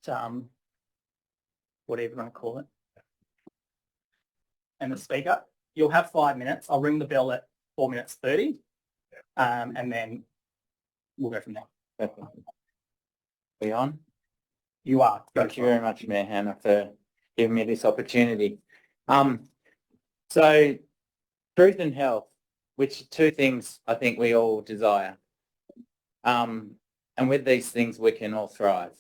whatever you want to call it, and the speaker. You'll have 5 minutes. I'll ring the bell at 4 minutes 30, and then we'll go from there. Are we on? You are. Thank you very much, Mayor Hannah, for giving me this opportunity. So, truth and health, which are two things I think we all desire. And with these things, we can all thrive.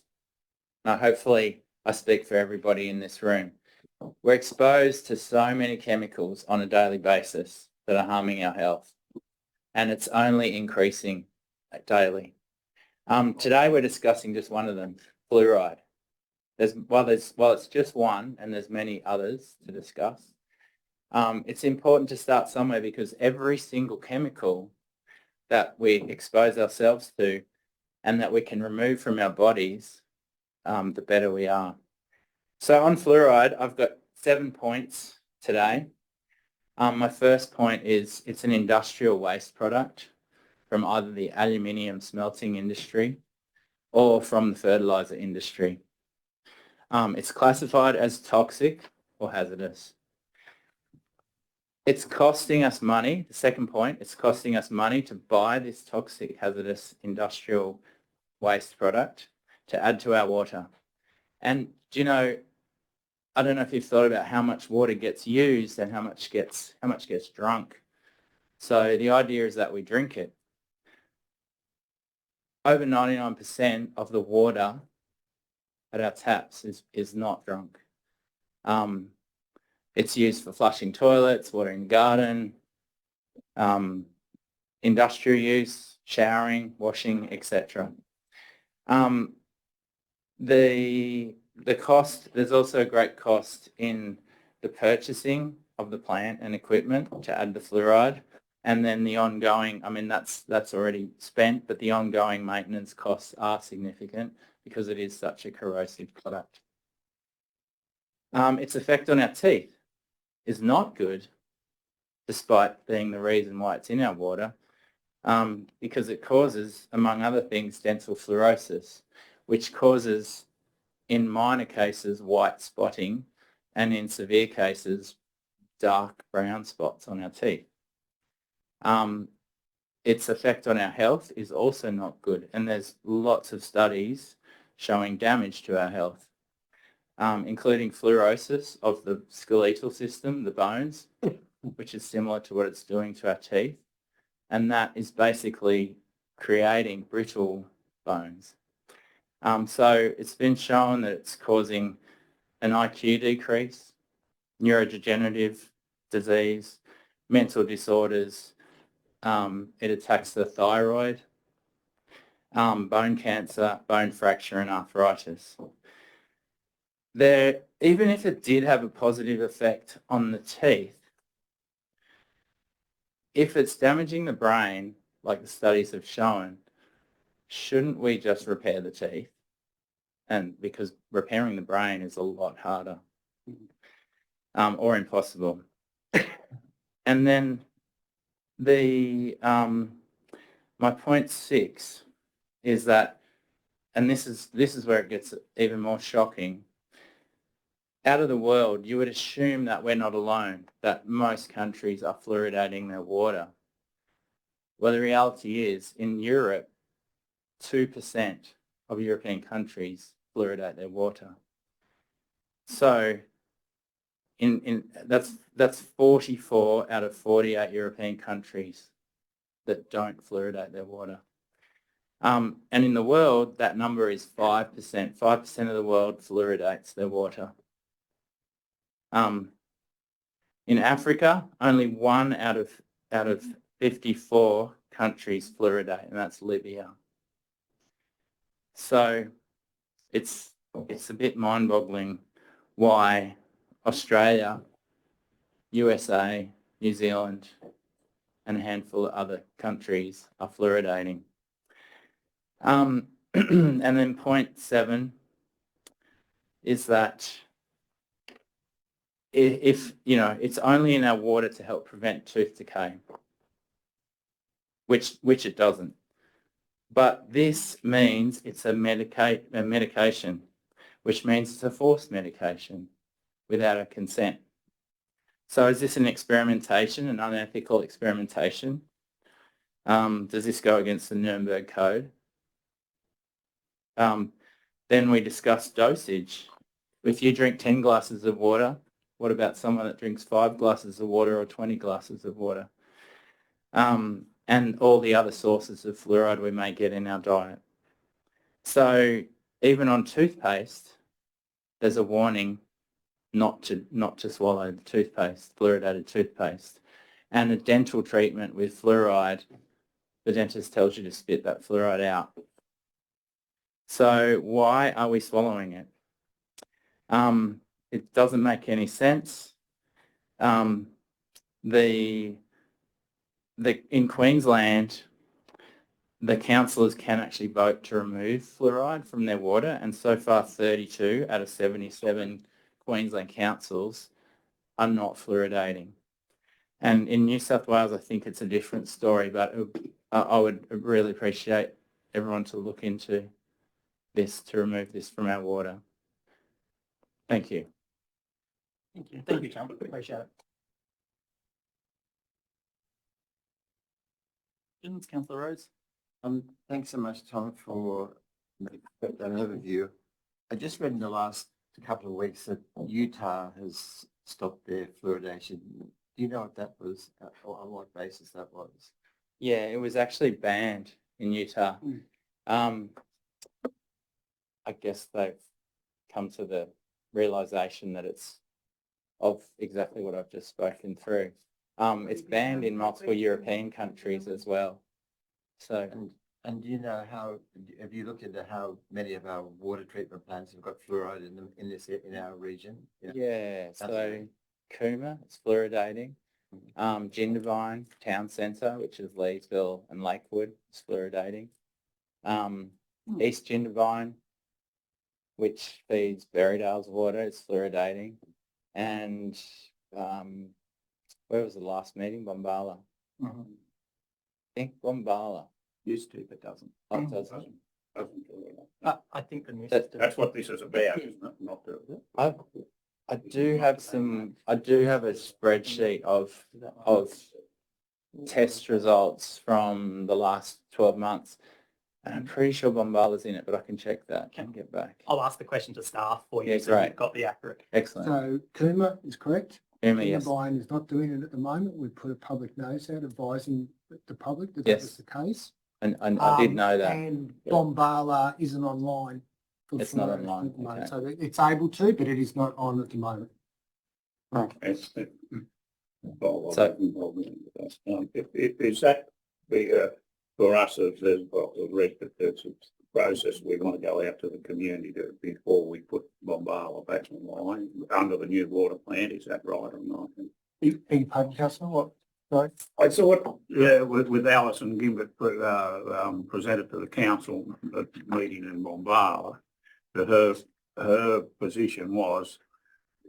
Now, hopefully, I speak for everybody in this room. We're exposed to so many chemicals on a daily basis that are harming our health, and it's only increasing daily. Today, we're discussing just one of them, fluoride. While it's just one, and there's many others to discuss, it's important to start somewhere because every single chemical that we expose ourselves to and that we can remove from our bodies, the better we are. So on fluoride, I've got 7 points today. My first point is it's an industrial waste product from either the aluminium smelting industry or from the fertilizer industry. It's classified as toxic or hazardous. It's costing us money. The second point, it's costing us money to buy this toxic, hazardous industrial waste product to add to our water. And do you know, I don't know if you've thought about how much water gets used and how much gets drunk. So the idea is that we drink it. Over 99% of the water at our taps is not drunk. It's used for flushing toilets, watering the garden, industrial use, showering, washing, etc. The cost, there's also a great cost in the purchasing of the plant and equipment to add the fluoride, and then the ongoing, I mean, that's already spent, but the ongoing maintenance costs are significant because it is such a corrosive product. Its effect on our teeth is not good, despite being the reason why it's in our water, because it causes, among other things, dental fluorosis, which causes, in minor cases, white spotting, and in severe cases, dark brown spots on our teeth. Its effect on our health is also not good, and there's lots of studies showing damage to our health, including fluorosis of the skeletal system, the bones, which is similar to what it's doing to our teeth, and that is basically creating brittle bones. So it's been shown that it's causing an IQ decrease, neurodegenerative disease, mental disorders. It attacks the thyroid, bone cancer, bone fracture, and arthritis. Even if it did have a positive effect on the teeth, if it's damaging the brain, like the studies have shown, shouldn't we just repair the teeth? And because repairing the brain is a lot harder, or impossible. And then my point 6 is that, and this is where it gets even more shocking. Out of the world, you would assume that we're not alone, that most countries are fluoridating their water. Well, the reality is, in Europe, 2% of European countries fluoridate their water. So that's 44 out of 48 European countries that don't fluoridate their water. And in the world, that number is 5%. 5% of the world fluoridates their water. In Africa, only 1 out of 54 countries fluoridate, and that's Libya. So it's a bit mind-boggling why Australia, USA, New Zealand, and a handful of other countries are fluoridating. And then point 7 is that if it's only in our water to help prevent tooth decay, which it doesn't. But this means it's a medication, which means it's a forced medication without a consent. So is this an experimentation, an unethical experimentation? Does this go against the Nuremberg Code? Then we discussed dosage. If you drink 10 glasses of water, what about someone that drinks 5 glasses of water or 20 glasses of water? And all the other sources of fluoride we may get in our diet. So even on toothpaste, there's a warning not to swallow the toothpaste, fluoridated toothpaste. And a dental treatment with fluoride, the dentist tells you to spit that fluoride out. So why are we swallowing it? It doesn't make any sense. In Queensland, the councillors can actually vote to remove fluoride from their water, and so far 32 out of 77 Queensland councils are not fluoridating. And in New South Wales, I think it's a different story, but I would really appreciate everyone to look into this to remove this from our water. Thank you. Thank you. Thank you, John. Appreciate it. Councillor Rhodes. Thanks so much, Tom, for that overview. I just read in the last couple of weeks that Utah has stopped their fluoridation. Do you know what that was, or on what basis that was? Yeah, it was actually banned in Utah. I guess they've come to the realisation that it's of exactly what I've just spoken through. It's banned in multiple European countries as well. So, and do you know how? Have you looked into how many of our water treatment plants have got fluoride in them in our region? Yeah. So Cooma, it's fluoridating. Jindabyne Town Centre, which is Leesville and Lakewood, is fluoridating. East Jindabyne, which feeds Berrydale's water, is fluoridating. And where was the last meeting? Bombala. I think Bombala. Used to, but doesn't. Oh, it doesn't. I think the news. That's what this is about, isn't it? Not the. I do have a spreadsheet of test results from the last 12 months. And I'm pretty sure Bombala's in it, but I can check that and get back. I'll ask the question to staff for you. Yeah, so great. you've got the accurate. Excellent. So Cooma is correct. Cooma, yes. Jindabyne is not doing it at the moment. We put a public notice out advising the public that Yes. that was the case. And I did know that. And Bombala isn't online. for It's not fluoridation online, at the moment. okay. So it's able to, but it is not on at the moment. It's, So- is that the, for us as the rest of the process, we want to go out to the community before we put Bombala back online under the new water plant, is that right or not? Big pardon, Councillor, what? Sorry? I thought, with Alison Gimbert presented to the council at the meeting in Bombala, that her position was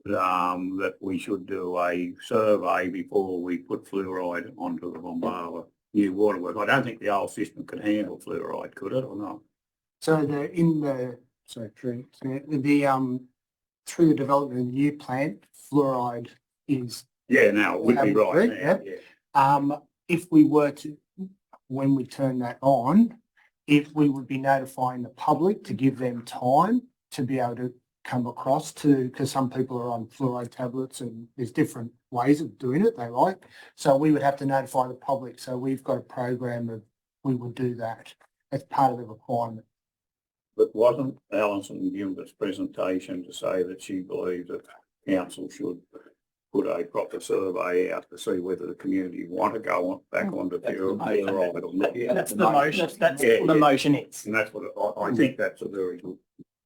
that we should do a survey before we put fluoride onto the Bombala new waterwork. I don't think the old system could handle fluoride, could it, or not? So through the development of the new plant, fluoride is Yeah, no, it would be right now, Yep. yeah. if we were to, when we turn that on, if we would be notifying the public to give them time to be able to come across to, because some people are on fluoride tablets and there's different ways of doing it they like. So we would have to notify the public. So we've got a program of, we would do that as part of the requirement. But wasn't Alison Gimbert's presentation to say that she believes that council should put a proper survey out to see whether the community want to go on, back onto fluoride or not? Yeah, That's the motion. That's Yeah, what the yeah. motion is. And that's what I think that's a very good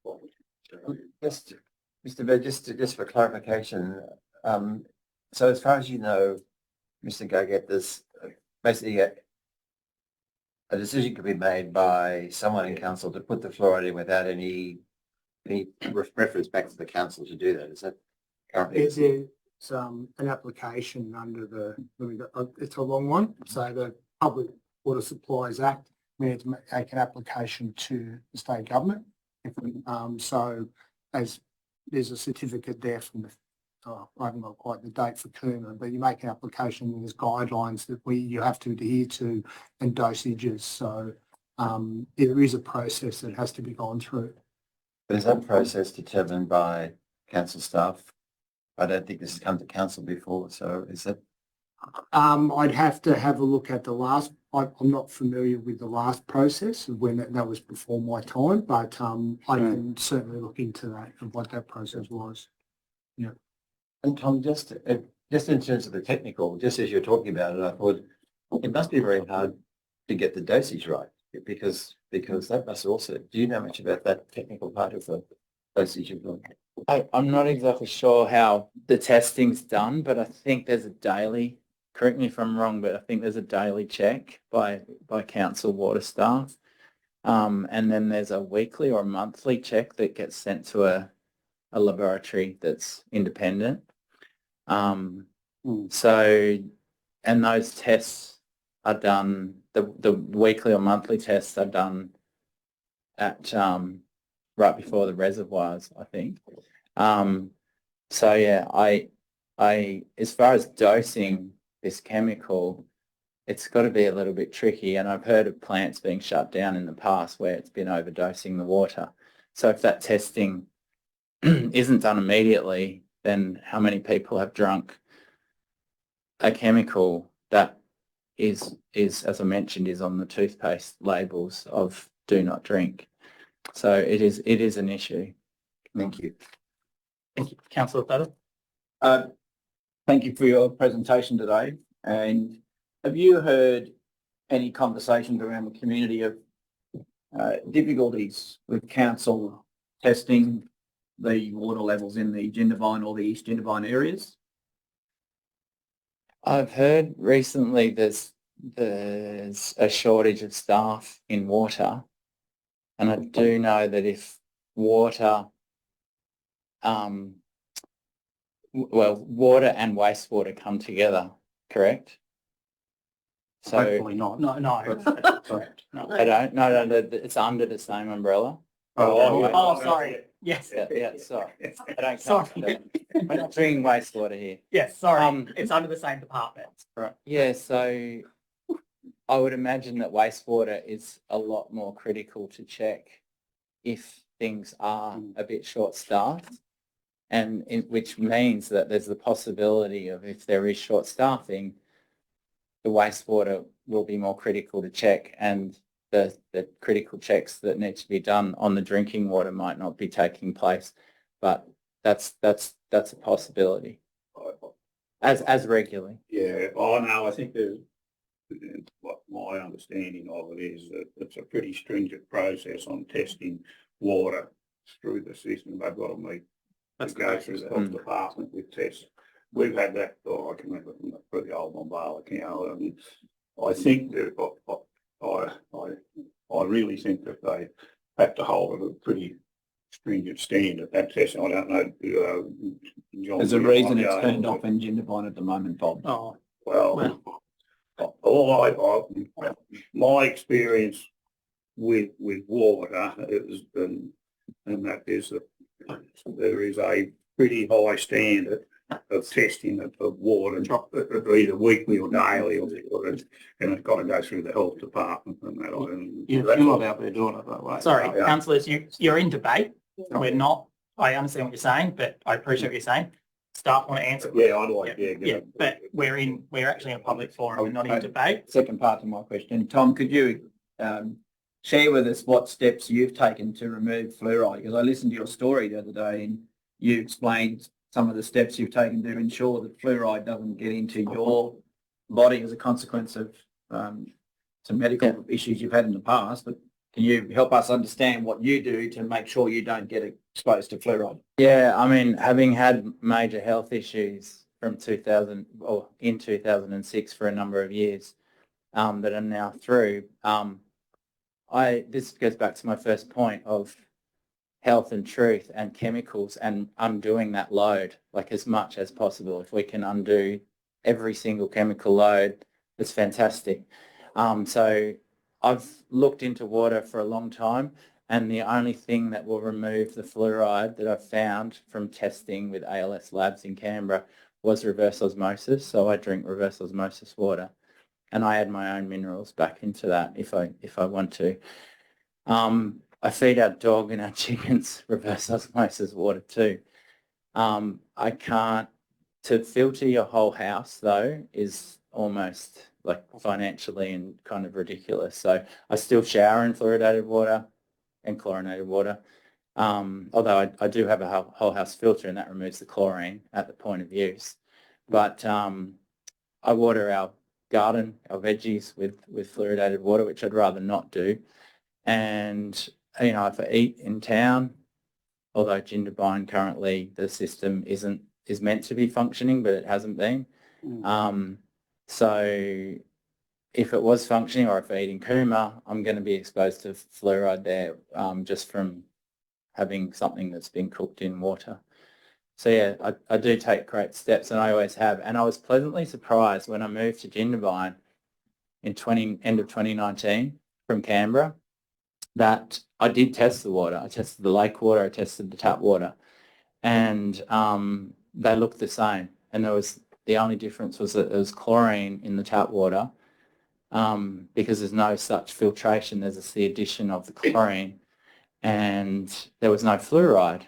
point. Just, Mr. Bird, just for clarification, so as far as you know, Mr. Goget, there's basically a decision could be made by someone in council to put the fluoride in without any reference back to the council to do that. Is that currently? It's an application under it's a long one. So the Public Water Supplies Act, we need to make an application to the state government. as there's a certificate there from the, I haven't got quite the date for Cooma, but you make an application and there's guidelines that you have to adhere to and dosages. So there is a process that has to be gone through. But is that process determined by council staff? I don't think this has come to council before, so is it? I'd have to have a look at the last, I'm not familiar with the last process of when that was before my time, but I can certainly look into that and what that process was. Yeah. And Tom, just in terms of the technical, just as you're talking about it, I thought it must be very hard to get the dosage right because that must also, do you know much about that technical part of the dosage you've got? I'm not exactly sure how the testing's done, but I think there's a daily, correct me if I'm wrong, but I think there's a daily check by council water staff. And then there's a weekly or monthly check that gets sent to a laboratory that's independent. So, and those tests are done, the weekly or monthly tests are done at right before the reservoirs, I think. So yeah, I as far as dosing this chemical, it's got to be a little bit tricky, and I've heard of plants being shut down in the past where it's been overdosing the water. So if that testing isn't done immediately, then how many people have drunk a chemical that is as I mentioned, is on the toothpaste labels of do not drink. So it is an issue. Thank you. Thank you. Councillor Thaler. Thank you for your presentation today. And have you heard any conversations around the community of difficulties with council testing the water levels in the Jindabyne or the East Jindabyne areas? I've heard recently there's a shortage of staff in water, and I do know that if water, water and wastewater come together, correct? So Hopefully not. No. Correct. No. I don't. No, it's under the same umbrella. Oh, sorry. Yes. Yeah. Sorry. I don't. Sorry. We're not drinking wastewater here. Yes, sorry. It's under the same department. Right. Yeah. So I would imagine that wastewater is a lot more critical to check if things are a bit short-staffed, and which means that there's the possibility of, if there is short staffing, the wastewater will be more critical to check, and the critical checks that need to be done on the drinking water might not be taking place. But that's a possibility as regularly. Yeah, oh no, I think there's, what my understanding of it is that it's a pretty stringent process on testing water through the system. They've got to meet, to go through the health department with tests. We've had that, I can remember for the old Monaro Council, and I think that I really think that they have to hold it a pretty stringent standard. That testing, I don't know. John, There's a reason it's turned off in Jindabyne at the moment, Bob. Oh, well, my experience with water is, and that is that there is a pretty high standard of testing of water, either weekly or daily, and it's got to go through the health department and that. You're not out there doing it that way. sorry, councillors, you're in debate. We're not. I understand what you're saying, but I appreciate what you're saying. Staff want to answer. Yeah, I'd like, but we're actually in a public forum. We're not in debate. Second part to my question. Tom, could you share with us what steps you've taken to remove fluoride? Because I listened to your story the other day and you explained some of the steps you've taken to ensure that fluoride doesn't get into your body as a consequence of some medical issues you've had in the past. But can you help us understand what you do to make sure you don't get exposed to fluoride? Yeah, I mean, having had major health issues from 2006 for a number of years that are now through, this goes back to my first point of health and truth and chemicals and undoing that load, like as much as possible. If we can undo every single chemical load, it's fantastic. So I've looked into water for a long time. And the only thing that will remove the fluoride that I've found from testing with ALS labs in Canberra was reverse osmosis. So I drink reverse osmosis water, and I add my own minerals back into that if I want to. I feed our dog and our chickens reverse osmosis water too. I can't, to filter your whole house though is almost like financially and kind of ridiculous. So I still shower in fluoridated water and chlorinated water. Although I do have a whole house filter, and that removes the chlorine at the point of use. But I water our garden, our veggies with fluoridated water, which I'd rather not do. And, you know, if I eat in town, although Jindabyne currently the system is meant to be functioning, but it hasn't been. So if it was functioning, or if I eat in Cooma, I'm going to be exposed to fluoride there just from having something that's been cooked in water. So yeah, I do take great steps, and I always have. And I was pleasantly surprised when I moved to Jindabyne in end of 2019 from Canberra that I did test the water. I tested the lake water, I tested the tap water, and they looked the same. And the only difference was that there was chlorine in the tap water because there's no such filtration. There's the addition of the chlorine, and there was no fluoride.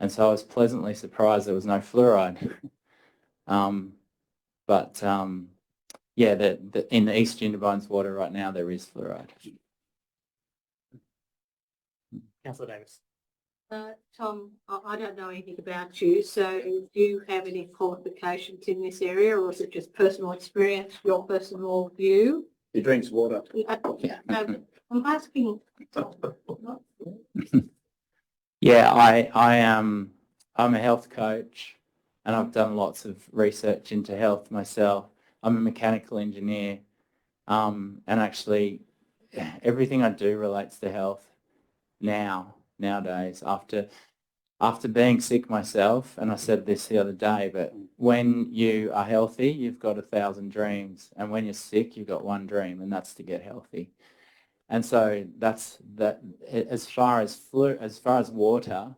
And so I was pleasantly surprised there was no fluoride. Yeah, in the East Jindabyne's water right now, there is fluoride. Councillor Davis. Tom, I don't know anything about you, so do you have any qualifications in this area, or is it just personal experience, your personal view? He drinks water. I'm asking. Yeah, I'm a health coach, and I've done lots of research into health myself. I'm a mechanical engineer, and actually everything I do relates to health nowadays after being sick myself. And I said this the other day, but when you are healthy, you've got 1,000 dreams, and when you're sick, you've got one dream, and that's to get healthy. And so that's that. As far as water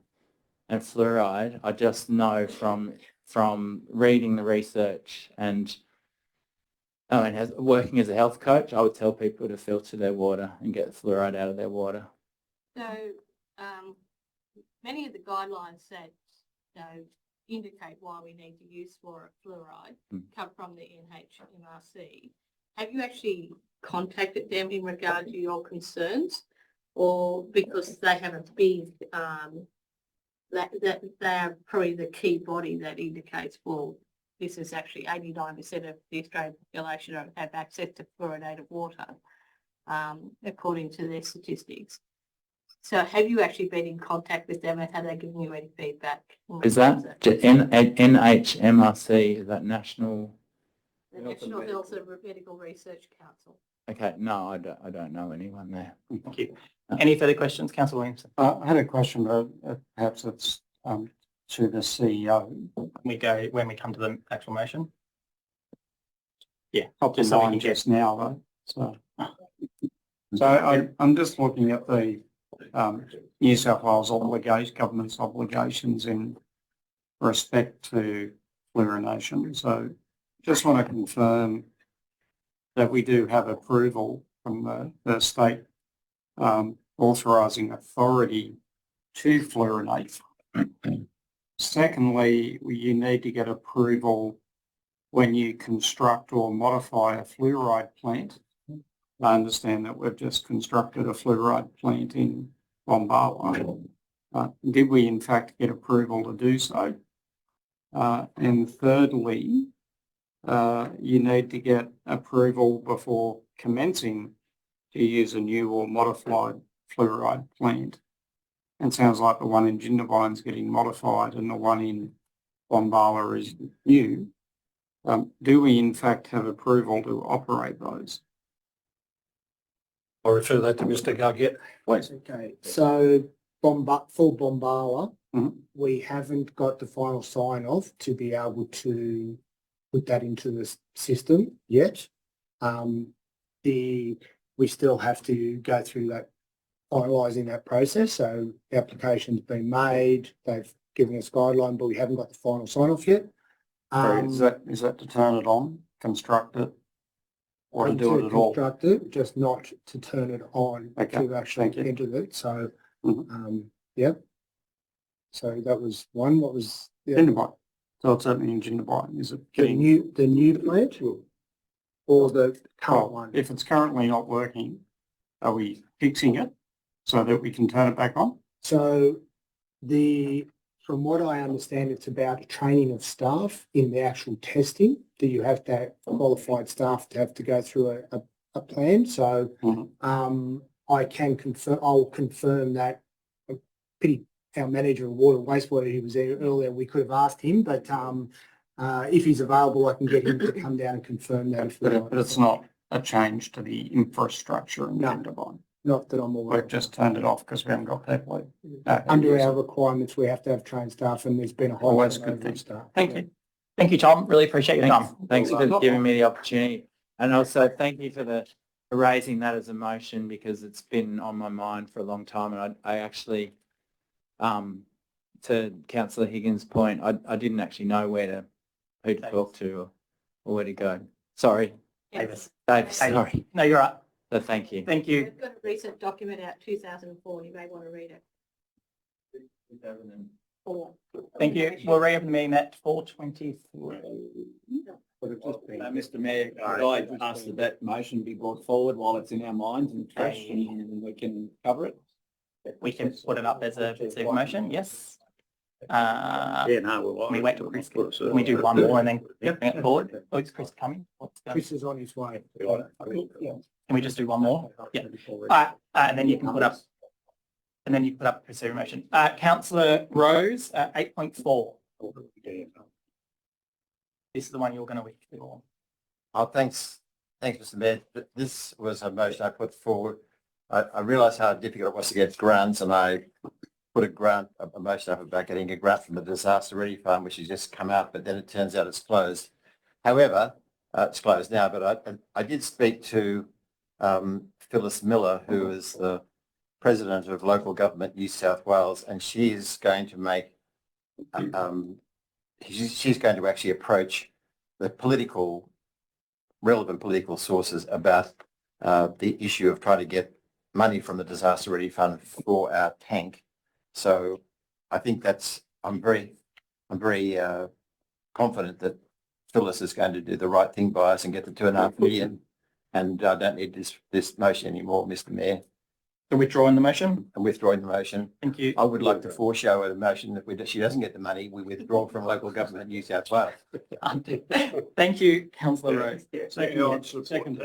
and fluoride, I just know from reading the research and working as a health coach, I would tell people to filter their water and get the fluoride out of their water. So many of the guidelines that indicate why we need to use fluoride come from the NHMRC. Have you actually contacted them in regard to your concerns, or because they have a big that they are probably the key body that indicates, well, this is actually 89% of the Australian population don't have access to fluoridated water, according to their statistics. So have you actually been in contact with them, and have they given you any feedback? Is that NHMRC, is that National? The National Health and Medical Research Council. Okay, no, I don't know anyone there. Thank you. Any further questions, Councillor Williamson? I had a question, but perhaps it's to the CEO. When we come to the actual motion. Yeah, Popped just in so we mind can get. just now, though. So I'm just looking at the New South Wales government's obligations in respect to fluorination. So just want to confirm that we do have approval from the state authorising authority to fluorinate. Secondly, you need to get approval when you construct or modify a fluoride plant. I understand that we've just constructed a fluoride plant in Bombala. Did we in fact get approval to do so? And thirdly, you need to get approval before commencing to use a new or modified fluoride plant. And sounds like the one in Jindabyne is getting modified and the one in Bombala is new. Do we in fact have approval to operate those? I'll refer that to Mr. Gargett. Please. Okay, so for Bombala, we haven't got the final sign-off to be able to put that into the system yet. We still have to go through that finalising that process. So the application's been made, they've given us guideline, but we haven't got the final sign off yet. Is that to turn it on, construct it? Or to do it at all? Construct it, just not to turn it on Okay, to actually thank you. enter it. So, Mhm. yeah. So that was one. What was the Gingerbread. So it's opening in Gingerbread. Is it getting? the new plant or the current Oh, one? if it's currently not working, are we fixing it so that we can turn it back on? So from what I understand, it's about training of staff in the actual testing that you have to have qualified staff to have to go through a plan. So I can confirm, I'll confirm that. Pity our manager of water and wastewater, he was there earlier, we could have asked him, but if he's available, I can get him to come down and confirm that. If we like. But it's not a change to the infrastructure in No. Gingerbread. Not that I'm aware We've of. just turned it off because we haven't got people. Under our requirements, we have to have trained staff, and there's been a high Always turnover good thing. of staff. Thank you. Thank you, Tom. Really appreciate your time. Thanks for giving me the opportunity. And also thank you for raising that as a motion, because it's been on my mind for a long time. And I actually, to Councillor Higgins' point, I didn't actually know who to talk to or where to go. Sorry. Davis. Davis, sorry. No, you're right. So thank you. Thank you. We've got a recent document out 2004, you may want to read it. 2004. Thank you. We'll reopen the meeting at 4:23. Mr Mayor, could I ask that motion be brought forward while it's in our minds and fresh and we can cover it? We can put it up as a motion, yes. Yeah, no, Can we wait till Chris? Can we do one more and then bring it forward? Oh, is Chris coming? Chris is on his way. Can we just do one more? Yeah. And then you can put up, proceed motion. Councillor Rose, 8.4. This is the one you're going to withdraw. Oh, thanks, Mr Mayor. This was a motion I put forward. I realised how difficult it was to get grants, and I put a motion up about getting a grant from the Disaster Relief Fund, which has just come out, but then it turns out it's closed. However, it's closed now, but I did speak to Phyllis Miller, who is the President of Local Government New South Wales, and she is going to make, she's going to actually approach the relevant political sources about the issue of trying to get money from the Disaster Relief Fund for our tank. So I think I'm very confident that Phyllis is going to do the right thing by us and get the $2.5 million. And I don't need this motion anymore, Mr Mayor. So withdrawing the motion? I'm withdrawing the motion. Thank you. I would like to foreshow a motion that she doesn't get the money, we withdraw from Local Government New South Wales. Thank you, Councillor Rose. Second.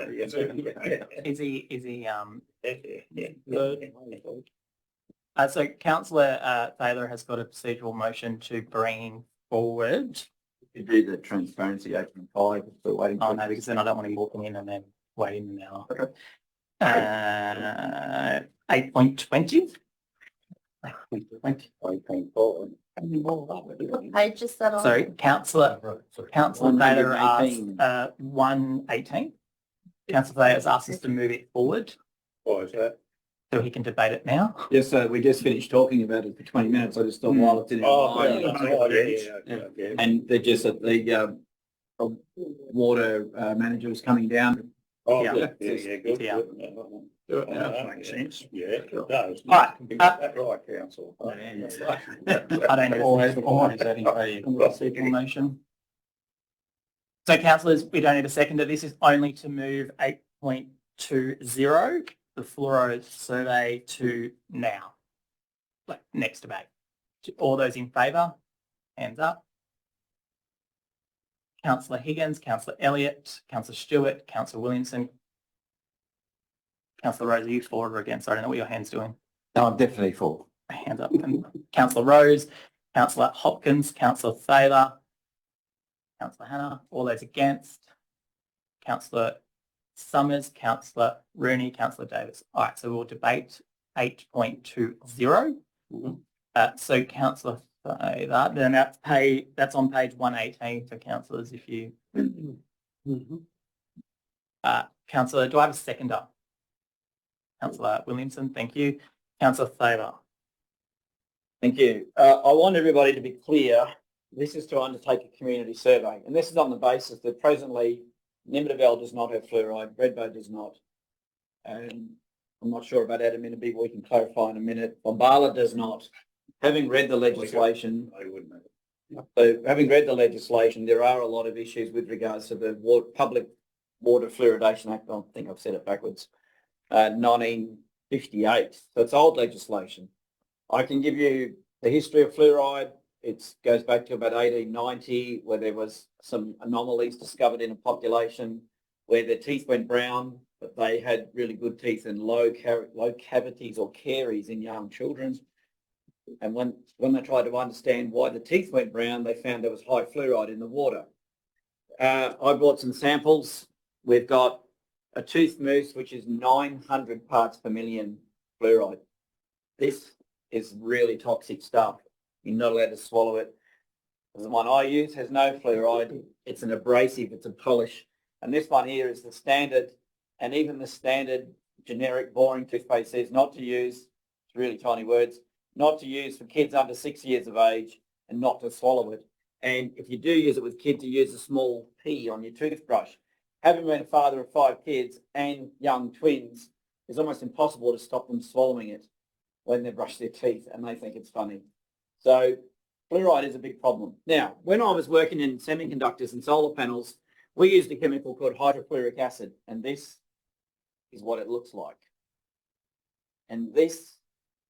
Is he so Councillor Thaler has got a procedural motion to bring forward. You do the transparency 8.5, but waiting. Oh no, because then I don't want him walking in and then waiting an hour. Okay. 8.20. What page is that on? Sorry, Councillor Thaler asked 118. Councillor Thaler has asked us to move it forward Why is that? so he can debate it now. Yes, so we just finished talking about it for 20 minutes. I just thought while it's in our mind. And they're just at the water manager was coming down. Oh, Yeah. good. Yeah, good. Yeah. That makes sense. Yeah, it does. All right. That's right, council. I don't know. Procedural motion. So councillors, we don't need a seconder. This is only to move 8.20, the fluoride survey, to now. Like next debate. All those in favour, hands up. Councillor Higgins, Councillor Elliott, Councillor Stewart, Councillor Williamson. Councillor Rose, are you for or against? I don't know what your hand's doing. No, I'm definitely for. Hands up. And Councillor Rose, Councillor Hopkins, Councillor Thaler, Councillor Hannah, all those against. Councillor Summers, Councillor Rooney, Councillor Davis. All right, so we'll debate 8.20. So Councillor Thaler, then that's on page 118 for councillors if you... Councillor, do I have a seconder? Councillor Williamson, thank you. Councillor Thaler. Thank you. I want everybody to be clear. This is to undertake a community survey, and this is on the basis that presently Nimbin does not have fluoride, Redbow does not. And I'm not sure about Adaminaby, but we can clarify in a minute. Bombala does not. Having read the legislation, having read the legislation, there are a lot of issues with regards to the Public Water Fluoridation Act. I think I've said it backwards. 1958. So it's old legislation. I can give you the history of fluoride. It goes back to about 1890, where there was some anomalies discovered in a population where their teeth went brown, but they had really good teeth and low cavities or caries in young children. And when they tried to understand why the teeth went brown, they found there was high fluoride in the water. I brought some samples. We've got a tooth mousse, which is 900 parts per million fluoride. This is really toxic stuff. You're not allowed to swallow it. The one I use has no fluoride. It's an abrasive, it's a polish. And this one here is the standard, and even the standard generic boring toothpaste says not to use, it's really tiny words, not to use for kids under 6 years of age and not to swallow it. And if you do use it with kids, you use a small P on your toothbrush. Having been a father of 5 kids and young twins, it's almost impossible to stop them swallowing it when they brush their teeth, and they think it's funny. So fluoride is a big problem. Now, when I was working in semiconductors and solar panels, we used a chemical called hydrofluoric acid, and this is what it looks like. And this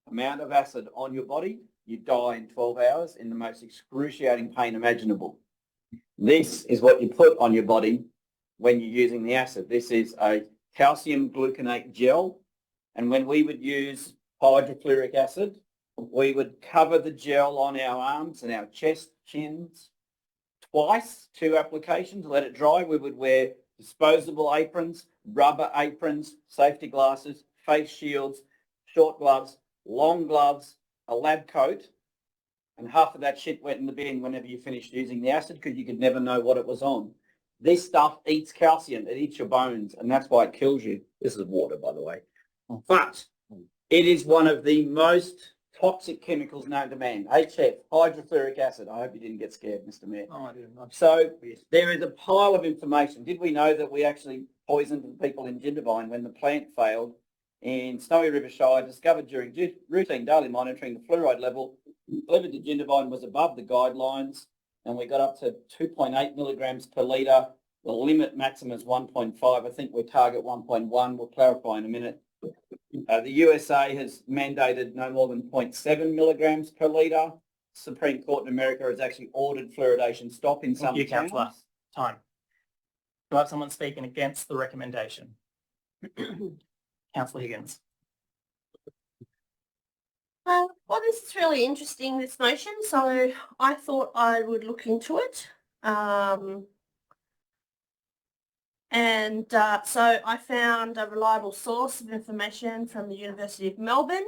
amount of acid on your body, you die in 12 hours in the most excruciating pain imaginable. This is what you put on your body when you're using the acid. This is a calcium gluconate gel, and when we would use hydrofluoric acid, we would cover the gel on our arms and our chest, chins, twice, 2 applications, let it dry. We would wear disposable aprons, rubber aprons, safety glasses, face shields, short gloves, long gloves, a lab coat, and half of that shit went in the bin whenever you finished using the acid because you could never know what it was on. This stuff eats calcium, it eats your bones, and that's why it kills you. This is water, by the way. But it is one of the most toxic chemicals known to man. HF, hydrofluoric acid. I hope you didn't get scared, Mr. Mayor. Oh, I didn't. So there is a pile of information. Did we know that we actually poisoned the people in Jindabyne when the plant failed in Snowy River Shire, discovered during routine daily monitoring the fluoride level delivered to Jindabyne was above the guidelines, and we got up to 2.8 milligrams per litre. The limit maximum is 1.5. I think we target 1.1. We'll clarify in a minute. The USA has mandated no more than 0.7 milligrams per litre. Supreme Court in America has actually ordered fluoridation stop in some Thank you, towns. Councillor. Time. Do I have someone speaking against the recommendation? Councillor Higgins. Well, this is really interesting, this motion, so I thought I would look into it. So I found a reliable source of information from the University of Melbourne.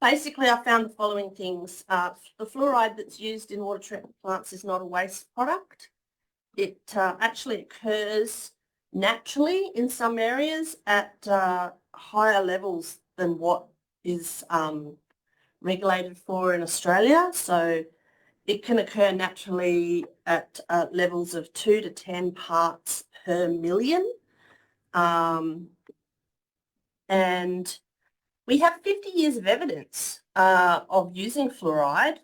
Basically I found the following things. The fluoride that's used in water treatment plants is not a waste product. It actually occurs naturally in some areas at higher levels than what is regulated for in Australia. So it can occur naturally at levels of 2 to 10 parts per million. And we have 50 years of evidence of using fluoride.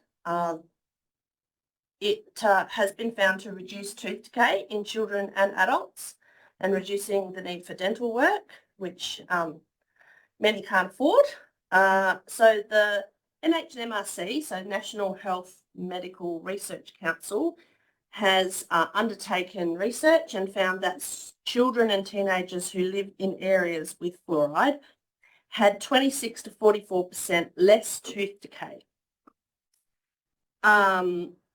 It has been found to reduce tooth decay in children and adults and reducing the need for dental work, which many can't afford. So the NHMRC, so National Health Medical Research Council, has undertaken research and found that children and teenagers who live in areas with fluoride had 26 to 44% less tooth decay.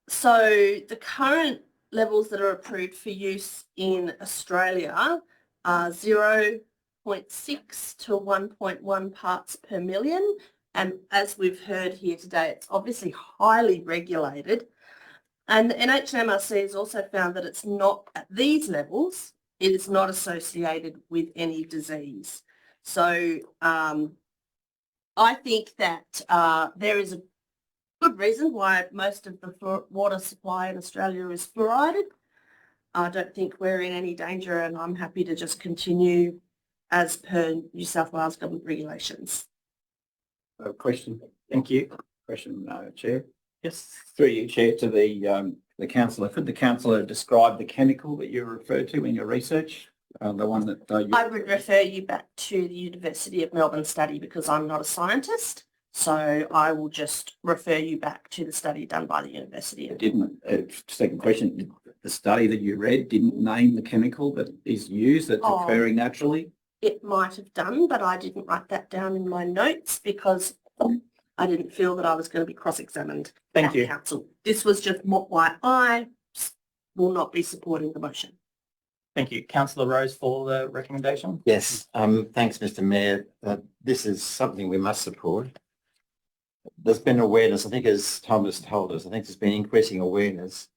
So the current levels that are approved for use in Australia are 0.6 to 1.1 parts per million. And as we've heard here today, it's obviously highly regulated. And the NHMRC has also found that it's not at these levels it is not associated with any disease. So I think that there is a good reason why most of the water supply in Australia is fluoridated. I don't think we're in any danger, and I'm happy to just continue as per New South Wales government regulations. A question, Thank you. question, Chair. Yes. Through you, Chair, to the councillor. Could the councillor describe the chemical that you referred to in your research? The one that you... I would refer you back to the University of Melbourne study because I'm not a scientist. So I will just refer you back to the study done by the university. Second question, the study that you read didn't name the chemical that is used that's occurring naturally? It might have done, but I didn't write that down in my notes because I didn't feel that I was going to be cross-examined. Thank you. Council. This was just why I will not be supporting the motion. Thank you. Councillor Rose for the recommendation. Yes, thanks, Mr. Mayor. This is something we must support. There's been awareness, I think, as Thomas told us, I think there's been increasing awareness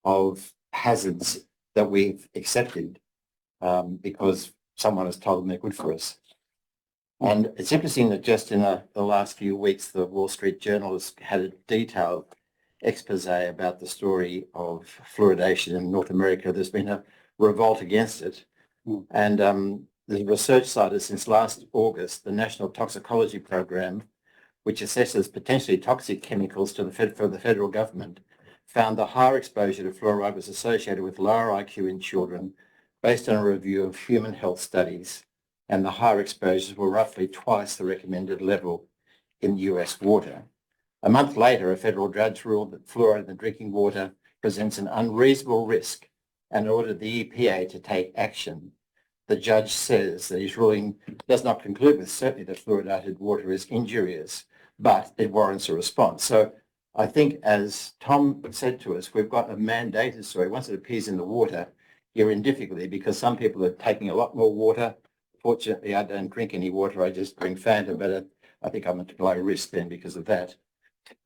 of hazards that we've accepted because someone has told them they're good for us. And it's interesting that just in the last few weeks, the Wall Street Journal has had a detailed expose about the story of fluoridation in North America. There's been a revolt against it. And the research cited since last August, the National Toxicology Program, which assesses potentially toxic chemicals to for the federal government, found the higher exposure to fluoride was associated with lower IQ in children based on a review of human health studies, and the higher exposures were roughly twice the recommended level in US water. A month later, a federal judge ruled that fluoride in the drinking water presents an unreasonable risk and ordered the EPA to take action. The judge says that his ruling does not conclude with certainty that fluoridated water is injurious, but it warrants a response. So I think, as Tom said to us, we've got a mandated story. Once it appears in the water, you're in difficulty because some people are taking a lot more water. Fortunately, I don't drink any water. I just drink Fanta, but I think I'm at low risk then because of that.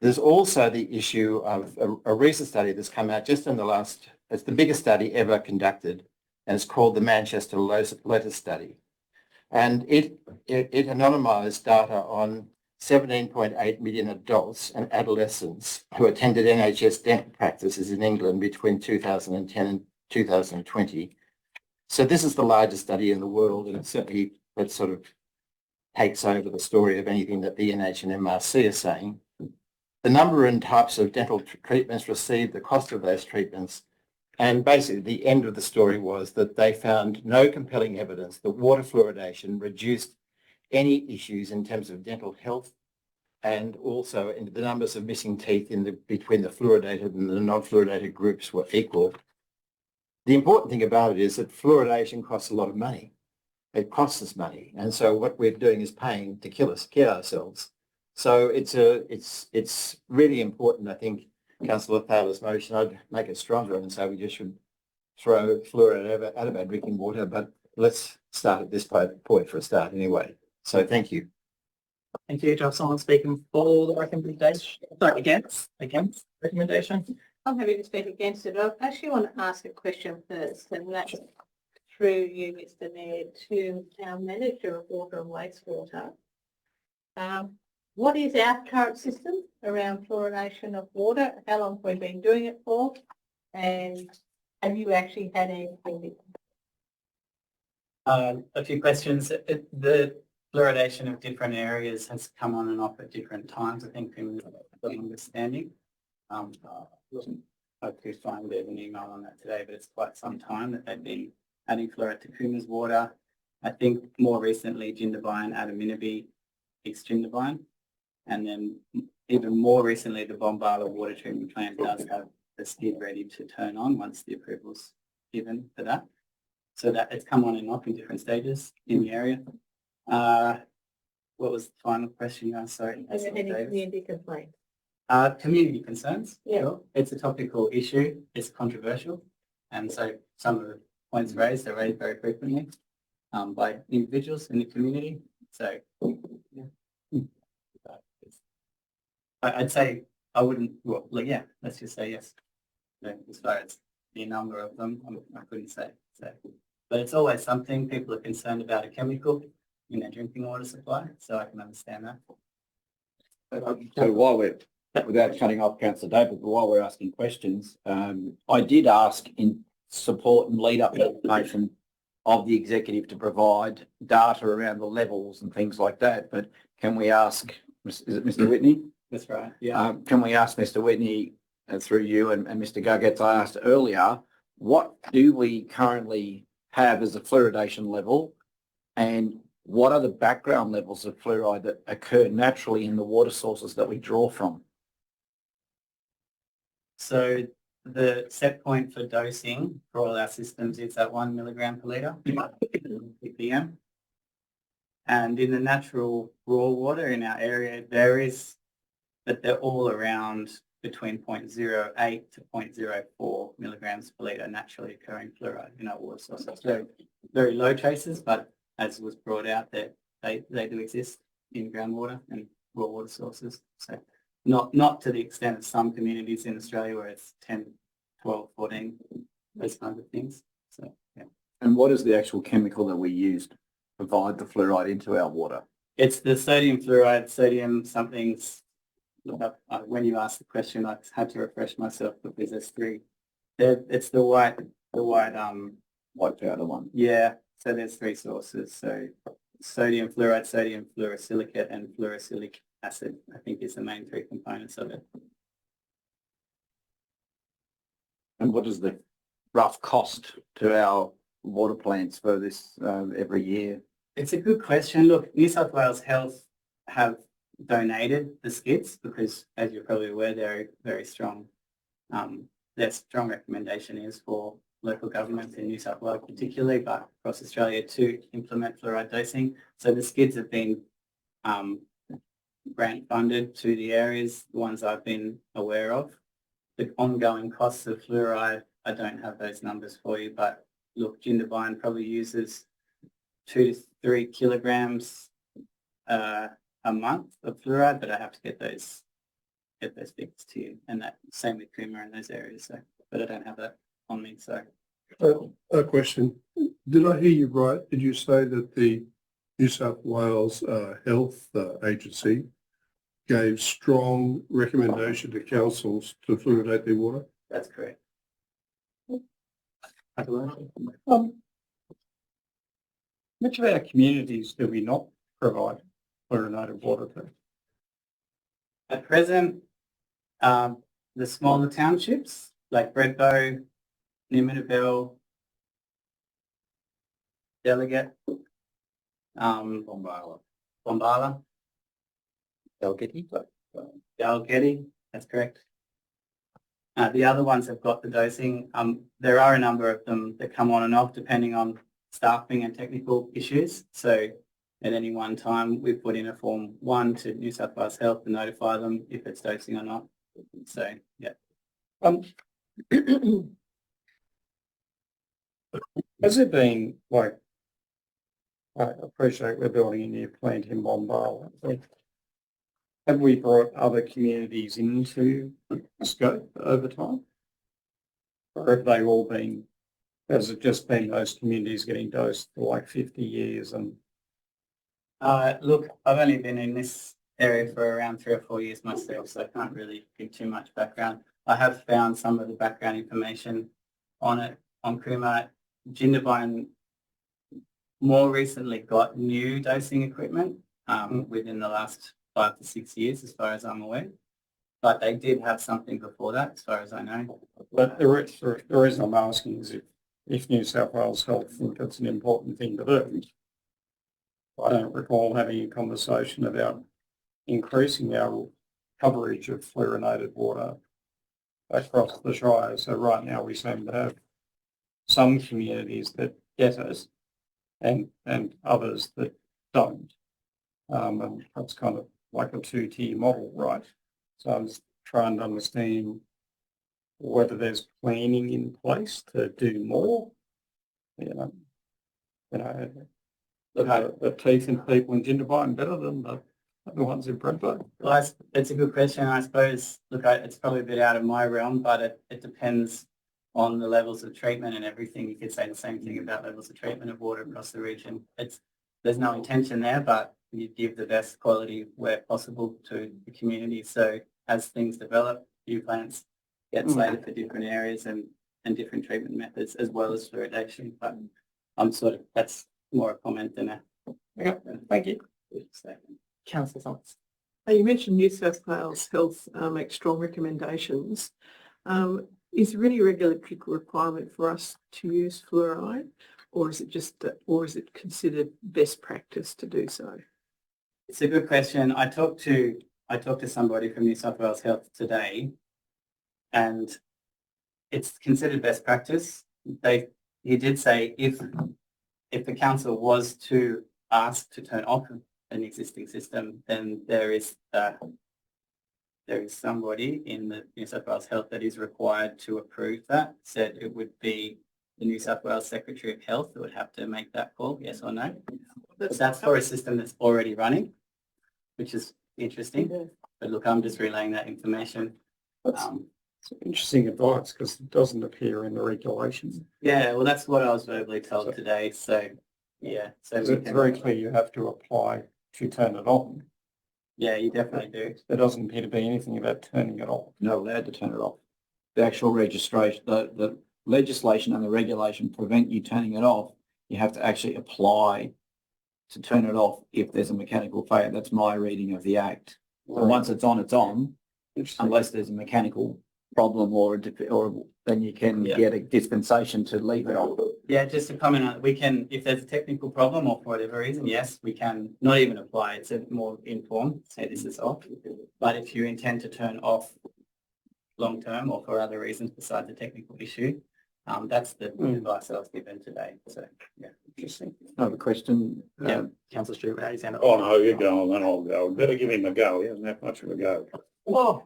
There's also the issue of a recent study that's come out just in the last, it's the biggest study ever conducted, and it's called the Manchester Lotus Study. And it anonymised data on 17.8 million adults and adolescents who attended NHS dental practices in England between 2010 and 2020. So this is the largest study in the world, and it sort of takes over the story of anything that the NH and MRC are saying. The number and types of dental treatments received, the cost of those treatments, and basically the end of the story was that they found no compelling evidence that water fluoridation reduced any issues in terms of dental health, and also in the numbers of missing teeth between the fluoridated and the non-fluoridated groups were equal. The important thing about it is that fluoridation costs a lot of money. It costs us money, and so what we're doing is paying to kill ourselves. So it's really important. I think Councillor Thaler's motion, I'd make it stronger and say we just should throw fluoride out of our drinking water, but let's start at this point for a start anyway. So thank you. Thank you. Do I have someone speaking for the recommendation? Sorry, against recommendation? I'm happy to speak against it. I actually want to ask a question first, and that's through you, Mr. Mayor, to our Manager of Water and Wastewater. What is our current system around fluoridation of water? How long have we been doing it for? And have you actually had anything? A few questions. The fluoridation of different areas has come on and off at different times, I think, in the understanding. I could find there's an email on that today, but it's quite some time that they've been adding fluoride to Coomer's water. I think more recently, Jindabyne, Adaminaby, Jindabyne, and then even more recently, the Bombala water treatment plant does have the skid ready to turn on once the approval's given for that. So that it's come on and off in different stages in the area. What was the final question you asked? Sorry. Have you had any community complaints? Community concerns. Yeah. Sure. It's a topical issue. It's controversial. And so some of the points raised are raised very frequently by individuals in the community. So yeah. I'd say I wouldn't, well, yeah, let's just say yes. So as far as the number of them, I couldn't say. So But it's always something. People are concerned about a chemical in their drinking water supply, so I can understand that. So while we're, without cutting off Councillor David, but while we're asking questions, I did ask in support and lead up information of the executive to provide data around the levels and things like that. But can we ask, is it Mr. Whitney? That's right. Yeah. Can we ask Mr. Whitney through you and Mr. Guggett, I asked earlier, what do we currently have as a fluoridation level, and what are the background levels of fluoride that occur naturally in the water sources that we draw from? So the set point for dosing for all our systems is at 1 milligram per litre, ppm. And in the natural raw water in our area, but they're all around between 0.08 to 0.04 milligrams per litre naturally occurring fluoride in our water sources. So very low traces, but as was brought out, that they do exist in groundwater and raw water sources. So not to the extent of some communities in Australia where it's 10, 12, 14, those kinds of things. So yeah. And what is the actual chemical that we use to provide the fluoride into our water? It's the sodium fluoride, sodium something's. When you asked the question, I had to refresh myself because there's three. It's the white powder one. Yeah, so there's three sources. So sodium fluoride, sodium fluorosilicate, and fluorosilicic acid, I think, is the main three components of it. And what is the rough cost to our water plants for this every year? It's a good question. Look, New South Wales Health have donated the skids because, as you're probably aware, they're very strong. Their strong recommendation is for local governments in New South Wales particularly, but across Australia to implement fluoride dosing. So the skids have been grant funded to the areas, the ones I've been aware of. The ongoing costs of fluoride, I don't have those numbers for you, but look, Jindabyne probably uses 2 to 3 kilograms a month of fluoride, but I have to get those figures to you, and that same with Cooma in those areas. So, but I don't have that on me. So, a question: did I hear you right? Did you say that the New South Wales Health Agency gave strong recommendation to councils to fluoridate their water? that's correct. Which of our communities do we not provide fluoridated water to? At present, the smaller townships like Bredbow, Niminabel, Delegate, Bombala, Dalgety, that's correct. The other ones have got the dosing. There are a number of them that come on and off depending on staffing and technical issues. So at any one time, we put in a Form 1 to New South Wales Health to notify them if it's dosing or not. So, yeah. Has there been, like, I appreciate we're building a new plant in Bombala. Have we brought other communities into scope over time? Or have they all been, has it just been those communities getting dosed for like 50 years? And look, I've only been in this area for around 3 or 4 years myself, so I can't really give too much background. I have found some of the background information on it, on Cooma. Jindabyne more recently got new dosing equipment within the last 5 to 6 years, as far as I'm aware. But they did have something before that, as far as I know. but the reason I'm asking is if New South Wales Health think it's an important thing to do. I don't recall having a conversation about increasing our coverage of fluorinated water across the Shire. So right now we seem to have some communities that get it and others that don't. And that's kind of like a 2-tier model, right? So I'm just trying to understand whether there's planning in place to do more. The teeth in people in Jindabyne better than the ones in Bredbow. Well, it's a good question. I suppose, look, it's probably a bit out of my realm, but it depends on the levels of treatment and everything. You could say the same thing about levels of treatment of water across the region. There's no intention there, but you give the best quality where possible to the community. So as things develop, new plants get slated for different areas and different treatment methods as well as fluoridation. But that's more a comment than a. Okay, thank you. Statement. Councillor Summers. You mentioned New South Wales Health makes strong recommendations. Is there any regulatory requirement for us to use fluoride, or is it considered best practice to do so? It's a good question. I talked to somebody from New South Wales Health today, and it's considered best practice. He did say if the council was to ask to turn off an existing system, then there is somebody in the New South Wales Health that is required to approve that. Said it would be the New South Wales Secretary of Health that would have to make that call, yes or no. But that's for a system that's already running, which is interesting. But look, I'm just relaying that information. It's interesting advice because it doesn't appear in the regulations. Yeah, well, that's what I was verbally told today. So, yeah. So It's very clear you have to apply to turn it on. Yeah, you definitely do. There doesn't appear to be anything about turning it off. Not allowed to turn it off. The actual registration, the legislation and the regulation prevent you turning it off. You have to actually apply to turn it off if there's a mechanical failure. That's my reading of the Act. So once it's on, unless there's a mechanical problem or then you can get a dispensation to leave it on. Yeah, just to comment on it, we can, if there's a technical problem or for whatever reason, yes, we can not even apply. It's a more informed, say this is off. But if you intend to turn off long term or for other reasons besides the technical issue, that's the advice I was given today. So, yeah, interesting. Another question. Yeah, Councillor Stewart, how you sound? Oh, no, you go, and then I'll go. Better give him a go. He hasn't that much of a go. Oh.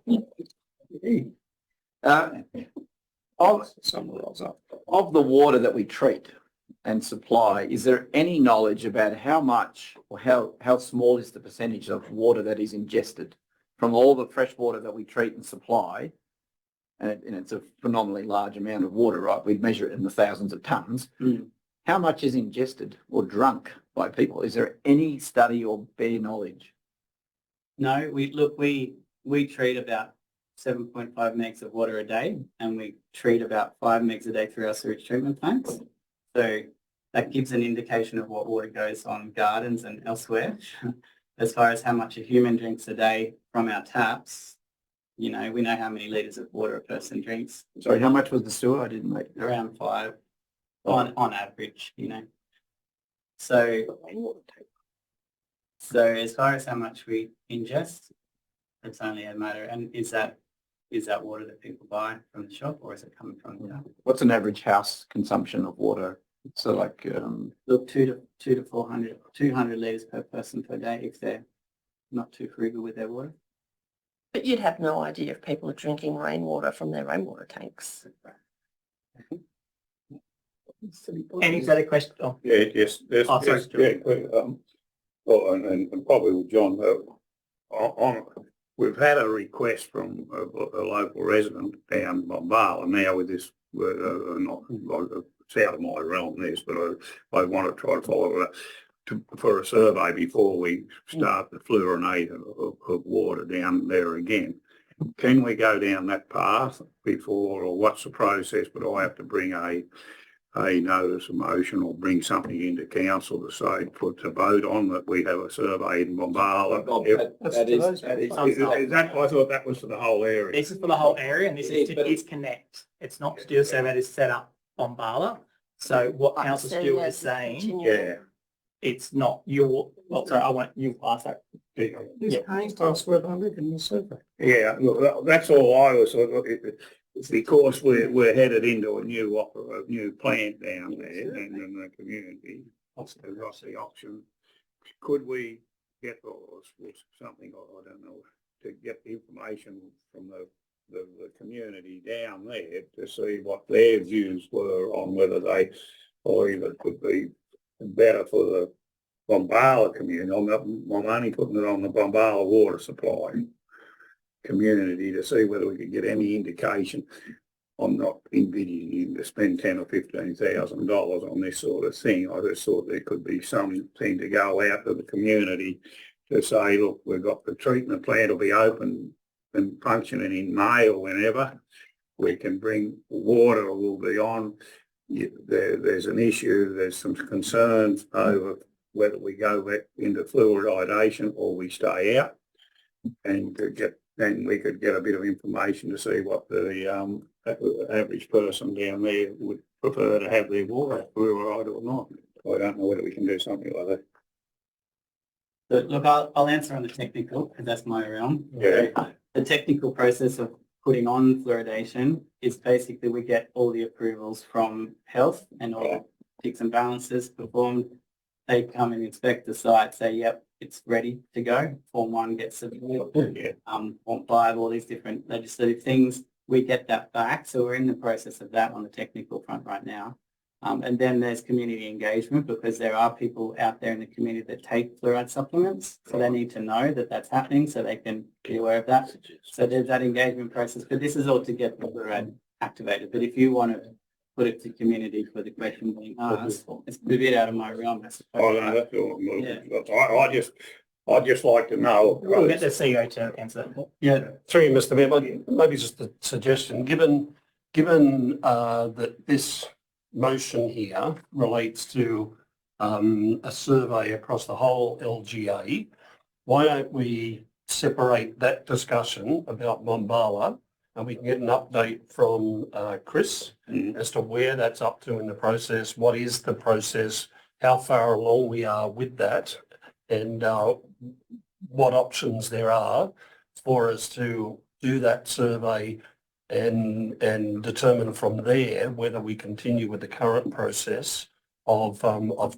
Summarise up. Of the water that we treat and supply, is there any knowledge about how much or how small is the percentage of water that is ingested from all the fresh water that we treat and supply? And it's a phenomenally large amount of water, right? We'd measure it in the thousands of tons. How much is ingested or drunk by people? Is there any study or bare knowledge? No, we treat about 7.5 megs of water a day, and we treat about 5 megs a day through our sewage treatment plants. So that gives an indication of what water goes on gardens and elsewhere. As far as how much a human drinks a day from our taps, you know, we know how many litres of water a person drinks. Sorry, how much was the sewer? I didn't make Around 5 on average, you know. So as far as how much we ingest, it's only a matter, and is that water that people buy from the shop, or is it coming from the tap? What's an average house consumption of water? So like Look, 200 to 200 litres per person per day if they're not too frugal with their water. But you'd have no idea if people are drinking rainwater from their rainwater tanks. Any further questions? Oh, Yeah, yes. Oh, sorry, And probably with John, we've had a request from a local resident down Bombala now with this, it's out of my realm this, but I want to try to follow it for a survey before we start the fluorinate of water down there again. Can we go down that path before, or what's the process? But I have to bring a notice of motion or bring something into council to say, put to vote on that we have a survey in Bombala. I thought that was for the whole area. this is for the whole area, and this is to disconnect. It's not to do a survey that is set up on Bala. So what Councillor Stewart is saying, Yeah. it's not your, well, sorry, I want you to ask that. Yeah, ask whether I live in the survey. Yeah, look, that's all I was sort of, it's because we're headed into a new plant down there and in the community. We've got the option. Could we get something, I don't know, to get the information from the community down there to see what their views were on whether they believe it could be better for the Bombala community. I'm only putting it on the Bombala water supply community to see whether we could get any indication. I'm not envisioning to spend 10 or 15,000 dollars on this sort of thing. I just thought there could be something to go out to the community to say, look, we've got the treatment plant will be open and functioning in May or whenever. We can bring water will be on. There's an issue, there's some concerns over whether we go back into fluoridation or we stay out. And then we could get a bit of information to see what the average person down there would prefer to have their water fluoride or not. I don't know whether we can do something like that. So, look, I'll answer on the technical because that's my realm. Yeah. The technical process of putting on fluoridation is basically we get all the approvals from health and all the ticks and balances performed. They come and inspect the site, say, yep, it's ready to go. Form 1 gets submitted. Form 5, all these different legislative things. We get that back. So we're in the process of that on the technical front right now. And then there's community engagement because there are people out there in the community that take fluoride supplements. So they need to know that that's happening so they can be aware of that. So there's that engagement process. But this is all to get the fluoride activated. But if you want to put it to community for the question being asked, it's a bit out of my realm, I suppose. Oh, no, that's all. Yeah. I'd just like to know. We'll get the CEO to answer that. Yeah, through you, Mr. Mayor, maybe just a suggestion, given that this motion here relates to a survey across the whole LGA, why don't we separate that discussion about Bombala and we can get an update from Chris as to where that's up to in the process, what is the process, how far along we are with that, and what options there are for us to do that survey and determine from there whether we continue with the current process of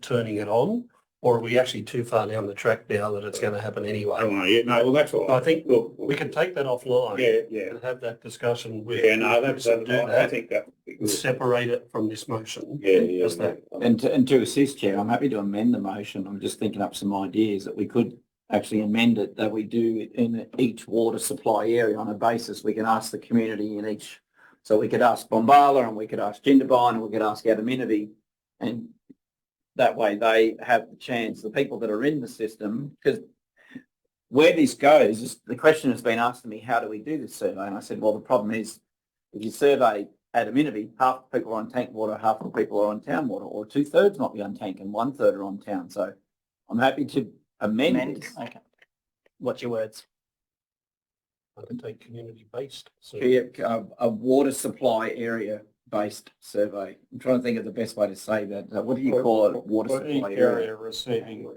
turning it on, or are we actually too far down the track now that it's going to happen anyway? Oh, yeah, no, well, that's all. I think we can take that offline and have that discussion with I think that separate it from this motion. And to assist Chair, I'm happy to amend the motion. I'm just thinking up some ideas that we could actually amend it, that we do in each water supply area on a basis. We can ask the community in each, so we could ask Bombala and we could ask Jindabyne and we could ask Adaminaby, and that way they have the chance, the people that are in the system, because where this goes, is, the question has been asked to me, how do we do this survey? And I said, well, the problem is if you survey Adaminaby, half the people are on tank water, half the people are on town water, or 2/3 might be on tank and 1/3 are on town. So I'm happy to amend this. Okay. What's your words? I can take community-based. So A water supply area based survey. I'm trying to think of the best way to say that. What do you call it? Water supply area. Receiving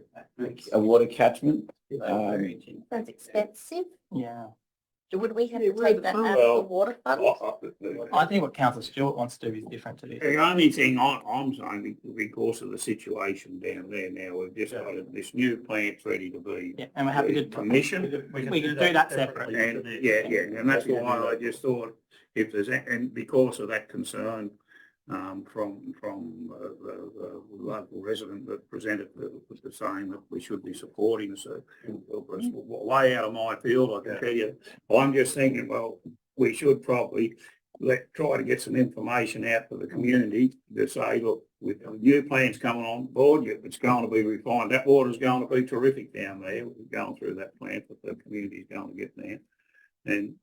A water catchment. That's expensive. Yeah. Would we have Yeah, to where take the that fund- out of the water fund? I think what Councillor Stewart wants to do is different to this. The only thing I'm saying, because of the situation down there now, we've just got this new plant's ready to be Yeah, and we're happy to commissioned. We can do that separately. And and that's why I just thought if there's, and because of that concern from the local resident that presented the saying that we should be supporting, so way out of my field, I can tell you. I'm just thinking, well, we should probably try to get some information out to the community to say, look, with the new plants coming on board, it's going to be refined. That water's going to be terrific down there. We're going through that plant that the community's going to get there. And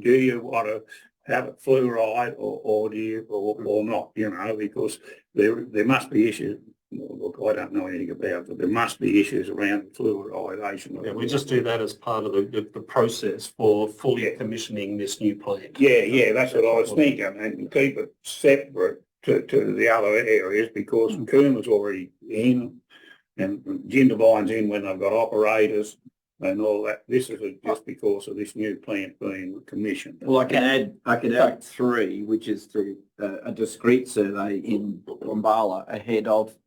do you want to have it fluoride or do you or not, because there must be issues. Look, I don't know anything about it, but there must be issues around fluoridation. Yeah, we just do that as part of the process for fully commissioning this new plant. Yeah, that's what I was thinking, and keep it separate to the other areas, because Coomer's already in and Jindabyne's in when they've got operators and all that. This is just because of this new plant being commissioned. Well, I could add 3, which is to a discrete survey in Bombala ahead of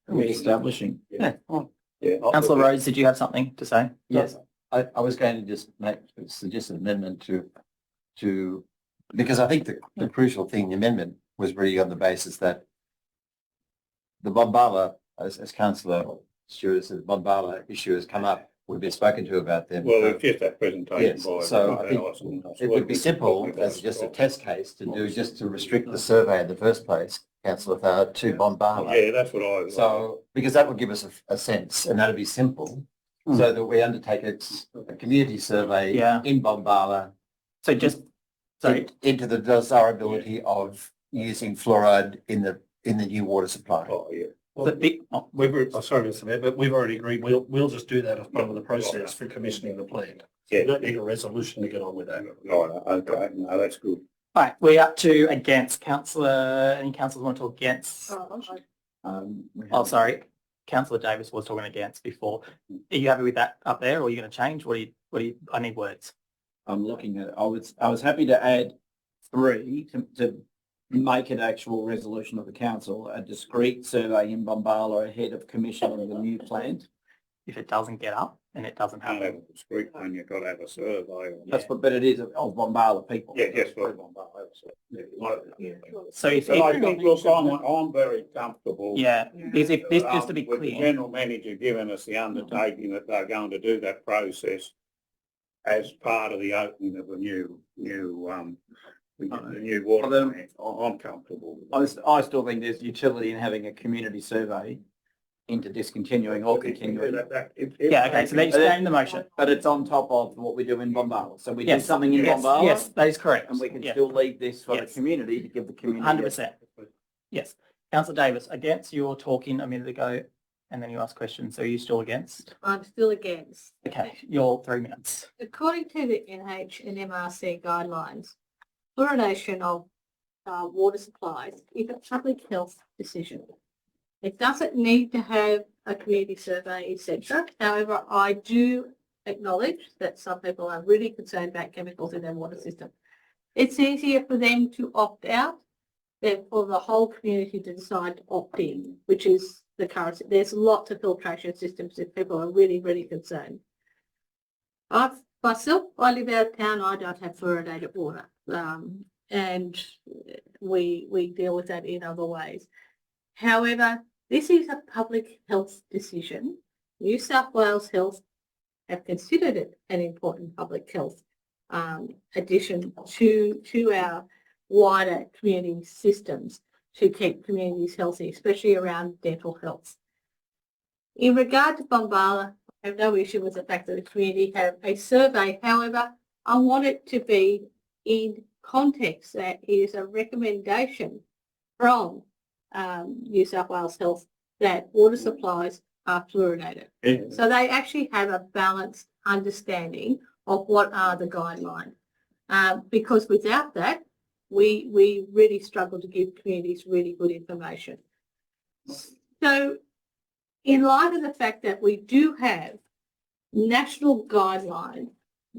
re-establishing. Councillor Rose, did you have something to say? Yes, I was going to just suggest an amendment to because I think the crucial thing, the amendment was really on the basis that the Bombala, as Councillor Stewart said, the Bombala issue has come up we've been spoken to about them. Well, it's just that presentation Yes, by so I think Alison last it would week, be which simple probably as was just a right. test case to do, just to restrict the survey in the first place, councillor Thaler, to Bombala. Yeah, that's what I. So, because that would give us a sense, and that'd be simple, so that we undertake a community survey Yeah. in Bombala So just, sorry, into the desirability of using fluoride in the new water supply. Oh, yeah. the big, oh, sorry, Mr. Mayor, but we've already agreed, we'll just do that as part of the process for commissioning the plant. Yeah. We don't need a resolution to get on with that. Right, okay, no, that's good. all right, we're up to against. Councillor, any councillors want to talk against? Oh, sorry. Councillor Davis was talking against before. Are you happy with that up there, or are you going to change? What do you, I need words. I'm looking at it. I was happy to add 3 to make an actual resolution of the council, a discrete survey in Bombala ahead of commissioning the new plant. If it doesn't get up and it doesn't Can't have happen. a discreet one, you've got to have a survey. That's what, but it is of Bombala people. Yeah, yes, well, So if, but I think, look, I'm very comfortable. yeah, because if this, just to be with the clear, general manager giving us the undertaking that they're going to do that process as part of the opening of the new water plant, I'm comfortable with that. I still think there's utility in having a community survey into discontinuing or continuing. yeah, okay, so let's explain the motion. But it's on top of what we do in Bombala. So we do Yes, something in yes, Bombala. yes, that is correct. And we can Yeah. still leave this for the Yes. community to give the community. 100%. Yes. Councillor Davis, against, you were talking a minute ago and then you asked questions. So are you still against? I'm still against. Okay, you're 3 minutes. According to the NH and MRC guidelines, fluoridation of water supplies is a public health decision. It doesn't need to have a community survey, etc. However, I do acknowledge that some people are really concerned about chemicals in their water system. It's easier for them to opt out than for the whole community to decide to opt in, which is the current. There's lots of filtration systems if people are really, really concerned. I live out of town. I don't have fluoridated water, and we deal with that in other ways. However, this is a public health decision. New South Wales Health have considered it an important public health addition to our wider community systems to keep communities healthy, especially around dental health. In regard to Bombala, I have no issue with the fact that the community have a survey. However, I want it to be in context that it is a recommendation from New South Wales Health that water supplies are fluoridated. Yeah. So they actually have a balanced understanding of what are the guidelines. Because without that, we really struggle to give communities really good information. So in light of the fact that we do have national guidelines,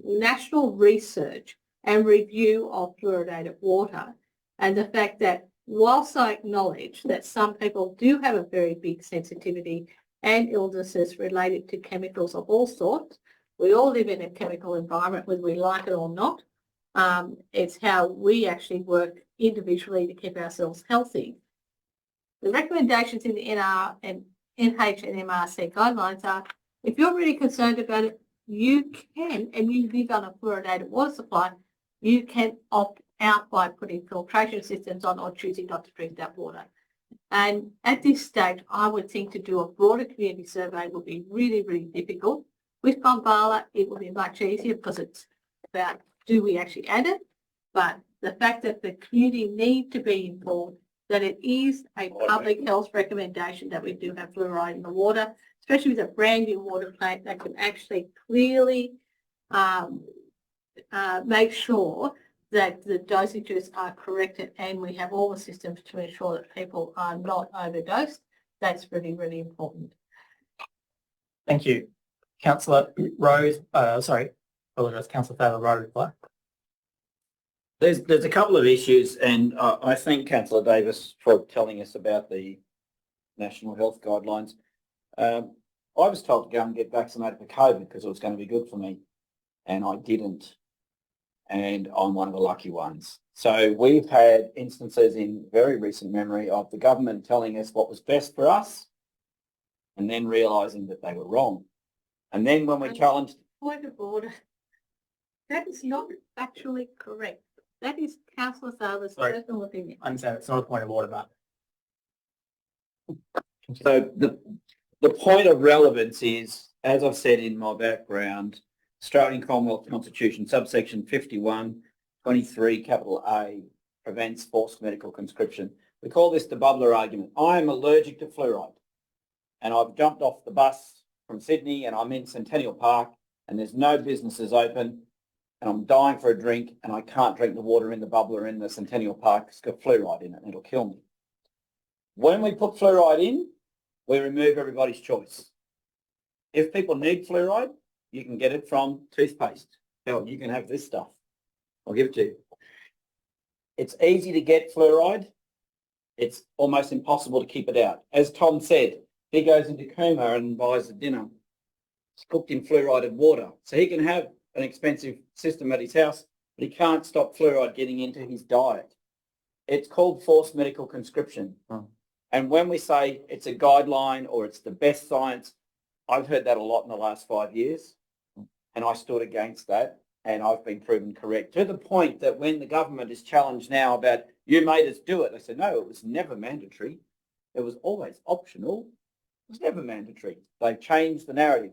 national research and review of fluoridated water, and the fact that whilst I acknowledge that some people do have a very big sensitivity and illnesses related to chemicals of all sorts, we all live in a chemical environment whether we like it or not. It's how we actually work individually to keep ourselves healthy. The recommendations in the NH and MRC guidelines are, if you're really concerned about it, you can, and you live on a fluoridated water supply, you can opt out by putting filtration systems on or choosing not to drink that water. And at this stage, I would think to do a broader community survey would be really, really difficult. With Bombala, it will be much easier because it's about, do we actually add it? But the fact that the community need to be informed that it is a public health recommendation that we do have fluoride in the water, especially with a brand new water plant that can actually clearly make sure that the dosages are corrected and we have all the systems to ensure that people are not overdosed. That's really, really important. Thank you. Councillor Rose, apologise, Councillor Thaler, reply. There's a couple of issues, and I thank Councillor Davis for telling us about the National Health Guidelines. I was told to go and get vaccinated for COVID because it was going to be good for me, and I didn't. And I'm one of the lucky ones. So we've had instances in very recent memory of the government telling us what was best for us and then realising that they were wrong. And then when we challenged, Point of order. That is not factually correct. That is Councillor Thaler's Sorry. personal opinion. I understand it's not a point of order, but. So the point of relevance is, as I've said in my background, Australian Commonwealth Constitution, subsection 51(23) capital A, prevents forced medical conscription. We call this the bubbler argument. I am allergic to fluoride and I've jumped off the bus from Sydney and I'm in Centennial Park and there's no businesses open and I'm dying for a drink and I can't drink the water in the bubbler in the Centennial Park. It's got fluoride in it and it'll kill me. When we put fluoride in, we remove everybody's choice. If people need fluoride, you can get it from toothpaste. Hell, you can have this stuff. I'll give it to you. It's easy to get fluoride. It's almost impossible to keep it out. As Tom said, he goes into Kuma and buys a dinner. It's cooked in fluoridated water. So he can have an expensive system at his house, but he can't stop fluoride getting into his diet. It's called forced medical conscription. And when we say it's a guideline or it's the best science, I've heard that a lot in the last 5 years. And I stood against that. And I've been proven correct, to the point that when the government is challenged now about, you made us do it, I said, no, it was never mandatory. It was always optional. It was never mandatory. They've changed the narrative.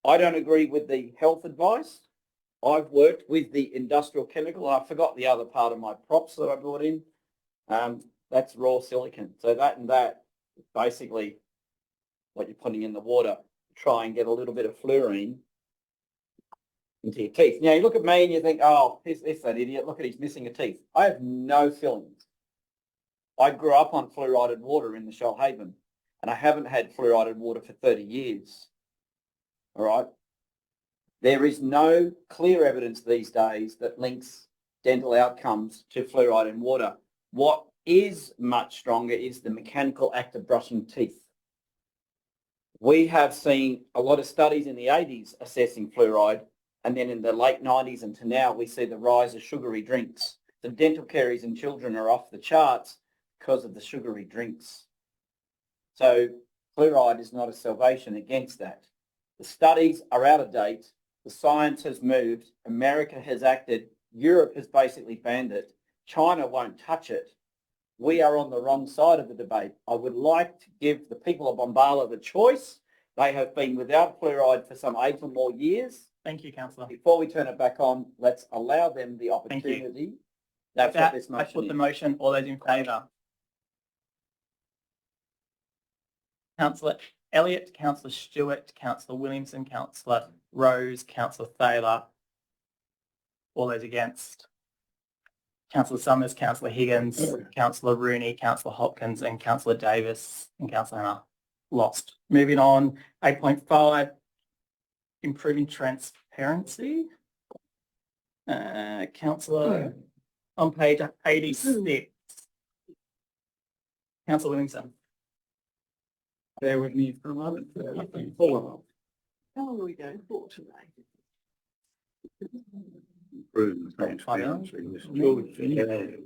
I don't agree with the health advice. I've worked with the industrial chemical. I forgot the other part of my props that I brought in. That's raw silicon. So that and that is basically what you're putting in the water to try and get a little bit of fluorine into your teeth. Now, you look at me and you think, oh, it's that idiot. Look at, he's missing a teeth. I have no fillings. I grew up on fluoridated water in the Shoalhaven, and I haven't had fluoridated water for 30 years. All right? There is no clear evidence these days that links dental outcomes to fluoride in water. What is much stronger is the mechanical act of brushing teeth. We have seen a lot of studies in the 80s assessing fluoride, and then in the late 90s and to now, we see the rise of sugary drinks. The dental caries in children are off the charts because of the sugary drinks. So fluoride is not a salvation against that. The studies are out of date. The science has moved. America has acted. Europe has basically banned it. China won't touch it. We are on the wrong side of the debate. I would like to give the people of Bombala the choice. They have been without fluoride for some 8 or more years. Thank you, Councillor. Before we turn it back on, let's allow them the opportunity. That's what this I motion put the is. motion. All those in favour? Councillor Elliott, Councillor Stewart, Councillor Williamson, Councillor Rose, Councillor Thaler. All those against? Councillor Summers, Councillor Higgins, Councillor Rooney, Councillor Hopkins and Councillor Davis and Councillor Hannah. Lost. Moving on, 8.5, improving transparency. Councillor on page 86. Councillor Williamson. Bear with me for a moment. How long are we going for today? Improving transparency.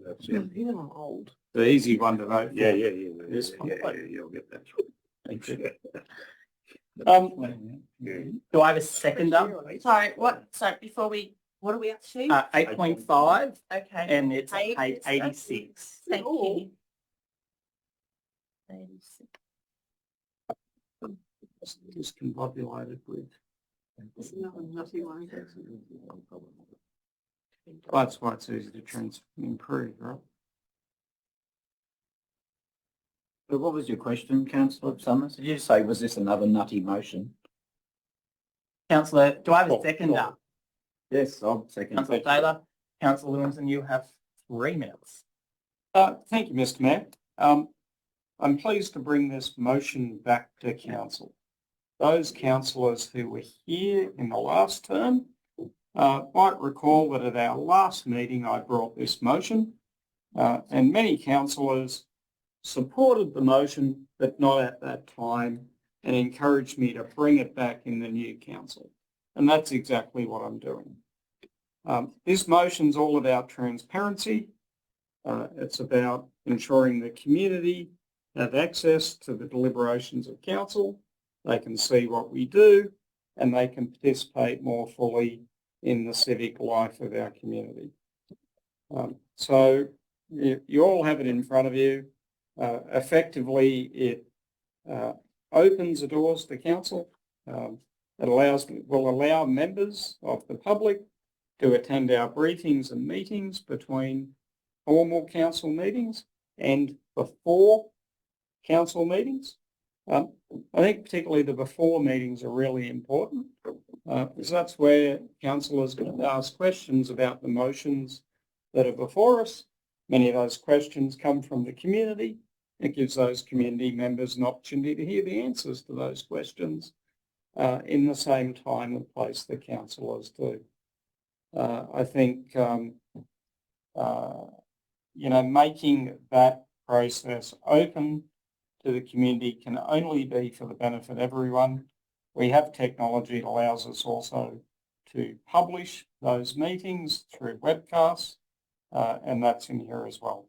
That's it. Yeah, I'm old. The easy one to vote. Yeah. Yes. You'll get that. Thank you. Do I have a seconder? Sorry, what, so before we, what are we up to? 8.5 Okay, and it's Page page 86. thank you. 86. Discombobulated with. There's another nutty one. That's why it's easy to improve, right? But what was your question, Councillor Summers? Did you say, was this another nutty motion? Councillor, do I have a seconder? Yes, I'll second. Councillor Thaler, Councillor Williamson, you have 3 minutes. Thank you, Mr. Mayor. I'm pleased to bring this motion back to council. Those councillors who were here in the last term might recall that at our last meeting I brought this motion and many councillors supported the motion but not at that time and encouraged me to bring it back in the new council. And that's exactly what I'm doing. This motion's all about transparency. It's about ensuring the community have access to the deliberations of council. they can see what we do, and they can participate more fully in the civic life of our community. So you all have it in front of you. Effectively, it opens the doors to council. It will allow members of the public to attend our briefings and meetings between formal council meetings and before council meetings. I think particularly the before meetings are really important because that's where councillors can ask questions about the motions that are before us. Many of those questions come from the community. It gives those community members an opportunity to hear the answers to those questions in the same time and place that councillors do. I think, making that process open to the community can only be for the benefit of everyone. We have technology that allows us also to publish those meetings through webcasts, and that's in here as well.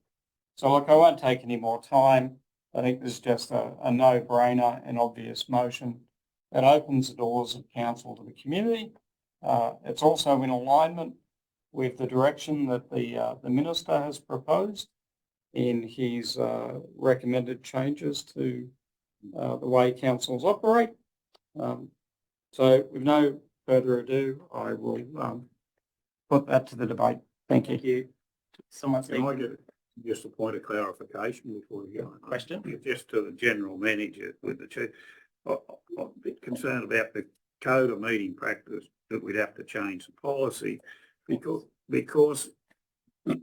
So look, I won't take any more time. I think this is just a no-brainer and obvious motion that opens the doors of council to the community. It's also in alignment with the direction that the Minister has proposed in his recommended changes to the way councils operate. So with no further ado, I will put that to the debate. Thank you. Thank you. Someone Can speak? I get just a point of clarification before you go? Question? Just to the general manager with the chair. I'm a bit concerned about the code of meeting practice that we'd have to change the policy because I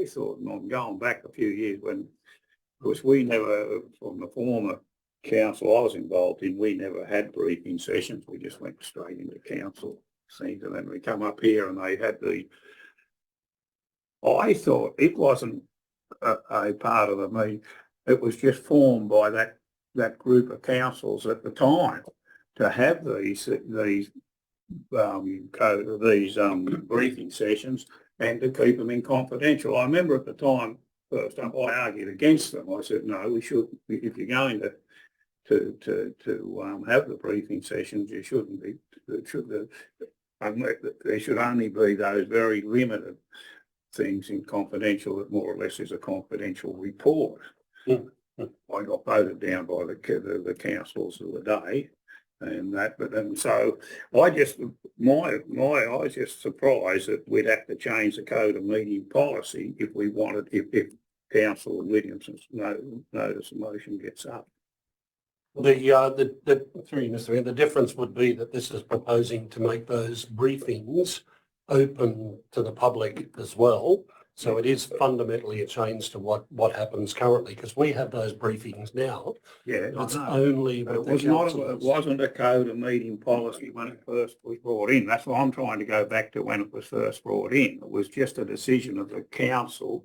thought, and I'm going back a few years when, of course, we never, from the former council I was involved in, we never had briefing sessions. We just went straight into council scenes, and then we come up here and they had the. I thought it wasn't a part of the meeting. It was just formed by that group of councils at the time to have these briefing sessions and to keep them in confidential. I remember at the time, first up, I argued against them. I said, no, we should, if you're going to have the briefing sessions, you shouldn't be, there should only be those very limited things in confidential that more or less is a confidential report. I got voted down by the councils of the day, and that. But then so I was just surprised that we'd have to change the code of meeting policy if we wanted if Councillor Williamson's notice of motion gets up. The difference would be that this is proposing to make those briefings open to the public as well. So it is fundamentally a change to what happens currently, because we have those briefings now. Yeah, it's only but it wasn't a code of meeting policy when it first was brought in. That's what I'm trying to go back to when it was first brought in. It was just a decision of the council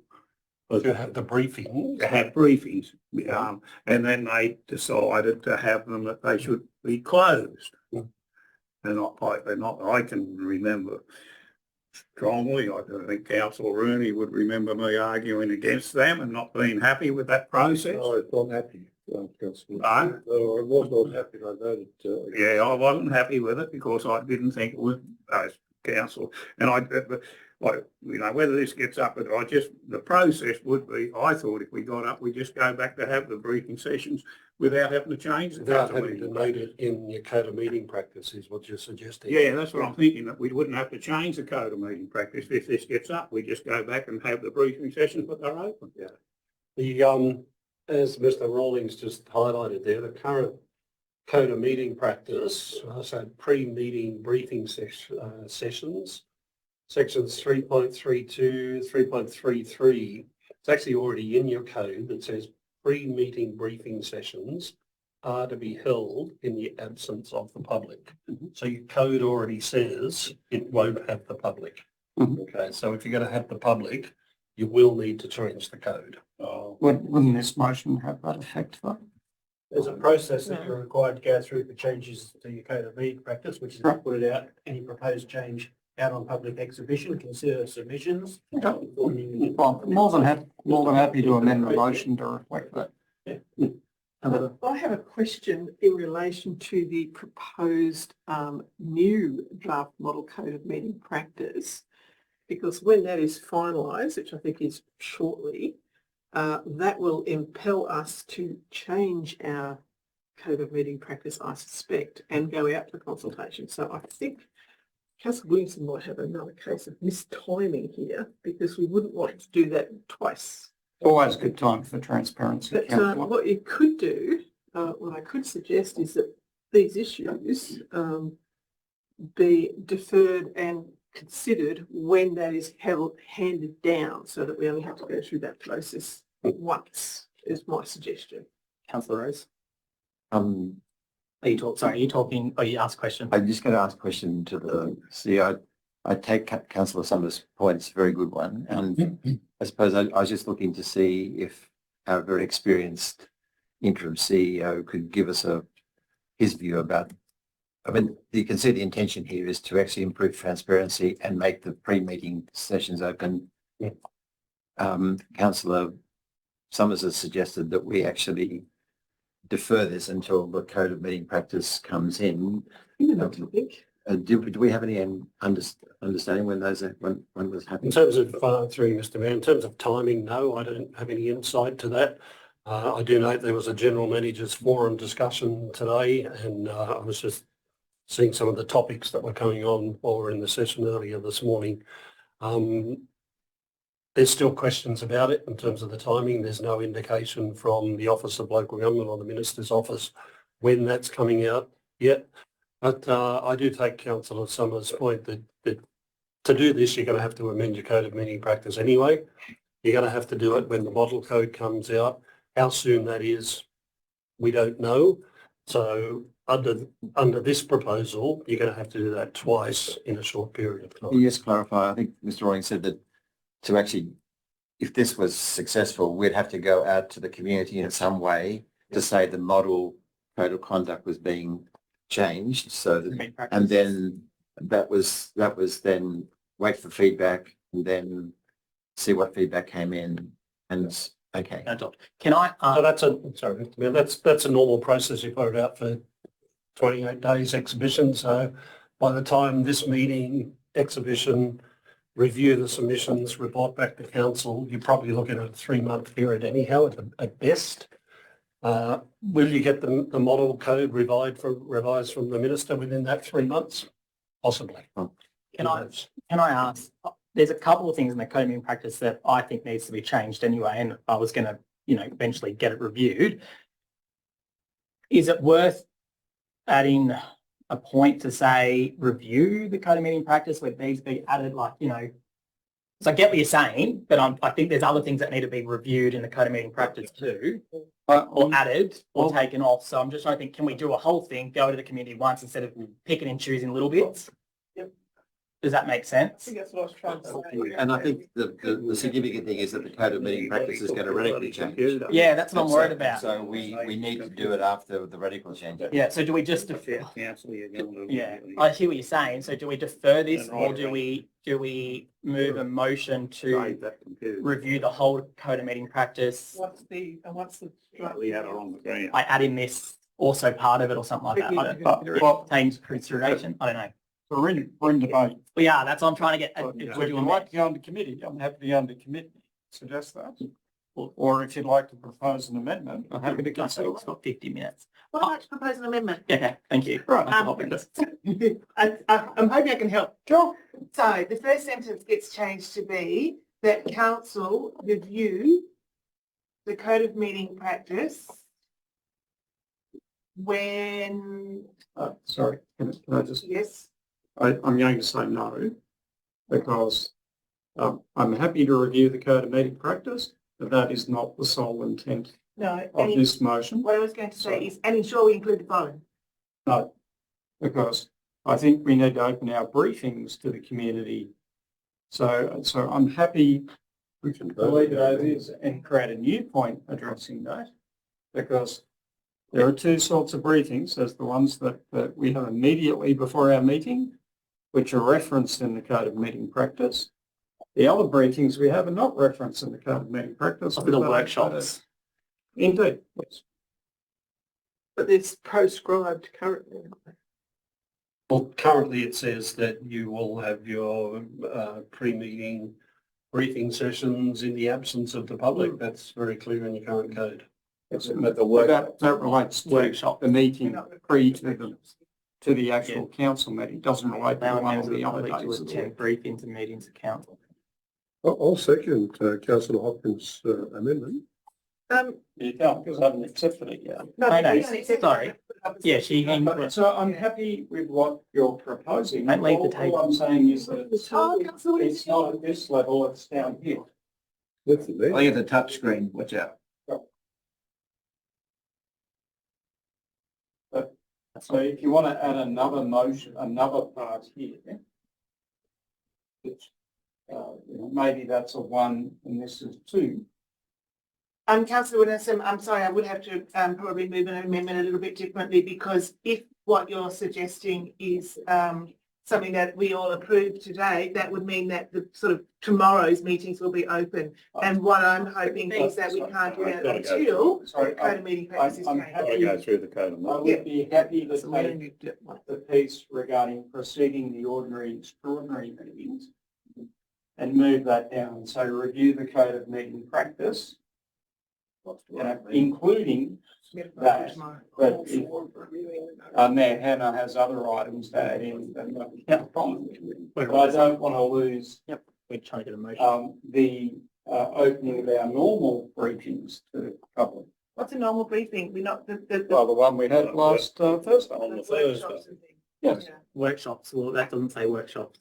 to have the briefings. To have briefings, and then they decided to have them that they should be closed. They're not. I can remember strongly. I think Councillor Rooney would remember me arguing against them and not being happy with that process. I was not happy. No? I was not happy. I voted. Yeah, I wasn't happy with it because I didn't think it was council. And whether this gets up, but the process would be, I thought if we got up, we just go back to have the briefing sessions without having to change the without having to note it in your code of meeting practice is what you're suggesting. Yeah, that's what I'm thinking, that we wouldn't have to change the code of meeting practice if this gets up. We just go back and have the briefing sessions, but they're open. Yeah. The as Mr. Rawlings just highlighted there, the current code of meeting practice, so pre-meeting briefing sessions, sections 3.32, 3.33, it's actually already in your code that says pre-meeting briefing sessions are to be held in the absence of the public. So your code already says it won't have the public. Okay, so if you're going to have the public, you will need to change the code. Wouldn't this motion have that effect though? There's a process that you're required to go through for changes to your code of meeting practice, which is to put it out, any proposed change out on public exhibition, consider submissions. Well, more than happy to amend the motion to reflect that. I have a question in relation to the proposed new draft model code of meeting practice, because when that is finalised, which I think is shortly, that will impel us to change our code of meeting practice, I suspect, and go out for consultation. So I think Councillor Williamson might have another case of mistiming here, because we wouldn't want to do that twice. Always good time for transparency. But what you could do, what I could suggest is that these issues be deferred and considered when that is handed down, so that we only have to go through that process once, is my suggestion. Councillor Rose, Are are you talking, or you asked a question? I'm just going to ask a question to the CEO. I take Councillor Summers' point, it's a very good one. And I suppose I was just looking to see if our very experienced interim CEO could give us his view about, I mean, you can see the intention here is to actually improve transparency and make the pre-meeting sessions open. Councillor Summers has suggested that we actually defer this until the code of meeting practice comes in. Do we have any understanding when those when was happening? In terms of, through Mr. Mayor, in terms of timing, no, I don't have any insight to that. I do note there was a general managers forum discussion today, and I was just seeing some of the topics that were coming on while we were in the session earlier this morning. There's still questions about it in terms of the timing. There's no indication from the Office of Local Government or the Minister's Office when that's coming out yet. But I do take Councillor Summers' point that to do this, you're going to have to amend your code of meeting practice anyway. You're going to have to do it when the model code comes out. How soon that is, we don't know. So under this proposal, you're going to have to do that twice in a short period of time. Can you just clarify? I think Mr. Rawlings said that to actually, if this was successful, we'd have to go out to the community in some way to say the model code of conduct was being changed. So that, and then that was then wait for feedback and then see what feedback came in. And okay. Can I? So that's sorry, Mr. Mayor, that's a normal process. You put it out for 28 days exhibition. So by the time this meeting, exhibition, review the submissions, report back to council, you're probably looking at a 3-month period anyhow at best. Will you get the model code revised from the minister within that 3 months? Possibly. Can I ask? There's a couple of things in the code of meeting practice that I think needs to be changed anyway, and I was going to, eventually get it reviewed. Is it worth adding a point to say review the code of meeting practice where these be added, so I get what you're saying, but I think there's other things that need to be reviewed in the code of meeting practice too, or added or taken off. So I'm just trying to think, can we do a whole thing, go to the community once instead of picking and choosing little bits? Yep. Does that make sense? I think that's what I was trying to say. And I think the significant thing is that the code of meeting practice is going to radically change. Yeah, that's what I'm worried about. So we need to do it after the radical change. Yeah, so do we just defer? Yeah, I hear what you're saying. So do we defer this, or do we move a motion to review the whole code of meeting practice? What's the I add in this also part of it or something like that. Taking consideration. I don't know. We're in debate. Well, yeah, that's what I'm trying to get. If you'd like to go under committee, I'm happy to go under committee. Suggest that. Or if you'd like to propose an amendment, I'm happy to consider. It's got 50 minutes. Well, I'd like to propose an amendment. Yeah, thank you. Right. I'm hoping I can help. Sure. So the first sentence gets changed to be that council review the code of meeting practice when... Sorry, can I just... Yes. I'm going to say no, because I'm happy to review the code of meeting practice, but that is not the sole intent of this motion. What I was going to say is, and ensure we include the following. No, because I think we need to open our briefings to the community. So I'm happy we can leave it as is and create a new point addressing that, because there are two sorts of briefings. There's the ones that we have immediately before our meeting, which are referenced in the code of meeting practice. The other briefings we have are not referenced in the code of meeting practice. For the workshops. Indeed, yes. But it's proscribed currently. Well, currently it says that you will have your pre-meeting briefing sessions in the absence of the public. That's very clear in the current code. But that relates to the meeting pre to the actual council meeting. Doesn't relate to Allowing one members of of the the other public to days. attend briefings and meetings of council. I'll second councillor Hopkins' amendment. You can't, because I haven't accepted it yet. I know, sorry. Yeah, she came. So I'm happy with what you're proposing. Don't leave the All table. I'm saying is that Oh, Councillor it's not at this level, it's down here. That's the I think it's a touch screen, watch out. So if you want to add another motion, another part here, which, maybe that's a 1 and this is 2. Councillor Williamson, I'm sorry, I would have to probably move an amendment a little bit differently, because if what you're suggesting is something that we all approve today, that would mean that the sort of tomorrow's meetings will be open. And what I'm hoping is that we can't do that until the code of meeting practices I'm change. happy, Go through the code of I law. would be happy to take the piece regarding proceeding the ordinary and extraordinary meetings and move that down. So review the code of meeting practice, including that, but if Mayor Hannah has other items to add in, then that's fine. But I don't want to lose We're trying to get a motion. the opening of our normal briefings to the public. What's a normal briefing? We're not the Well, the one we had last Thursday. On the Thursday. Yes. Workshops, well, that doesn't say workshops.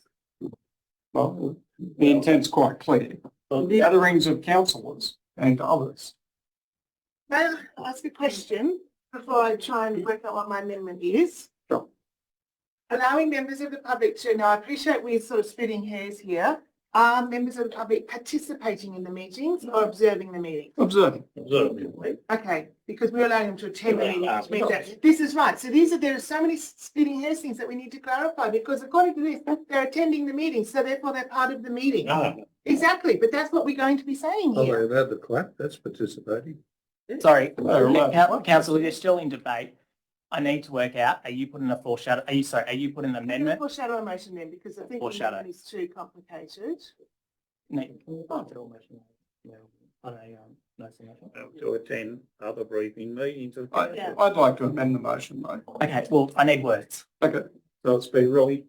Well, the intent's quite clear. Gatherings of councillors and others. May I ask a question before I try and work out what my amendment is? Sure. Allowing members of the public to, now I appreciate we're sort of splitting hairs here. Are members of the public participating in the meetings or observing the meeting? Observing. Okay, because we're allowing them to attend the meeting, which means that this is right. So there are so many splitting hairs things that we need to clarify, because according to this, they're attending the meeting, so therefore they're part of the meeting. Exactly, but that's what we're going to be saying Are they here. allowed to clap? That's participating. Sorry, councillor, you're still in debate. I need to work out, are you putting a foreshadow, are you putting an amendment? Foreshadow a motion then, because I think the Foreshadow. amendment is too complicated. No, To attend other briefing meetings of council. I'd like to amend the motion though. Okay, well, I need words. Okay, so it's been really.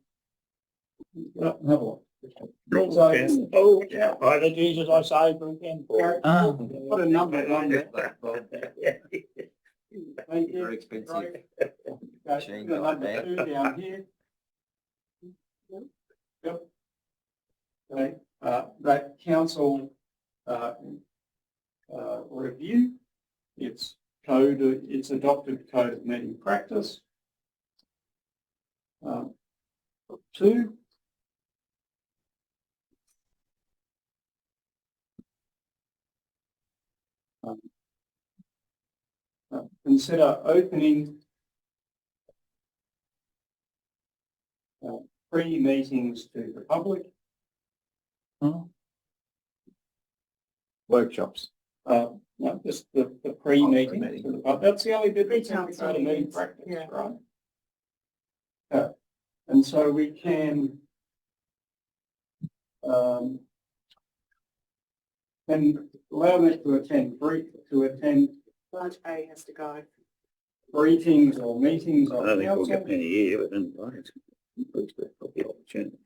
Have a look. Oh, yeah, by the Jesus I say, again. What a number one. Thank you. Very expensive. Okay, number 2 down here. Yep. Okay, that council review, it's adopted code of meeting practice. 2. Consider opening pre-meetings to the public. Workshops. No, just the pre-meeting to the public. That's the only bit that's in the code of meeting practice, Yeah. right? And so we can and allow them to attend Large A has to go. briefings or meetings I of don't think we'll get council. many here, but anyway, it's the opportunity.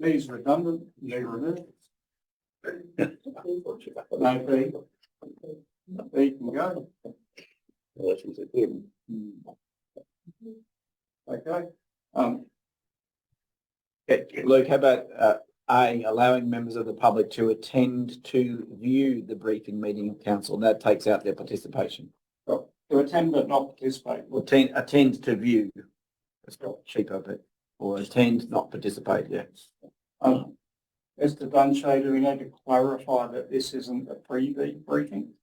These redundant, they removed. No fee. Fee can go. Well, this is a good one. Okay. Okay, Luke, how about A, allowing members of the public to attend to view the briefing meeting of council? That takes out their participation. To attend but not participate. Or attend to view. It's not cheaper, but, or attend, not participate, yeah. Mr. Dunshea, do we need to clarify that this isn't a briefing?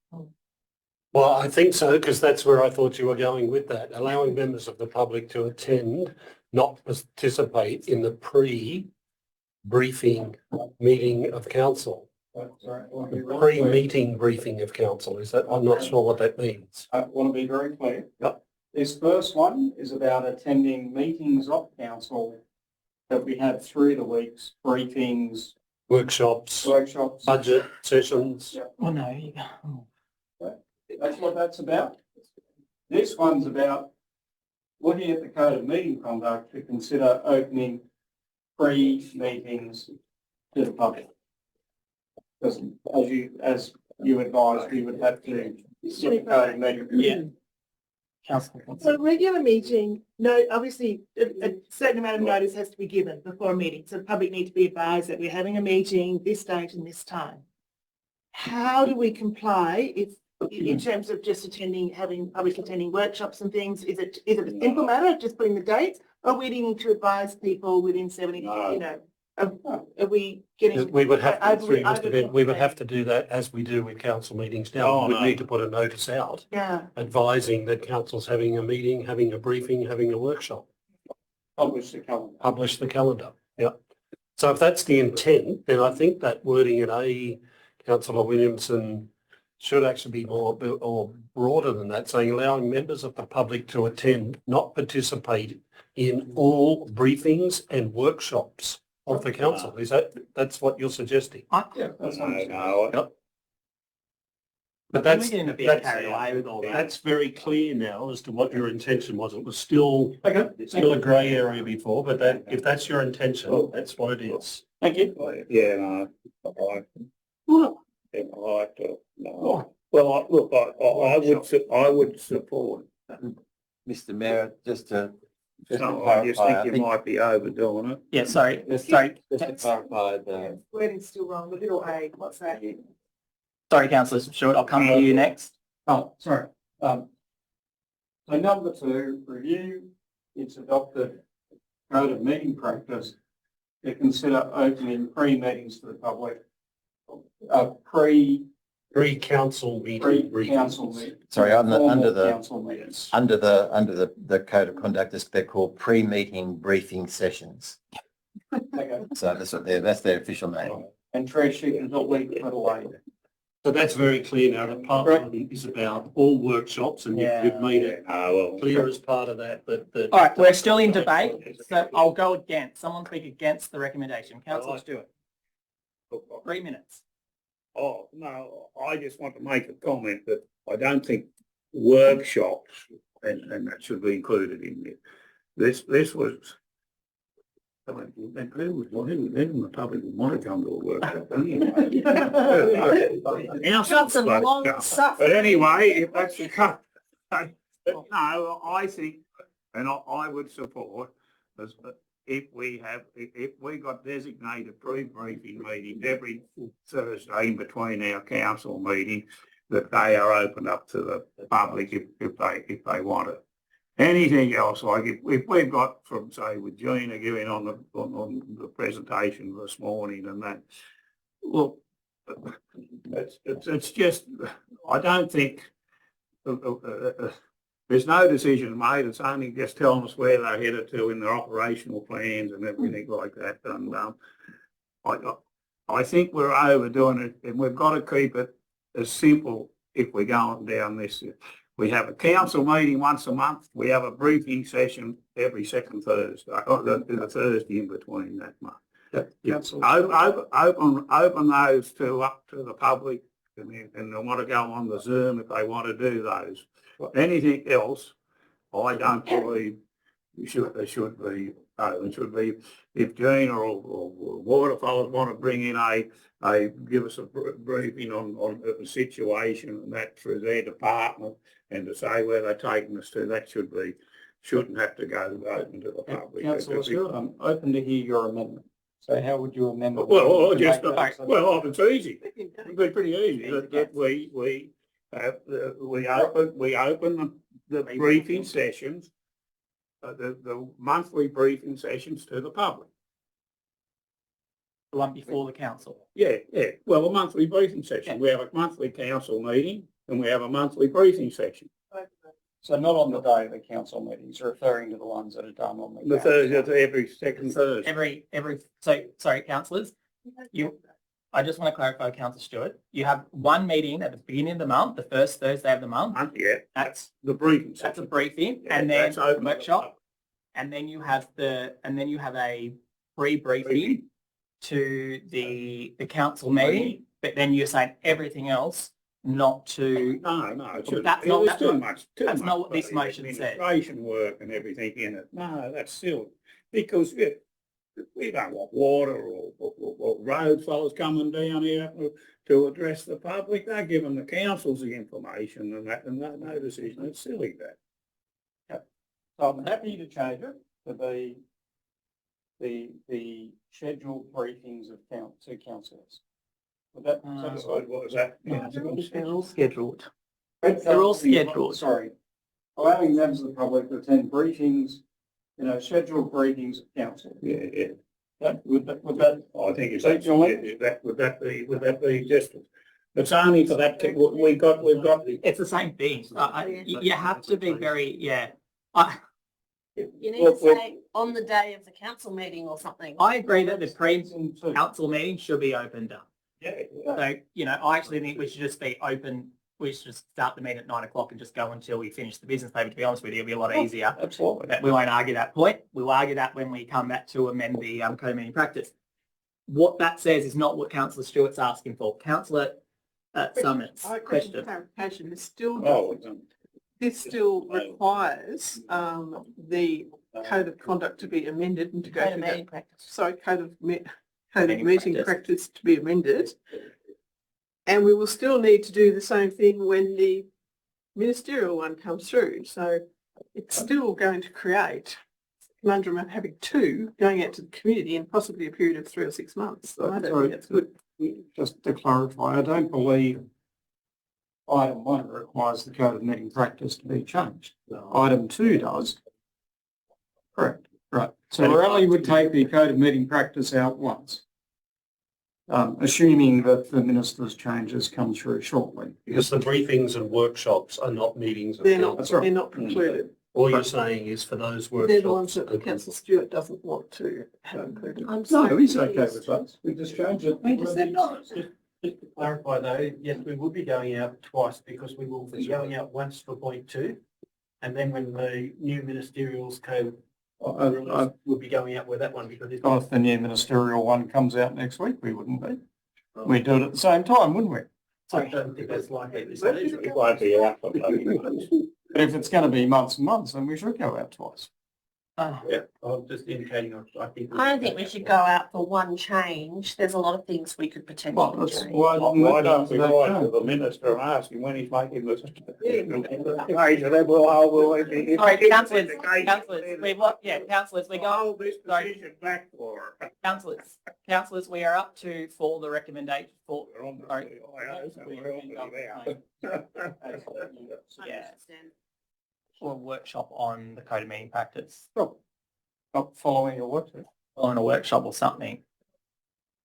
Well, I think so, because that's where I thought you were going with that, allowing members of the public to attend, not participate in the pre-briefing meeting of council. The pre-meeting briefing of council, is that, I'm not sure what that means. I want to be very clear. Yep. This first one is about attending meetings of council that we have through the weeks, briefings, Workshops, workshops. budget sessions. Yeah. Oh, no, you go. That's what that's about. This one's about looking at the code of meeting conduct to consider opening pre-meetings to the public. Because as you advised, we would have to set the code of meeting. Yeah. Councillor. So regular meeting, no, obviously a certain amount of notice has to be given before a meeting. So the public need to be advised that we're having a meeting this date and this time. How do we comply if, in terms of just having public attending workshops and things? Is it a simple matter of just putting the dates, or we need to advise people within 70, are we getting? We would have to, over- through Mr. over- Ben, we would have to do that as we do with council meetings now. Oh, We would no. need to put a notice out Yeah. advising that council's having a meeting, having a briefing, having a workshop. Publish the calendar. Publish the calendar, yeah. So if that's the intent, then I think that wording in A, councillor Williamson, should actually be more or broader than that, saying allowing members of the public to attend, not participate in all briefings and workshops of the council. Is that's what you're suggesting? Yeah, that's No, understandable. no, Yep. But We're getting a bit carried away with all that. That's very clear now as to what your intention was. It was still Okay. still a grey area before, but that if that's your intention, that's what it is. Thank you. yeah, no, I like to, no. Oh. Well, I would support. Mr. Mayor, just to So I just clarify, I think you think might be overdoing it. Yeah, sorry, just sorry. to clarify the Wording's still wrong, the little A, what's that? Sorry, councillor Short, I'll come to you next. Oh, sorry. So number 2, review its adopted code of meeting practice to consider opening pre-meetings to the public, Pre-council meeting. pre-council briefings. meetings. Sorry, under formal the- council meetings. under the code of conduct, they're called pre-meeting briefing sessions. Okay. So that's their official name. And Trish, you can not leave it away. So that's very clear now. That part one is about all workshops, and you've made it clear as part of that. That All right, we're still in debate, so I'll go against. Someone speak against the recommendation. Councillor Stewart, 3 minutes. Oh, no, I just want to make a comment that I don't think workshops, and that should be included in there. This was, I mean, even the public would want to come to a workshop anyway. That's a long suffer. But anyway, if that's the case, but no, I think, and I would support, if we got designated pre-briefing meetings every Thursday in between our council meeting, that they are opened up to the public if they want it. Anything else, like if we've got from, say, with Gina giving on the presentation this morning and that, well, it's just, I don't think, there's no decision made. It's only just telling us where they're headed to in their operational plans and everything like that. And I think we're overdoing it, and we've got to keep it as simple if we're going down this. We have a council meeting once a month. We have a briefing session every second Thursday, or the Thursday in between that month. Open those two up to the public, and they want to go on the Zoom if they want to do those. Anything else, I don't believe there should be. It should be if Gina or Waterfalls want to bring in give us a briefing on the situation and that through their department, and to say where they're taking us to, that shouldn't have to go open to the public. Councillor Stewart, I'm open to hear your amendment. So how would you amend it? Well, to just make that so- it's easy. It'd be pretty easy. That we open the briefing sessions, the monthly briefing sessions to the public. The one before the council. Yeah. Well, a monthly briefing session. Yeah. We have a monthly council meeting and we have a monthly briefing session. So not on the day of the council meetings, referring to the ones that are done on The Thursday, every second Thursday. Every, so, sorry, councillors, I just want to clarify, Councillor Stewart, you have one meeting at the beginning of the month, the first Thursday of the month. Yeah, That's the briefing. a briefing, Yeah, and then that's open. workshop, and then you have a pre-briefing to the council meeting, but then you're saying everything else not to. No, it shouldn't. That's It not- was that's too not- much. that's not what this motion says. Administration work and everything in it. No, that's silly. Because we don't want water or road fellas coming down here to address the public. They give them the councils the information and that, no decision. It's silly that. So I'm happy to change it to be the scheduled briefings of councillors. Would that satisfy? What was that? They're all scheduled. They're all scheduled. Sorry. Allowing members of the public to attend briefings, scheduled briefings of council. Yeah. Would that? I think it's would that be just, it's only for that, we've got. It's the same thing. You have to be very, You need to say on the day of the council meeting or something. I agree that the pre-council meeting should be opened up. Yeah. So, I actually think we should just be open. We should just start the meeting at 9 o'clock and just go until we finish the business. Maybe, to be honest with you, it'll be a lot easier. Absolutely. But we won't argue that point. We'll argue that when we come back to amend the code of meeting practice. What that says is not what Councillor Stewart's asking for. Councillor Summers, question. Clarification, this still, Oh, this still requires, the code of conduct to be amended and to go Code of through meeting that. practice. Sorry, code of Meeting meeting practice. practice to be amended. And we will still need to do the same thing when the ministerial one comes through. So it's still going to create a conundrum of having two going out to the community in possibly a period of 3 or 6 months. So I don't think that's good. Just to clarify, I don't believe item 1 requires the code of meeting practice to be changed. Item 2 does. Correct. Right. So Raleigh would take the code of meeting practice out once, assuming that the minister's changes come through shortly. Because the briefings and workshops are not meetings of They're not, council. they're not precluded. All you're saying is for those workshops. They're the ones that open. Councillor Stewart doesn't want to have included. I'm No, sorry. he's okay with that. We just change it. Just to clarify though, yes, we will be going out twice because we will be going out once for point 2. And then when the new ministerials code we'll be going out with that one because it's. If the new ministerial one comes out next week, we wouldn't be. We'd do it at the same time, wouldn't we? I don't think that's likely at this stage. It won't be out for bloody months. But if it's going to be months and months, then we should go out twice. Yeah, I'm just indicating, I think. I don't think we should go out for one change. There's a lot of things we could Well, potentially that's change. why. Why don't we write to the minister and ask him when he's making the occasion, then we'll be. Sorry, councillors, councillors, we go. Hold this Sorry. decision back for. Councillors, we are up to for the recommendation for. We're on the Sorry. IO, so we're already there. Yeah. Or a workshop on the code of meeting practice, Not following or what? on a workshop or something.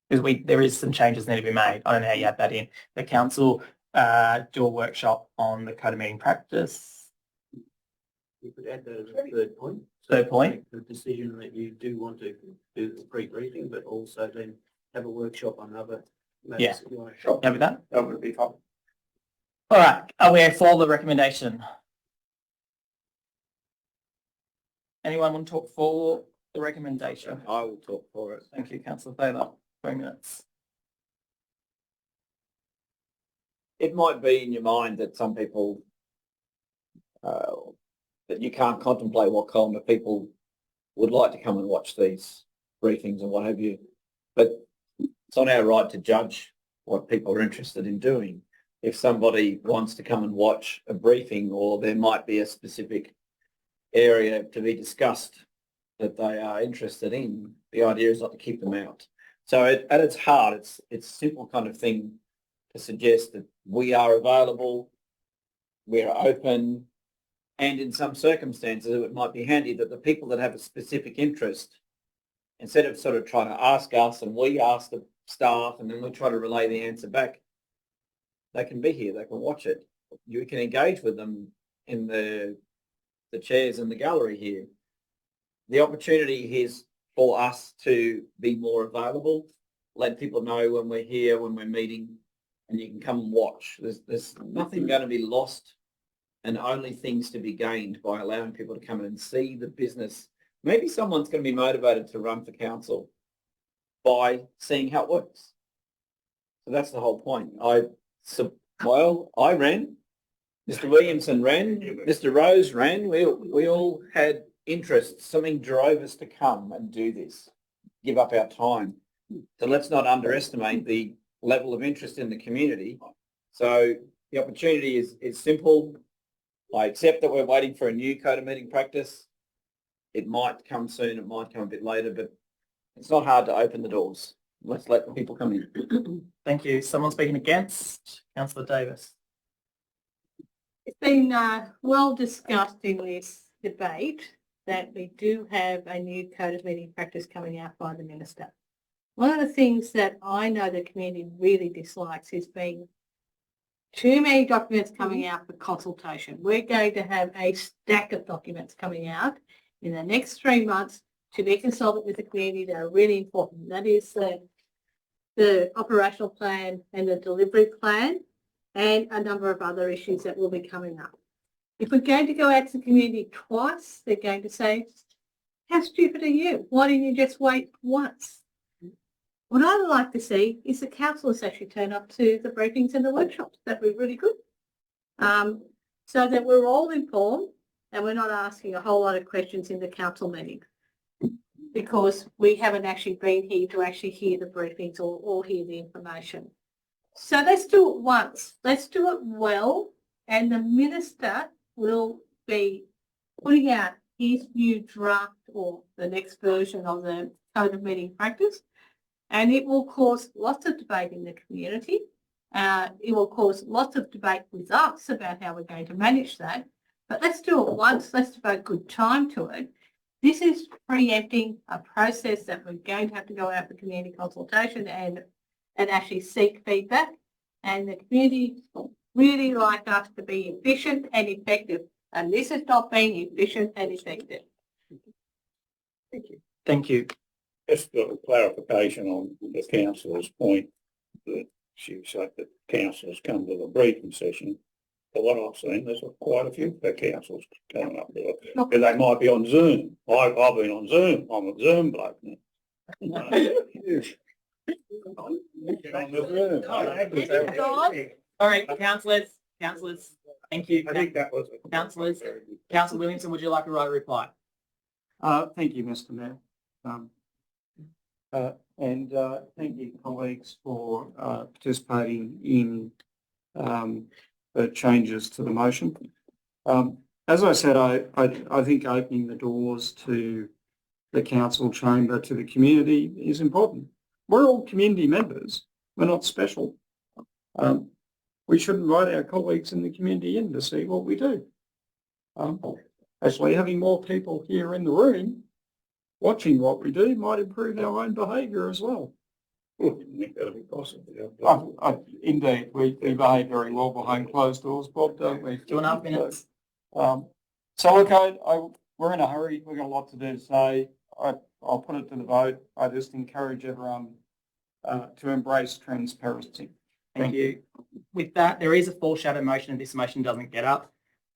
Because there is some changes need to be made. I don't know how you add that in. The council do a workshop on the code of meeting practice. You could add that as a third point. Third point. The decision that you do want to do the pre-briefing, but also then have a workshop on other matters. Yeah. that you want to Have with that? That would be fun. All right, are we for the recommendation? Anyone want to talk for the recommendation? I will talk for it. Thank you, Councillor Thaler. 3 minutes. It might be in your mind that some people, that you can't contemplate what kind of people would like to come and watch these briefings and what have you. But it's on our right to judge what people are interested in doing. If somebody wants to come and watch a briefing, or there might be a specific area to be discussed that they are interested in, the idea is not to keep them out. So at its heart, it's a simple kind of thing to suggest that we are available, we're open, and in some circumstances it might be handy that the people that have a specific interest, instead of sort of trying to ask us and we ask the staff and then we try to relay the answer back, they can be here, they can watch it. You can engage with them in the chairs in the gallery here. The opportunity is for us to be more available let people know when we're here, when we're meeting, and you can come and watch. There's nothing going to be lost and only things to be gained by allowing people to come in and see the business. Maybe someone's going to be motivated to run for council by seeing how it works. So that's the whole point. I ran, Mr. Williamson ran, Mr. Rose ran. We all had interests. Something drove us to come and do this, give up our time. So let's not underestimate the level of interest in the community. So the opportunity is simple. I accept that we're waiting for a new code of meeting practice. It might come soon, it might come a bit later, but it's not hard to open the doors. Let's let the people come in. Thank you. Someone speaking against? Councillor Davis. It's been well discussed in this debate that we do have a new code of meeting practice coming out by the Minister. One of the things that I know the community really dislikes is being too many documents coming out for consultation. We're going to have a stack of documents coming out in the next 3 months to be consulted with the community that are really important. That is the operational plan and the delivery plan and a number of other issues that will be coming up. If we're going to go out to the community twice, they're going to say, how stupid are you? Why didn't you just wait once? What I'd like to see is the councillors actually turn up to the briefings and the workshops. That'd be really good. So that we're all informed and we're not asking a whole lot of questions in the council meeting because we haven't actually been here to actually hear the briefings or hear the information. So let's do it once. Let's do it well, and the Minister will be putting out his new draft or the next version of the Code of Meeting Practice, and it will cause lots of debate in the community. It will cause lots of debate with us about how we're going to manage that. But let's do it once. Let's devote good time to it. This is preempting a process that we're going to have to go out for community consultation and actually seek feedback. And the community really like us to be efficient and effective. And this is not being efficient and effective. Thank you. Thank you. Just a clarification on the councillor's point that she said that councillors come to the briefing session. But what I've seen, there's quite a few councillors coming up there. Because they might be on Zoom. I've been on Zoom. I'm a Zoom bloke now. All right, councillors. Thank you. I think that was Councillors. Councillor Williamson, would you like a right reply? Thank you, Mr. Mayor. And thank you, colleagues, for participating in the changes to the motion. As I said, I think opening the doors to the council chamber, to the community is important. We're all community members. We're not special. We should invite our colleagues in the community in to see what we do. Actually, having more people here in the room watching what we do might improve our own behaviour as well. That'll be possible. Indeed, we behave very well behind closed doors, Bob, don't we? 2.5 minutes. So okay, we're in a hurry. We've got a lot to do today. I'll put it to the vote. I just encourage everyone to embrace transparency. Thank you. With that, there is a foreshadow motion and this motion doesn't get up.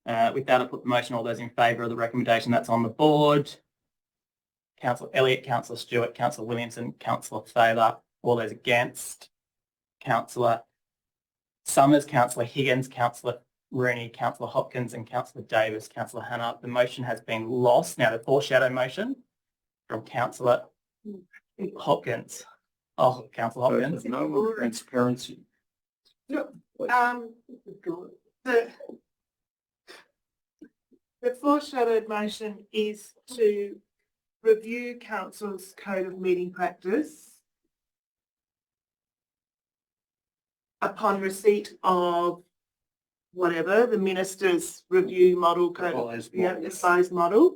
With that, I put the motion. All those in favour of the recommendation that's on the board. Councillor Elliott, Councillor Stewart, Councillor Williamson, Councillor Thaler. All those against. Councillor Summers, Councillor Higgins, Councillor Rooney, Councillor Hopkins and Councillor Davis, Councillor Hannah. The motion has been lost. Now the foreshadow motion from Councillor Hopkins. Oh, Councillor Hopkins. There's no more transparency. The foreshadowed motion is to review council's code of meeting practice upon receipt of whatever the minister's review model code, advised model.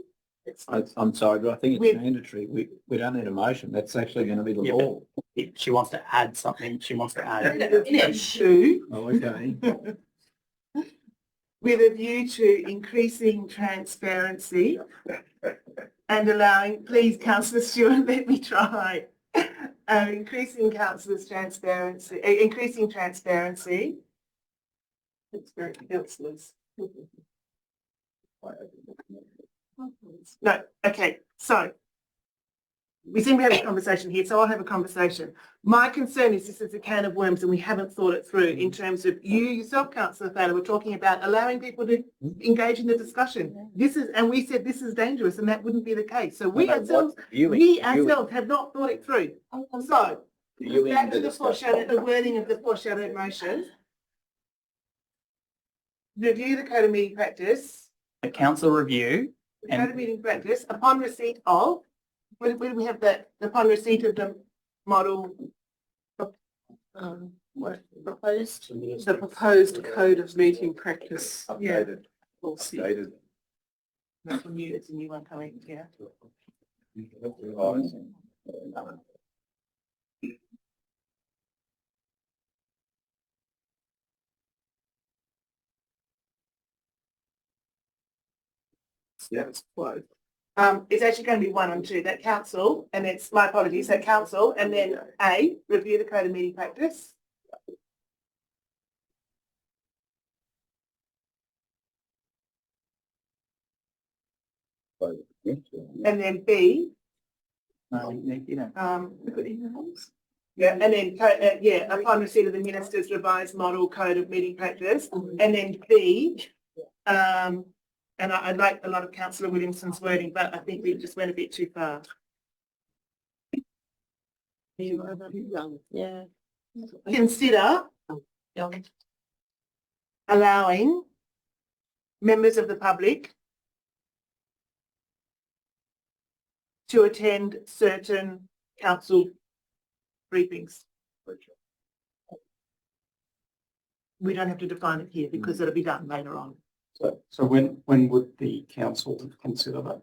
I'm sorry, but I think it's mandatory. We don't need a motion. That's actually going to be the law. She wants to add something. She wants to add. Oh, okay. With a view to increasing transparency and allowing, please, Councillor Stewart, let me try, increasing councillors' transparency, increasing transparency. Councillors. No, okay, so we seem to have a conversation here, so I'll have a conversation. My concern is this is a can of worms and we haven't thought it through in terms of you yourself, Councillor Thaler, were talking about allowing people to engage in the discussion. This is, and we said this is dangerous and that wouldn't be the case. So we ourselves have not thought it through. So back to the foreshadow, the wording of the foreshadowed motion. Review the code of meeting practice. The council review. The code of meeting practice upon receipt of, where do we have that? Upon receipt of the model, What proposed? The proposed code of meeting practice. Yeah. We'll see. that's a new, it's a new one coming, yeah. Yeah, it's closed. It's actually going to be 1 and 2, that council, and it's, my apologies, that council, and then A, review the code of meeting practice. And then B, yeah, and then, yeah, upon receipt of the minister's revised model code of meeting practice, and then B, and I like a lot of Councillor Williamson's wording, but I think we just went a bit too far. Yeah. Consider allowing members of the public to attend certain council briefings. We don't have to define it here because it'll be done later on. So when would the council consider that?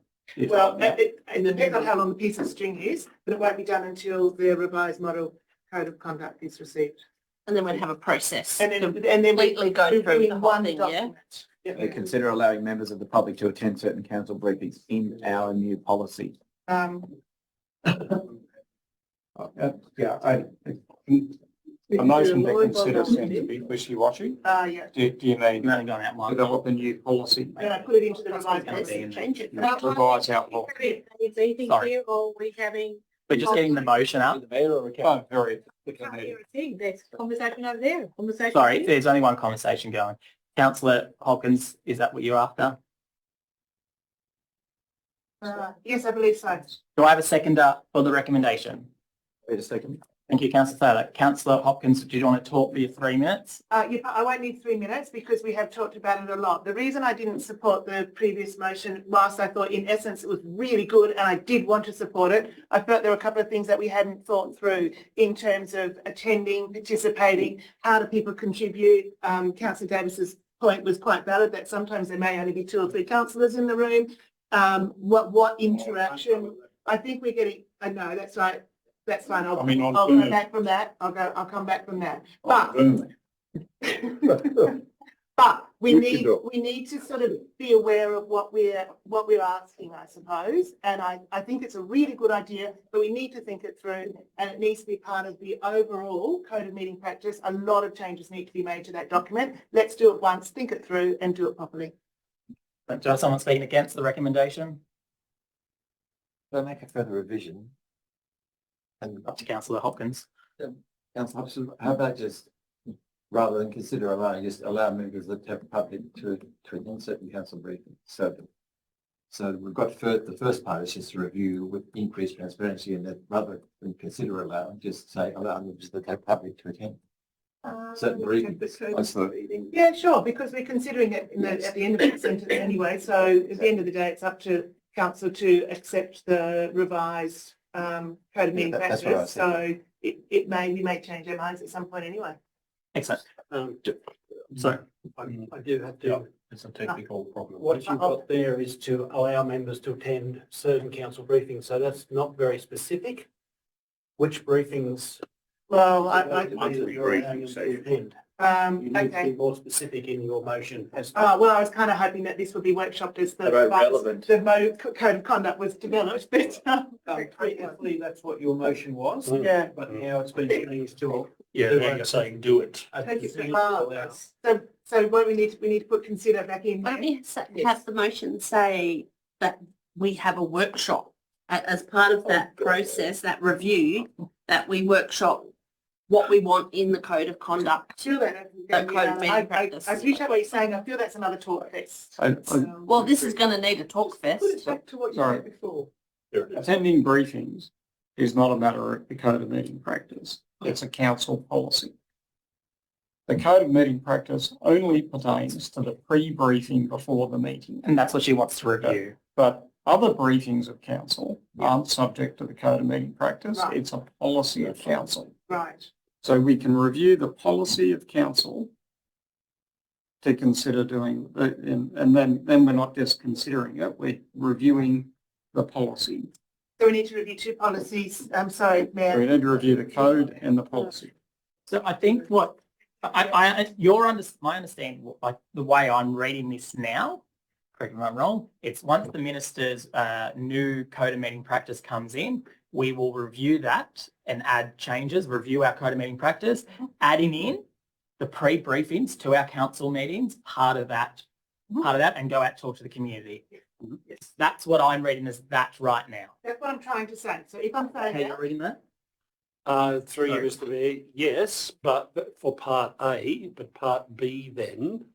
Well, it depends on how long the piece of string is, but it won't be done until the revised model code of conduct is received. And then we'd have a process. And then completely go through doing the whole one thing, yeah? document. They consider allowing members of the public to attend certain council briefings in our new policy. Yeah, a motion to consider seems to be wishy-washy. Yeah. Do you mean We're only going out one. develop a new policy? And I put it into the revised That's policy. gonna be Change it. Revise outlaw. Is anything Sorry. here or are we having? We're just getting the motion up. Oh, very. Can't hear a thing. There's conversation over there. Conversation. Sorry, here. there's only one conversation going. Councillor Hopkins, is that what you're after? Yes, I believe so. Do I have a seconder for the recommendation? Wait a second. Thank you, Councillor Thaler. Councillor Hopkins, do you want to talk for your 3 minutes? Yeah, I won't need 3 minutes because we have talked about it a lot. The reason I didn't support the previous motion, whilst I thought in essence it was really good and I did want to support it, I felt there were a couple of things that we hadn't thought through in terms of attending, participating, how do people contribute. Councillor Davis's point was quite valid that sometimes there may only be 2 or 3 councillors in the room. What interaction? I think we're getting, I know, that's right. That's fine. I'll come back from that. I'll come back from that. But but we need to sort of be aware of what we're asking, I suppose. And I think it's a really good idea, but we need to think it through and it needs to be part of the overall code of meeting practice. A lot of changes need to be made to that document. Let's do it once, think it through and do it properly. Do I have someone speaking against the recommendation? Can I make a further revision? And Up to Councillor Hopkins. Councillor Hobson, how about just, rather than consider allowing, just allow members of the public to attend certain council briefings? So we've got the first part is just a review with increased transparency, and that rather than consider allowing, just say allow members of the public to attend certain briefings. Yeah, sure, because we're considering it at the end of the sentence anyway. So at the end of the day, it's up to council to accept the revised code of meeting practice. So we may change our minds at some point anyway. Excellent. So I do have to. It's a technical problem. What you've got there is to allow members to attend certain council briefings. So that's not very specific. Which briefings? Well, you're allowing them to attend? You need to Okay. be more specific in your motion. Well, I was kind of hoping that this would be workshopped as the relevant. code of conduct was developed, but Technically, that's what your motion was, yeah. but now it's been changed to. Yeah, now you're saying do it. So what we need to put consider back in. Why don't there. we have the motion say that we have a workshop as part of that process, that review, that we workshop what we want in the code of conduct. Feel that, code of meeting practice. I appreciate what you're saying. I feel that's another talk fest. Well, this is going to need a talk Put it fest. back to what you Sorry. said before. Attending briefings is not a matter of the code of meeting practice. It's a council policy. The code of meeting practice only pertains to the pre-briefing before the meeting. And that's what she wants to review. But other briefings of council aren't subject to the code of meeting practice. Right. It's a policy of council. Right. So we can review the policy of council to consider doing, and then we're not just considering it, we're reviewing the policy. So we need to review two policies. I'm sorry, So Mayor. we need to review the code and the policy. So I think what my understanding, like the way I'm reading this now, correct me if I'm wrong, it's once the minister's new code of meeting practice comes in, we will review that and add changes, review our code of meeting practice, adding in the pre-briefings to our council meetings, part of that, and go out to talk to the community. Yes, that's what I'm reading as that right now. That's what I'm trying to say. So if I'm saying Hey, you're that, reading that? Through you, Mr. Mayor, yes, but for part A, but part B then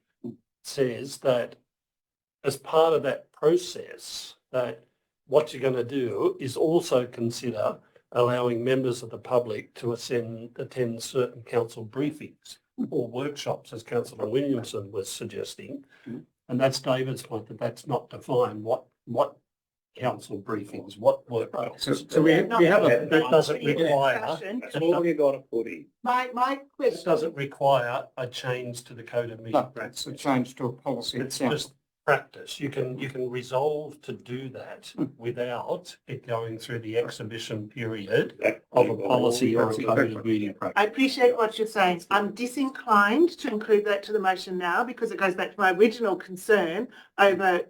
says that as part of that process, that what you're going to do is also consider allowing members of the public to attend certain council briefings or workshops, as Councillor Williamson was suggesting. And that's David's point, that that's not defined. What council briefings, what workshops? So we have a, That doesn't require, That's all you got to put in. my it question. doesn't require a change to the code of meeting no, practice. it's a change to a policy of It's council. just practice. You can resolve to do that without it going through the exhibition period of a policy or a code of meeting practice. I appreciate what you're saying. I'm disinclined to include that to the motion now because it goes back to my original concern over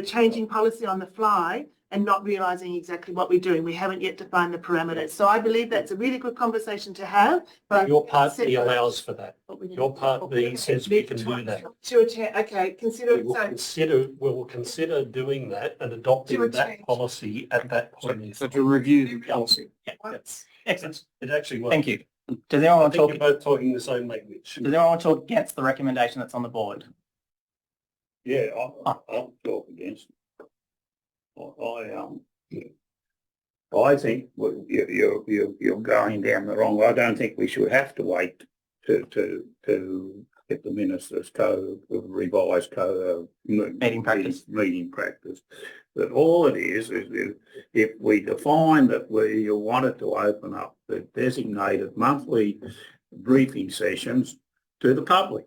changing policy on the fly and not realising exactly what we're doing. We haven't yet defined the parameters. So I believe that's a really good conversation to have. But Your part B allows for that. Your part B says we can do that. to attend, okay, consider it so. We will consider doing that and adopting To that change. policy at that point. So to review the policy. Excellent. It actually works. Thank you. Does anyone I want to think talk? you're both talking the same language. Does anyone want to talk against the recommendation that's on the board? Yeah, I'll talk against it. I think you're going down the wrong way. I don't think we should have to wait to get the minister's code, revised code of Meeting practice. Meeting practice. But all it is if we define that we wanted to open up the designated monthly briefing sessions to the public.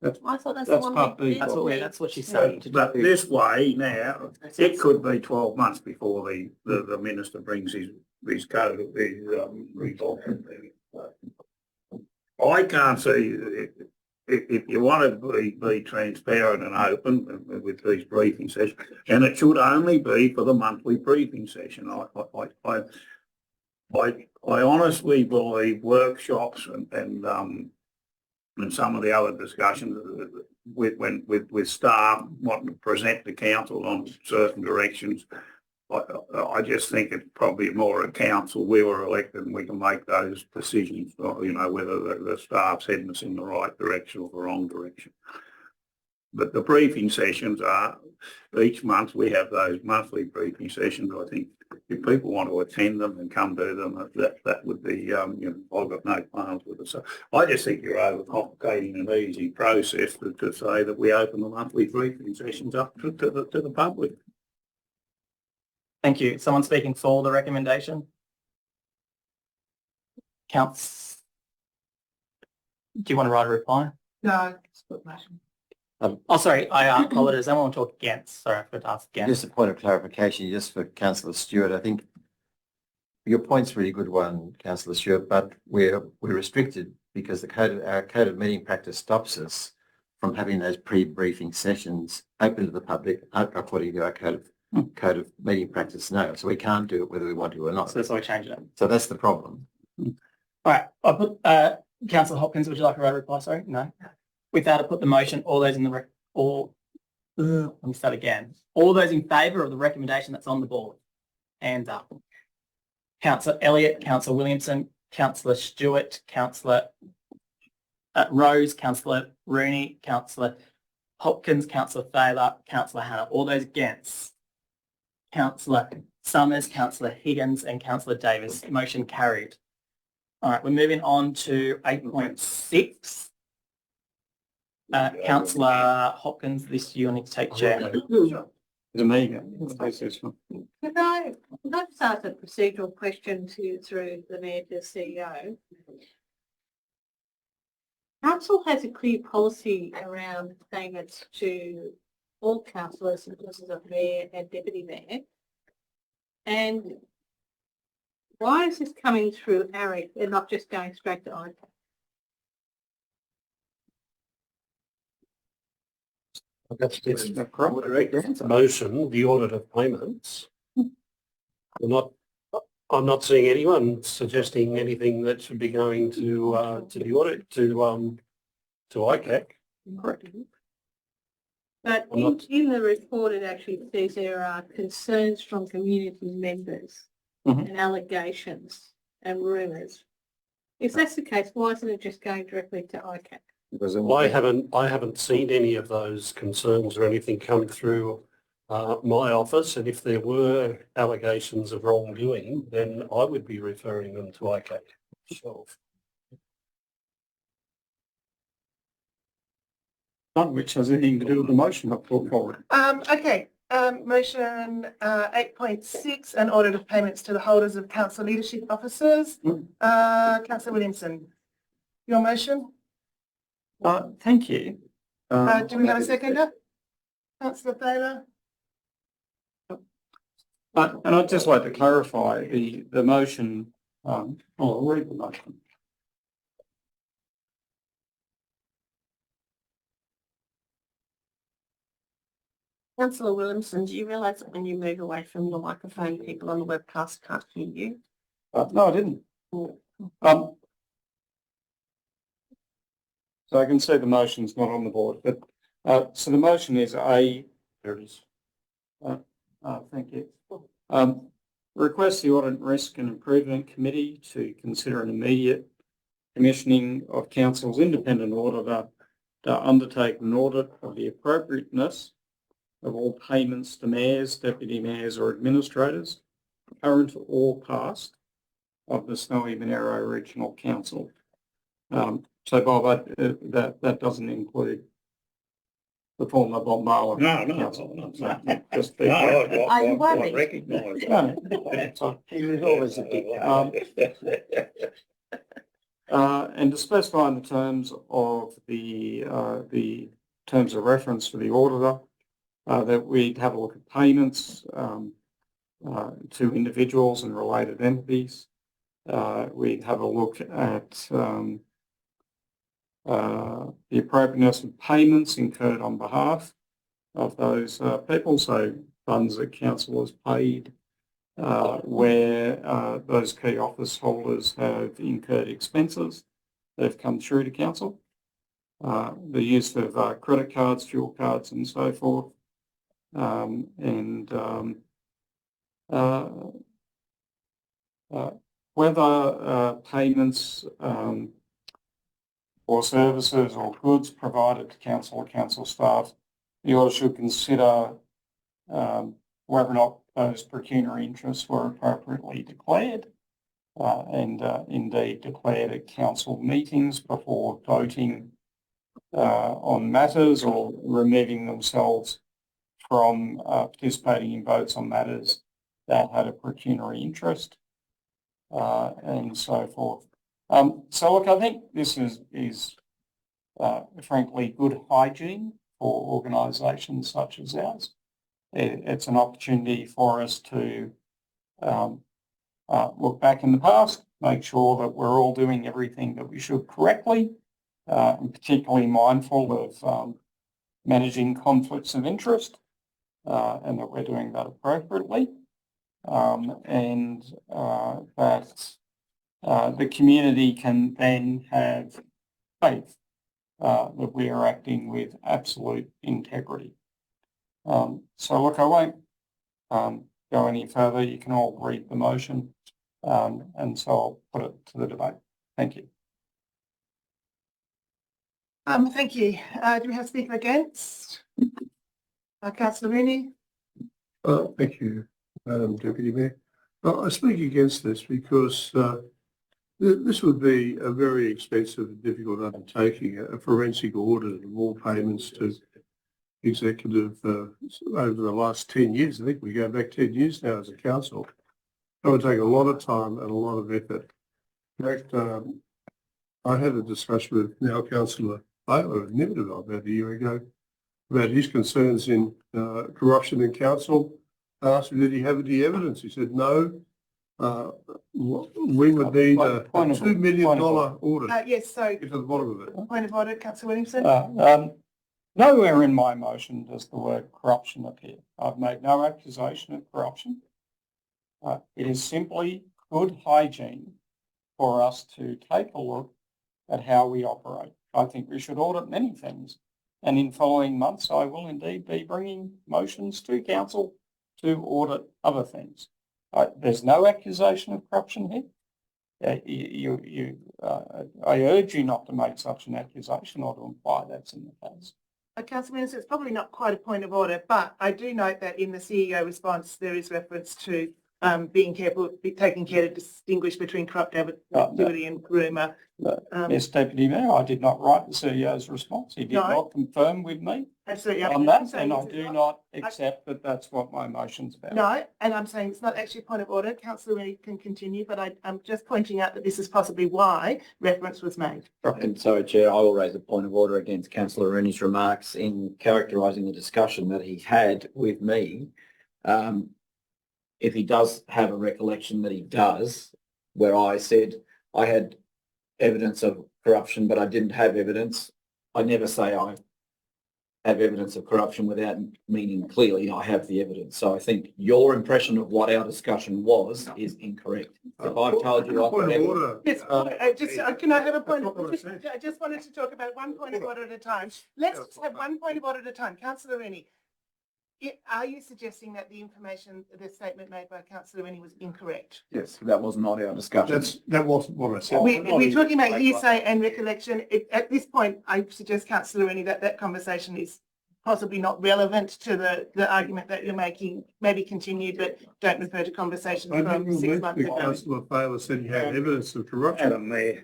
I thought that's That's the one part we B. did. That's what she's saying. But this way now, it could be 12 months before the minister brings his code of his resolve. I can't see if you want to be transparent and open with these briefing sessions, and it should only be for the monthly briefing session. I honestly believe workshops and some of the other discussions with staff wanting to present to council on certain directions. I just think it's probably more a council. We were elected and we can make those decisions, you know, whether the staff's heading us in the right direction or the wrong direction. But the briefing sessions are, each month we have those monthly briefing sessions. I think if people want to attend them and come to them, that would be, you know, I've got no plans with it. So I just think you're overcomplicating an easy process to say that we open the monthly briefing sessions up to the public. Thank you. Someone speaking for the recommendation? Counts. Do you want to write a reply? No, it's good motion. Oh, sorry, I apologize. I want to talk against. Sorry, I forgot to ask again. Just a point of clarification, just for Councillor Stewart, I think your point's a really good one, Councillor Stewart, but we're restricted because our code of meeting practice stops us from having those pre-briefing sessions open to the public according to our code of meeting practice now. So we can't do it whether we want to or not. So that's why we changed it. So that's the problem. All right, I'll put, Councillor Hopkins, would you like a road reply? Sorry, no. With that, I'll put the motion, all those in the, let me start again. All those in favour of the recommendation that's on the board, hands up. Councillor Elliott, Councillor Williamson, Councillor Stewart, Councillor Rose, Councillor Rooney, Councillor Hopkins, Councillor Thaler, Councillor Hannah. All those against? Councillor Summers, Councillor Higgins and Councillor Davis. Motion carried. All right, we're moving on to 8.6. Councillor Hopkins, this you need to take chair. To me, Could I just ask a procedural question through the Mayor to the CEO? Council has a clear policy around payments to all councillors, inclusive of Mayor and Deputy Mayor. And why is this coming through ARIC and not just going straight to ICAC? That's the correct motion, the audit of payments. I'm not seeing anyone suggesting anything that should be going to the audit to ICAC. Correct. But in the report, it actually says there are concerns from community members and allegations and rumours. If that's the case, why isn't it just going directly to ICAC? I haven't seen any of those concerns or anything come through my office, and if there were allegations of wrongdoing, then I would be referring them to ICAC myself. None which has anything to do with the motion I've put forward. Okay, motion 8.6, an audit of payments to the holders of council leadership officers. Councillor Williamson, your motion? Thank you. Do we have a seconder? Councillor Thaler? And I'd just like to clarify the motion. I'll read the motion. Councillor Williamson, do you realise that when you move away from your microphone, people on the webcast can't hear you? No, I didn't. So I can see the motion's not on the board, but so the motion is there it is. Thank you. Request the Audit Risk and Improvement Committee to consider an immediate commissioning of Council's independent auditor to undertake an audit of the appropriateness of all payments to mayors, deputy mayors or administrators, current or past, of the Snowy Monaro Regional Council. So Bob, that doesn't include the former Bombala Council. No. Just Are you worried? I recognise that. He was always a big and to specify in the terms of the terms of reference for the auditor, that we'd have a look at payments to individuals and related entities. We'd have a look at the appropriateness of payments incurred on behalf of those people, so funds that council has paid where those key office holders have incurred expenses that have come through to council. The use of credit cards, fuel cards and so forth. Whether payments or services or goods provided to council or council staff, the auditor should consider whether or not those pecuniary interests were appropriately declared and indeed declared at council meetings before voting on matters or removing themselves from participating in votes on matters that had a pecuniary interest and so forth. So look, I think this is frankly good hygiene for organisations such as ours. It's an opportunity for us to look back in the past, make sure that we're all doing everything that we should correctly, and particularly mindful of managing conflicts of interest, and that we're doing that appropriately, and that the community can then have faith that we are acting with absolute integrity. So look, I won't go any further. You can all read the motion, and so I'll put it to the debate. Thank you. Thank you. Do we have a speaker against? Councillor Rooney? Thank you, Madam Deputy Mayor. I speak against this because this would be a very expensive and difficult undertaking, a forensic audit of all payments to executive over the last 10 years. I think we go back 10 years now as a council. It would take a lot of time and a lot of effort. In fact, I had a discussion with now Councillor Thaler of Nimitaville about a year ago about his concerns in corruption in council. I asked him, did he have any evidence? He said, no. We would need a $2 million audit. Yes, so Get to the bottom of it. point of order, Councillor Williamson. Nowhere in my motion does the word corruption appear. I've made no accusation of corruption. It is simply good hygiene for us to take a look at how we operate. I think we should audit many things. And in following months, I will indeed be bringing motions to council to audit other things. There's no accusation of corruption here. I urge you not to make such an accusation or to imply that's in the case. Councillor Minister, it's probably not quite a point of order, but I do note that in the CEO response, there is reference to being careful, taking care to distinguish between corrupt activity and rumour. Yes, Deputy Mayor, I did not write the CEO's response. He did not confirm with me on that, and I do not accept that that's what my motion's about. No, and I'm saying it's not actually a point of order. Councillor Rooney can continue, but I'm just pointing out that this is possibly why reference was made. And so, Chair, I will raise a point of order against Councillor Rooney's remarks in characterising the discussion that he had with me. If he does have a recollection that he does, where I said I had evidence of corruption, but I didn't have evidence. I never say I have evidence of corruption without meaning clearly I have the evidence. So I think your impression of what our discussion was is incorrect. If I've told you I've got evidence. Yes, can I have a point of order? I just wanted to talk about one point of order at a time. Let's just have one point of order at a time. Councillor Rooney, are you suggesting that the information, the statement made by Councillor Rooney was incorrect? Yes, that was not our discussion. That wasn't what I said. We're talking about hearsay and recollection. At this point, I suggest, Councillor Rooney, that conversation is possibly not relevant to the argument that you're making. Maybe continue, but don't refer to conversations from 6 months ago. Councillor Thaler said he had evidence of corruption.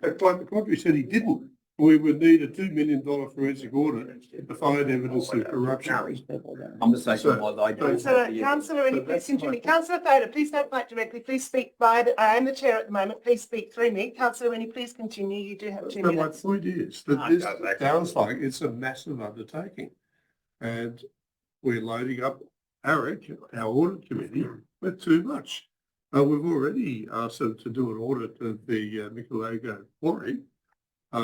But quite the contrary, he said he didn't. We would need a $2 million forensic audit to find evidence of corruption. Conversation was I don't. Councillor Rooney, please continue. Councillor Thaler, please don't fight directly. Please speak I am the chair at the moment. Please speak through me. Councillor Rooney, please continue. You do have 2 minutes. My point is that this sounds like it's a massive undertaking. And we're loading up ARIC, our audit committee, with too much. We've already asked them to do an audit of the Mikalago quarry,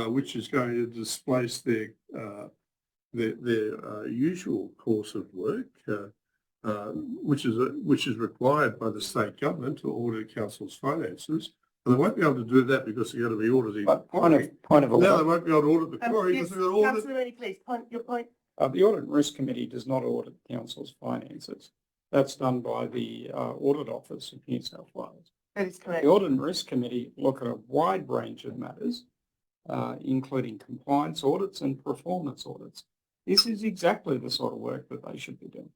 which is going to displace their usual course of work, which is required by the state government to audit council's finances. And they won't be able to do that because they're going to be auditing the quarry. Point of order. Now they won't be able to audit the quarry because they're going to audit. Councillor Rooney, please, your point. The Audit and Risk Committee does not audit council's finances. That's done by the Audit Office of New South Wales. That is correct. The Audit and Risk Committee look at a wide range of matters, including compliance audits and performance audits. This is exactly the sort of work that they should be doing.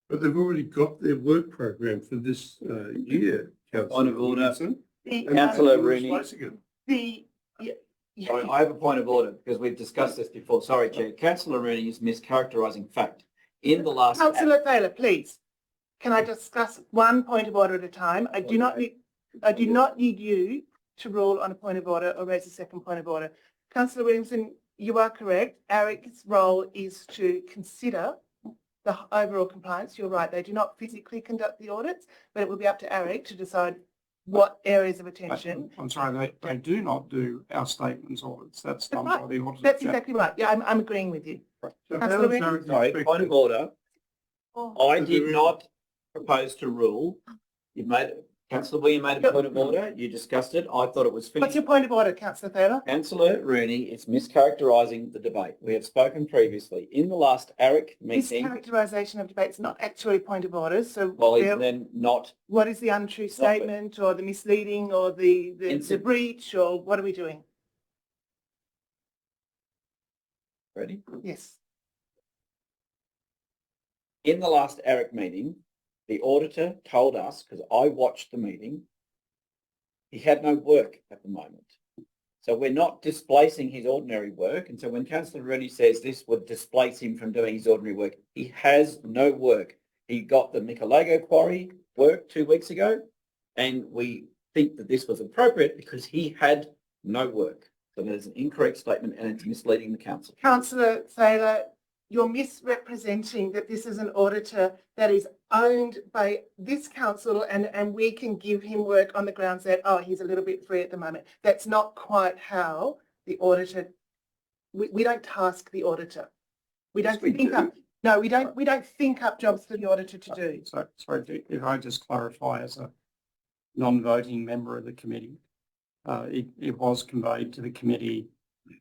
But they've already got their work program for this year, Councillor. Point of order. Councillor Councillor Rooney. I have a point of order because we've discussed this before. Sorry, Chair. Councillor Rooney is mischaracterising fact. In the last... Councillor Thaler, please. Can I discuss one point of order at a time? I do not need you to rule on a point of order or raise a second point of order. Councillor Williamson, you are correct. ARIC's role is to consider the overall compliance. You're right. They do not physically conduct the audits, but it will be up to ARIC to decide what areas of attention. I'm sorry, they do not do our statements audits. That's done by the auditor. That's exactly right. Yeah, I'm agreeing with you. So Councillor how Rennie? do you Sorry, expect point of that- order. Oh. I did not propose to rule. You've made, Councillor William made a point of order. You discussed it. I thought it was What's finished. your point of order, Councillor Thaler? Councillor Rooney is mischaracterising the debate. We have spoken previously. In the last ARIC meeting, Mischaracterisation of debates, not actually point of orders. So well, there- it's then not, what is the untrue statement or the misleading or the breach or what are we doing? ready? Yes. In the last ARIC meeting, the auditor told us, because I watched the meeting, he had no work at the moment. So we're not displacing his ordinary work. And so when Councillor Rooney says this would displace him from doing his ordinary work, he has no work. He got the Michelego quarry work 2 weeks ago, and we think that this was appropriate because he had no work. So there's an incorrect statement and it's misleading the council. Councillor Thaler, you're misrepresenting that this is an auditor that is owned by this council and we can give him work on the grounds that, oh, he's a little bit free at the moment. That's not quite how the auditor, we don't task the auditor. We don't think up, no, we don't think up jobs for the auditor to do. So, sorry, if I just clarify as a non-voting member of the committee, it was conveyed to the committee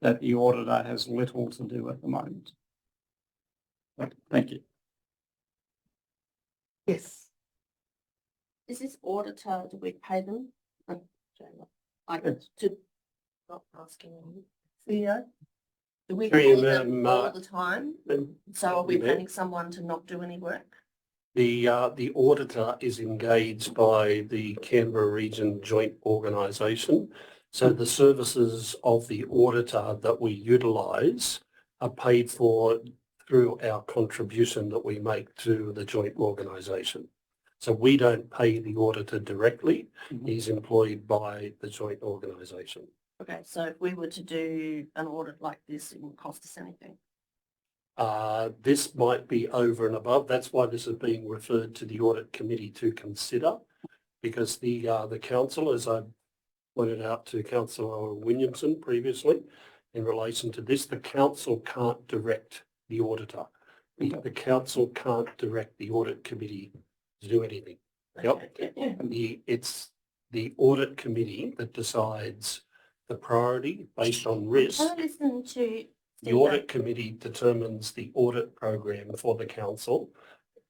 that the auditor has little to do at the moment. Thank you. Yes. Is this auditor, do we pay them? To not asking them. CEO? Do we Through pay you, them Madam, all the time? So are we Madam. paying someone to not do any work? The auditor is engaged by the Canberra Region Joint Organisation. So the services of the auditor that we utilise are paid for through our contribution that we make to the joint organisation. So we don't pay the auditor directly. He's employed by the joint organisation. Okay, so if we were to do an audit like this, it wouldn't cost us anything. This might be over and above. That's why this is being referred to the audit committee to consider, because the council, as I pointed out to Councillor Williamson previously, in relation to this, the council can't direct the auditor. The council can't direct the audit committee to do anything. Yep. It's the audit committee that decides the priority based on risk. Can I listen to The audit committee determines the audit program for the council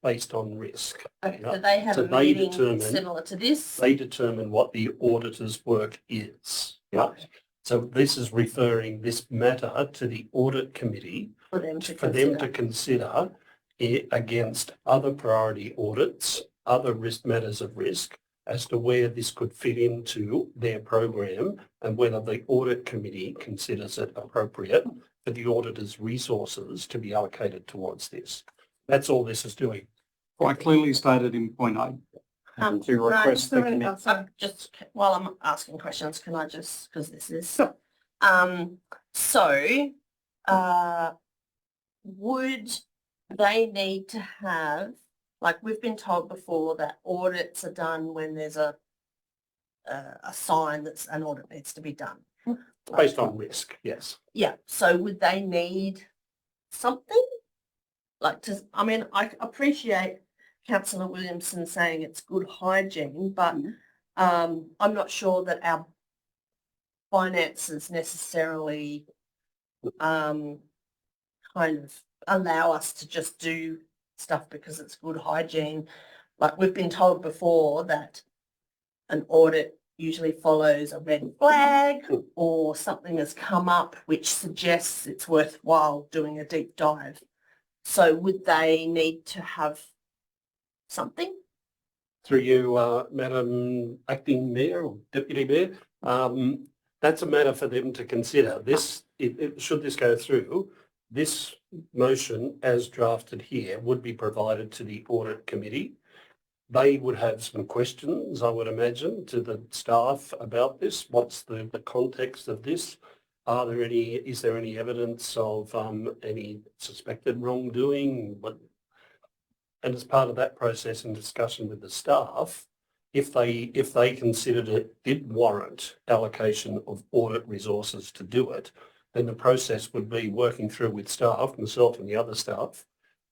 based on risk. Okay, Yep. so they have So a they meeting determine- similar to this? They determine what the auditor's work is. Yep. Right. So this is referring this matter to the audit committee For them to consider it against other priority audits, other risk matters of risk, as to where this could fit into their program and whether the audit committee considers it appropriate for the auditor's resources to be allocated towards this. That's all this is doing. Quite clearly stated in point A. To request the committee. Just while I'm asking questions, can I just, because this is, would they need to have, like we've been told before that audits are done when there's a sign that's an audit needs to be done. Based on risk, yes. Yeah, so would they need something? Like to, I mean, I appreciate Councillor Williamson saying it's good hygiene, but I'm not sure that our finances necessarily kind of allow us to just do stuff because it's good hygiene. Like we've been told before that an audit usually follows a red flag or something has come up which suggests it's worthwhile doing a deep dive. So would they need to have something? Through you, Madam Acting Mayor or Deputy Mayor, that's a matter for them to consider. This, should this go through, this motion as drafted here would be provided to the audit committee. They would have some questions, I would imagine, to the staff about this. What's the context of this? Is there any evidence of any suspected wrongdoing? And as part of that process and discussion with the staff, if they considered it did warrant allocation of audit resources to do it, then the process would be working through with staff, myself and the other staff,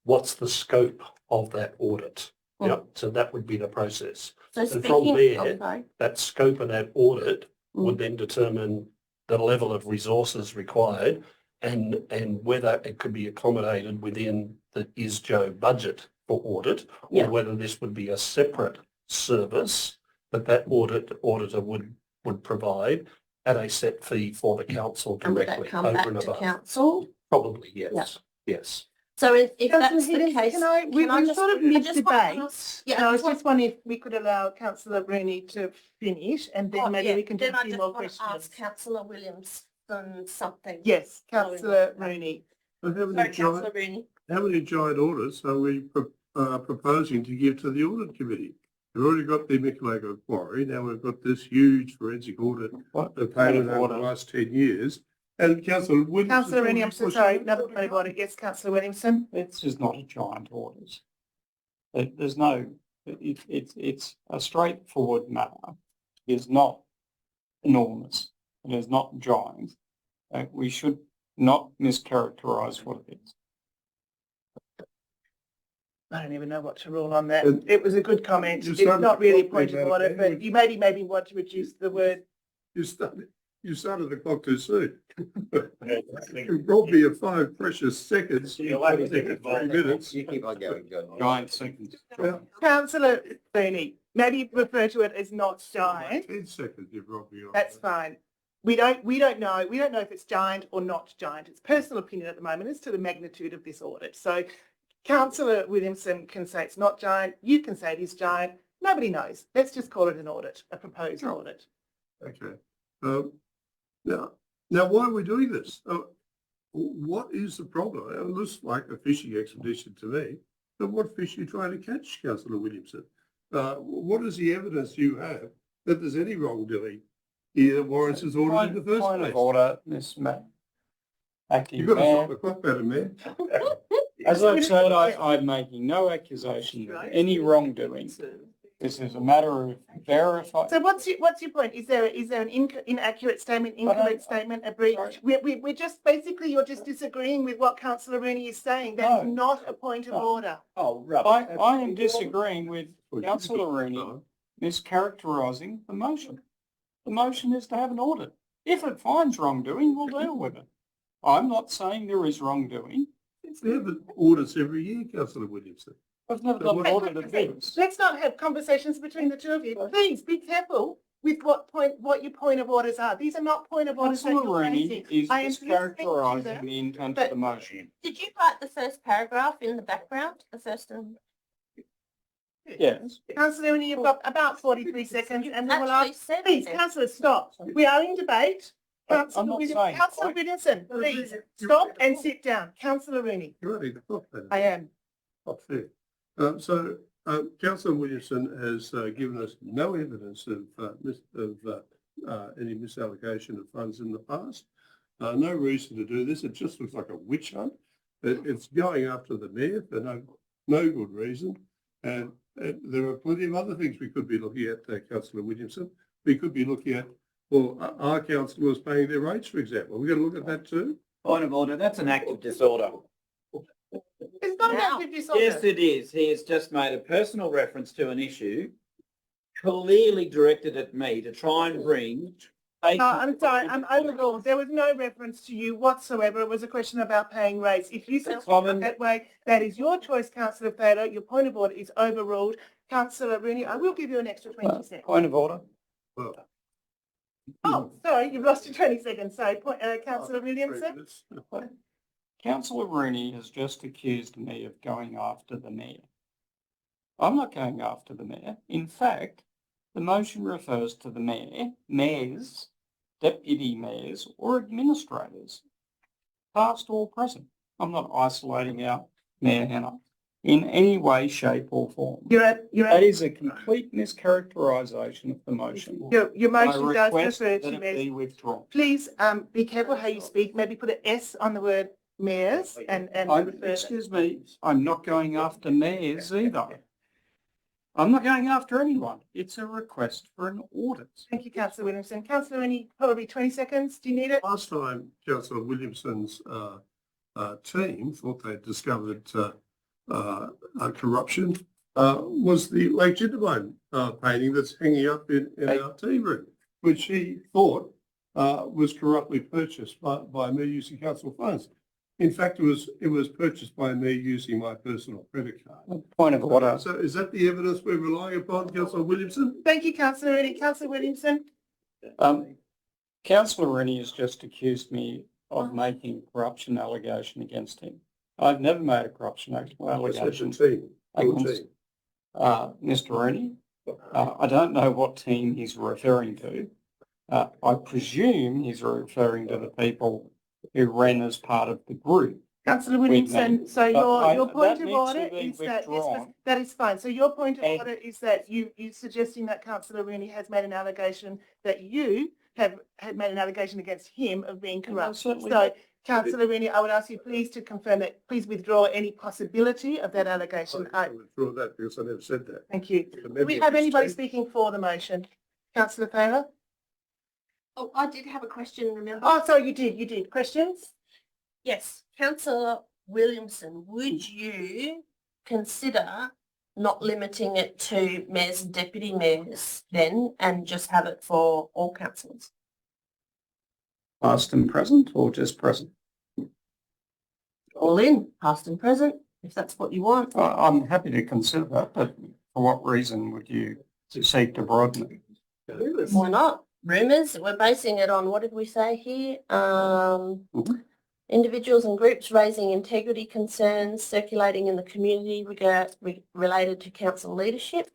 what's the scope of that audit? Yep. So that would be the process. So And from speaking, there, okay. that scope of that audit would then determine the level of resources required and whether it could be accommodated within the ISJO budget for audit, or whether this would be a separate service that auditor would provide at a set fee for the council And would directly that come over back and to above. council? Probably, yes. Yes. So if Councillor that's the Higgins, case, we just- sort of I just want to mid-debate. ask- Yeah, So I was just wondering if we could allow Councillor Rooney to finish and then maybe we can do then a I few just more want to questions. ask Councillor Williamson something. Yes, Councillor Rooney. So Sorry, Councillor Rooney. how many giant audits are we proposing to give to the audit committee? We've already got the Mikalego quarry. Now we've got this huge forensic audit of payment over the last 10 years. And Councillor Williamson. Councillor Rooney, I'm so sorry, another point of order. Yes, Councillor Williamson. This is not a giant audit. There's no, it's a straightforward matter. It is not enormous. It is not giant. We should not mischaracterise what it is. I don't even know what to rule on that. And It was a good comment. you It's started not really a talking point of about order, it, but you maybe want to reduce the word. You started the clock too soon. You brought me a 5 precious seconds. 3 minutes. You keep on going, go. Giant seconds. Councillor Rooney, maybe you refer to it as not giant. 10 seconds you brought me on. That's fine. We don't know. We don't know if it's giant or not giant. It's personal opinion at the moment as to the magnitude of this audit. So Councillor Williamson can say it's not giant. You can say it is giant. Nobody knows. Let's just call it an audit, a proposed audit. Okay. Now, why are we doing this? What is the problem? It looks like a fishing expedition to me. But what fish are you trying to catch, Councillor Williamson? What is the evidence you have that there's any wrongdoing here that warrants this audit in the first Point place? of order, Ms. Acting You've got to Mayor. stop the clock better, man. As I've said, I'm making no accusation of any wrongdoing. This is a matter of verifying. So what's your point? Is there an inaccurate statement, incorrect statement, a breach? We're just basically you're just disagreeing with what Councillor Rooney is saying. That is not a point of order. Oh, rubbish. I am disagreeing with Councillor Rooney mischaracterising the motion. The motion is to have an audit. If it finds wrongdoing, we'll deal with it. I'm not saying there is wrongdoing. We have audits every year, Councillor Williamson. I've never done an audit of this. Let's not have conversations between the two of you. Please be careful with what your point of orders are. These are not point of orders that Councillor you're Rooney raising. is I am listening to mischaracterising them. the intent but- of the motion. Did you write the first paragraph in the background? The first and Yes. Councillor Rooney, you've got about 43 seconds and then we'll actually ask. said Please, it. Councillor, stop. We are in debate. I'm Councillor not Williamson, saying- Councillor Williamson, please stop and sit down. Councillor Rooney, You're running the clock better. I am. Not fair. Councillor Williamson has given us no evidence of any misallocation of funds in the past. No reason to do this. It just looks like a witch hunt. It's going after the mayor for no good reason. And there are plenty of other things we could be looking at, Councillor Williamson. We could be looking at, well, our councillors paying their rates, for example. We're going to look at that too. Point of order, that's an act of disorder. It's not an Now- act of disorder. Yes, it is. He has just made a personal reference to an issue, clearly directed at me to try and bring. No, I'm sorry, I'm overruled. There was no reference to you whatsoever. It was a question about paying rates. If you feel Common- that way, that is your choice, Councillor Thaler. Your point of order is overruled. Councillor Rooney, I will give you an extra 20 seconds. Point of order. Well, Oh, sorry, you've lost your 20 seconds. Sorry, Councillor Williamson. Councillor Rooney has just accused me of going after the mayor. I'm not going after the mayor. In fact, the motion refers to the mayor, mayors, deputy mayors or administrators, past or present. I'm not isolating out Mayor Hannah in any way, shape or form. That is a complete mischaracterisation of the motion. Your motion I does request refer that to it mayors. be withdrawn. Please be careful how you speak. Maybe put an S on the word mayors and refer. Excuse me, I'm not going after mayors either. I'm not going after anyone. It's a request for an audit. Thank you, Councillor Williamson. Councillor, any probably 20 seconds? Do you need it? Last time Councillor Williamson's team thought they discovered corruption was the Lake Jindabyne painting that's hanging up in our tea room, which he thought was corruptly purchased by me using council funds. In fact, it was purchased by me using my personal credit card. Point of order. So is that the evidence we're relying upon, Councillor Williamson? Thank you, Councillor Rennie. Councillor Williamson? Councillor Rennie has just accused me of making a corruption allegation against him. I've never made a corruption allegation against Mr. Rennie. I don't know what team he's referring to. I presume he's referring to the people who ran as part of the group. Councillor Williamson, so your point of order is that that is fine. So your point of order is that you're suggesting that Councillor Rennie has made an allegation that you have made an allegation against him of being corrupt. So Councillor Rennie, I would ask you please to confirm that, please withdraw any possibility of that allegation. I withdraw that because I never said that. Thank you. Do we have anybody speaking for the motion? Councillor Thaler? Oh, I did have a question, remember? Oh, sorry, you did. Questions? Yes, Councillor Williamson, would you consider not limiting it to mayors and deputy mayors then and just have it for all councillors? Past and present or just present? All in, past and present, if that's what you want. I'm happy to consider that, but for what reason would you seek to broaden it? Why not? Rumours, we're basing it on, what did we say here? Individuals and groups raising integrity concerns circulating in the community related to council leadership.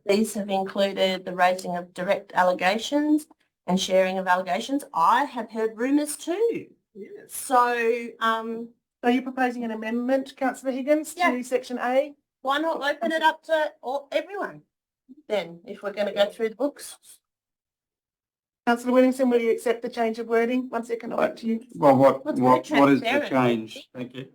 These have included the raising of direct allegations and sharing of allegations. I have heard rumours too. Yes. So, are you proposing an amendment, Councillor Higgins, to section A? Why not open it up to everyone then, if we're going to go through the books? Councillor Williamson, will you accept the change of wording? 1 second, I'll back to you. Well, what is the change? Thank you.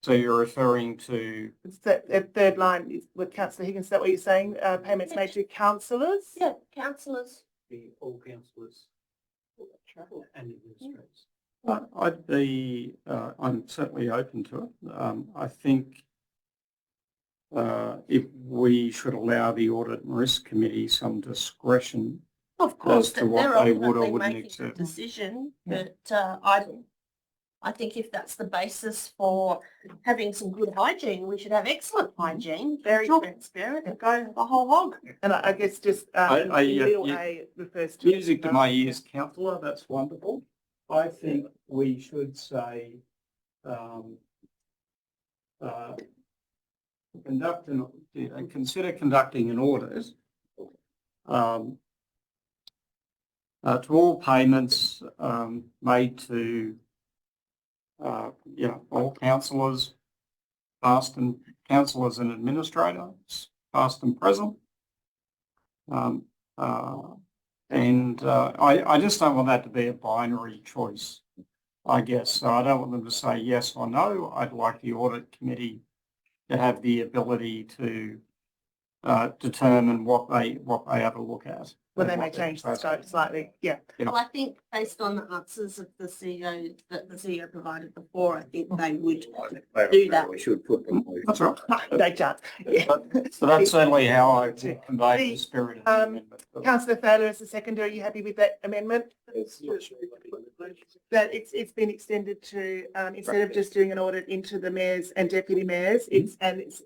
So you're referring to? It's the third line with Councillor Higgins. Is that what you're saying? Payments made to councillors? Yeah, councillors. All councillors travel and administrators. I'd be, I'm certainly open to it. I think if we should allow the Audit and Risk Committee some discretion. Of course, as to what they're they would or ultimately wouldn't making a accept. decision, but I think if that's the basis for having some good hygiene, we should have excellent hygiene, very transparent, and go the whole hog. And I guess just little A refers to music to my ears, councillor. That's wonderful. I think we should say consider conducting an audit to all payments made to all councillors, past and councillors and administrators, past and present. I just don't want that to be a binary choice, I guess. So I don't want them to say yes or no. I'd like the audit committee to have the ability to determine what they have a look at. Well, they may change the scope slightly. Yeah. Well, I think based on the answers of the CEO that the CEO provided before, I think they would do that. We should put them. That's right. No chance. Yeah. So that's certainly how I convey the spirit of the amendment. Councillor Thaler as the seconder, are you happy with that amendment? That it's been extended to instead of just doing an audit into the mayors and deputy mayors, it's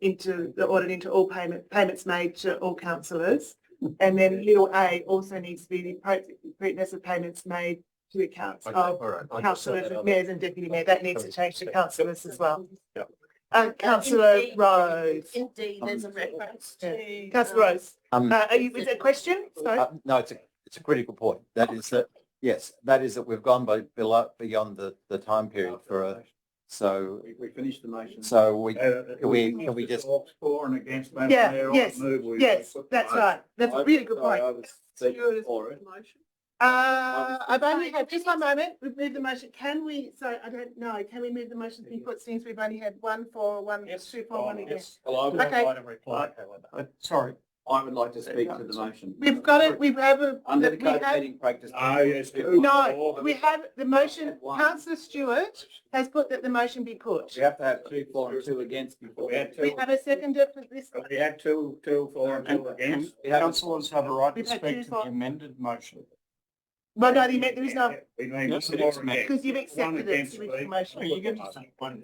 into the audit into all payments made to all councillors. And then little A also needs to be the appropriateness of payments made to accounts of councillors, mayors and deputy mayor. That needs to change to councillors as well. Councillor Rose. Indeed, there's a reference to... Councillor Rose, is that a question? Sorry. No, it's a critical point. That is that, yes, that is that we've gone beyond the time period for so we finished the motion. So can we just for and against? Yes, that's right. That's a really good point. I've only had, just one moment, we've moved the motion. Can we, sorry, I don't know, can we move the motion to be put since we've only had one for, one, two for, one against? Well, I would Okay. like to reply. Sorry, I would like to speak to the motion. We've got it, we have a. Under the we code of have- meeting practice. Oh, yes. No, we have the motion, councillor Stewart has put that the motion be put. We have to have 2 for and 2 against before. We had We 2, have a seconder for this. we had 2 for and 2 against. We have- councillors have a right to We've had speak two to for- the amended motion. Well, no, there is no, We need Yes, one it is, more mate. against. because you've One accepted it, against the the- motion. Are you going to say one?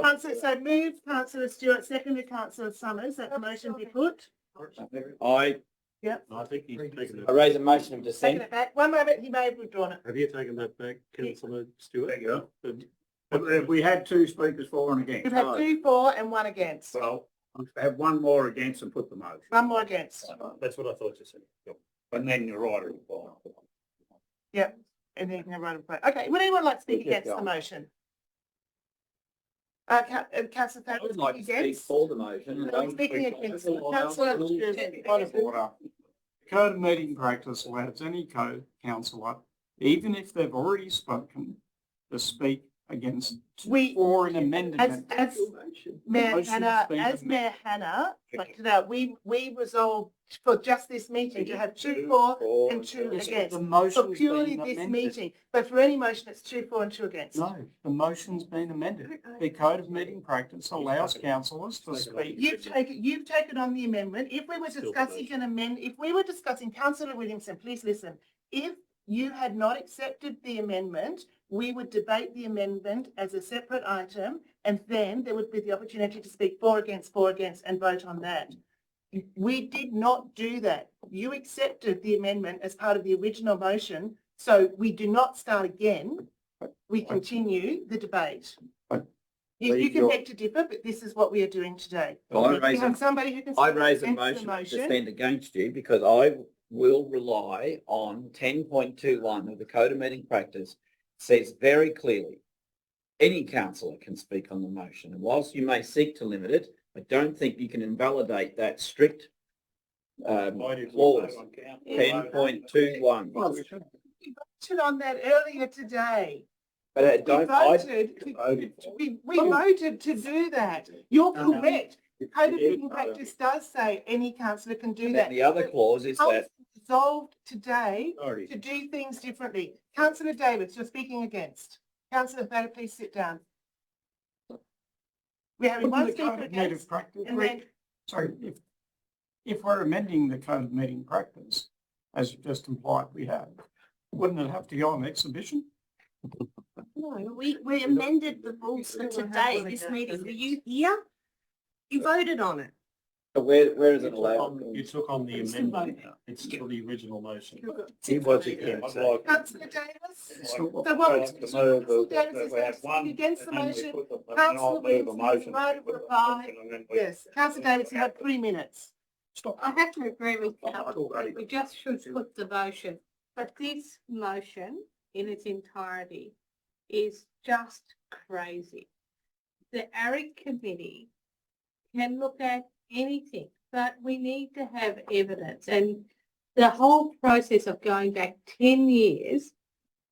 Councillor, so move councillor Stewart, seconded councillor Summers, that the motion be put. I I think he's taken I it. raise a motion of Taking dissent. it back. One moment, he may have withdrawn it. Have you taken that back, councillor Stewart? There you go. We had 2 speakers for and against. We've had 2 for and 1 against. Well, have 1 more against and put the motion. 1 more against. That's what I thought you said. And then you're right. Yep. And then you can write it. Okay, would anyone like to speak against the motion? Councillor I Thaler, would like to speaking speak against? for the motion. and don't Speaking speak- against. Councillor Point of order. Code of meeting practice allows any councillor, even if they've already spoken, to speak against We- or an amended. As Mayor Motion's Hannah, been as amended. Mayor Hannah pointed out, we resolved for just this meeting to have 2 for and 2 against. The For motion's purely been this amended. meeting, but for any motion, it's 2 for and 2 against. No, the motion's been amended. The code of meeting practice allows councillors to speak. You've taken on the amendment. If we were discussing an amend, if we were discussing, councillor Williamson, please listen. If you had not accepted the amendment, we would debate the amendment as a separate item, and then there would be the opportunity to speak for, against, and vote on that. We did not do that. You accepted the amendment as part of the original motion, so we do not start again. We continue the debate. You can beg to differ, but this is what we are doing today. Well, I We raise have a- somebody who can. I speak raise a against the motion of dissent against you because I will rely on 10.21 of the Code of Meeting Practice. Says very clearly, any councillor can speak on the motion. And whilst you may seek to limit it, I don't think you can invalidate that strict clause, 10.21. We voted on that earlier today. But I We don't, voted to do that. You're correct. The Code of Meeting Practice does say any councillor can do that. the other clause is that Council resolved today to do things differently. Councillor Davis, you're speaking against. Councillor Thaler, please sit down. We're having one The speaker code of meeting against, practice, and then sorry, if we're amending the code of meeting practice, as you just implied we have, wouldn't it have to go on exhibition? No, we amended the rules for today, this meeting. Were you here? You voted on it. where is it allowed? You took on the amendment. It's still the original motion. He was against. Councillor Davis. So what Councillor Davis is going to speak against the motion. Councillor Williamson, right of reply. Yes, Councillor Davis, you have 3 minutes. I have to agree with Council that we just should put the motion, but this motion in its entirety is just crazy. The ARIC committee can look at anything, but we need to have evidence, and the whole process of going back 10 years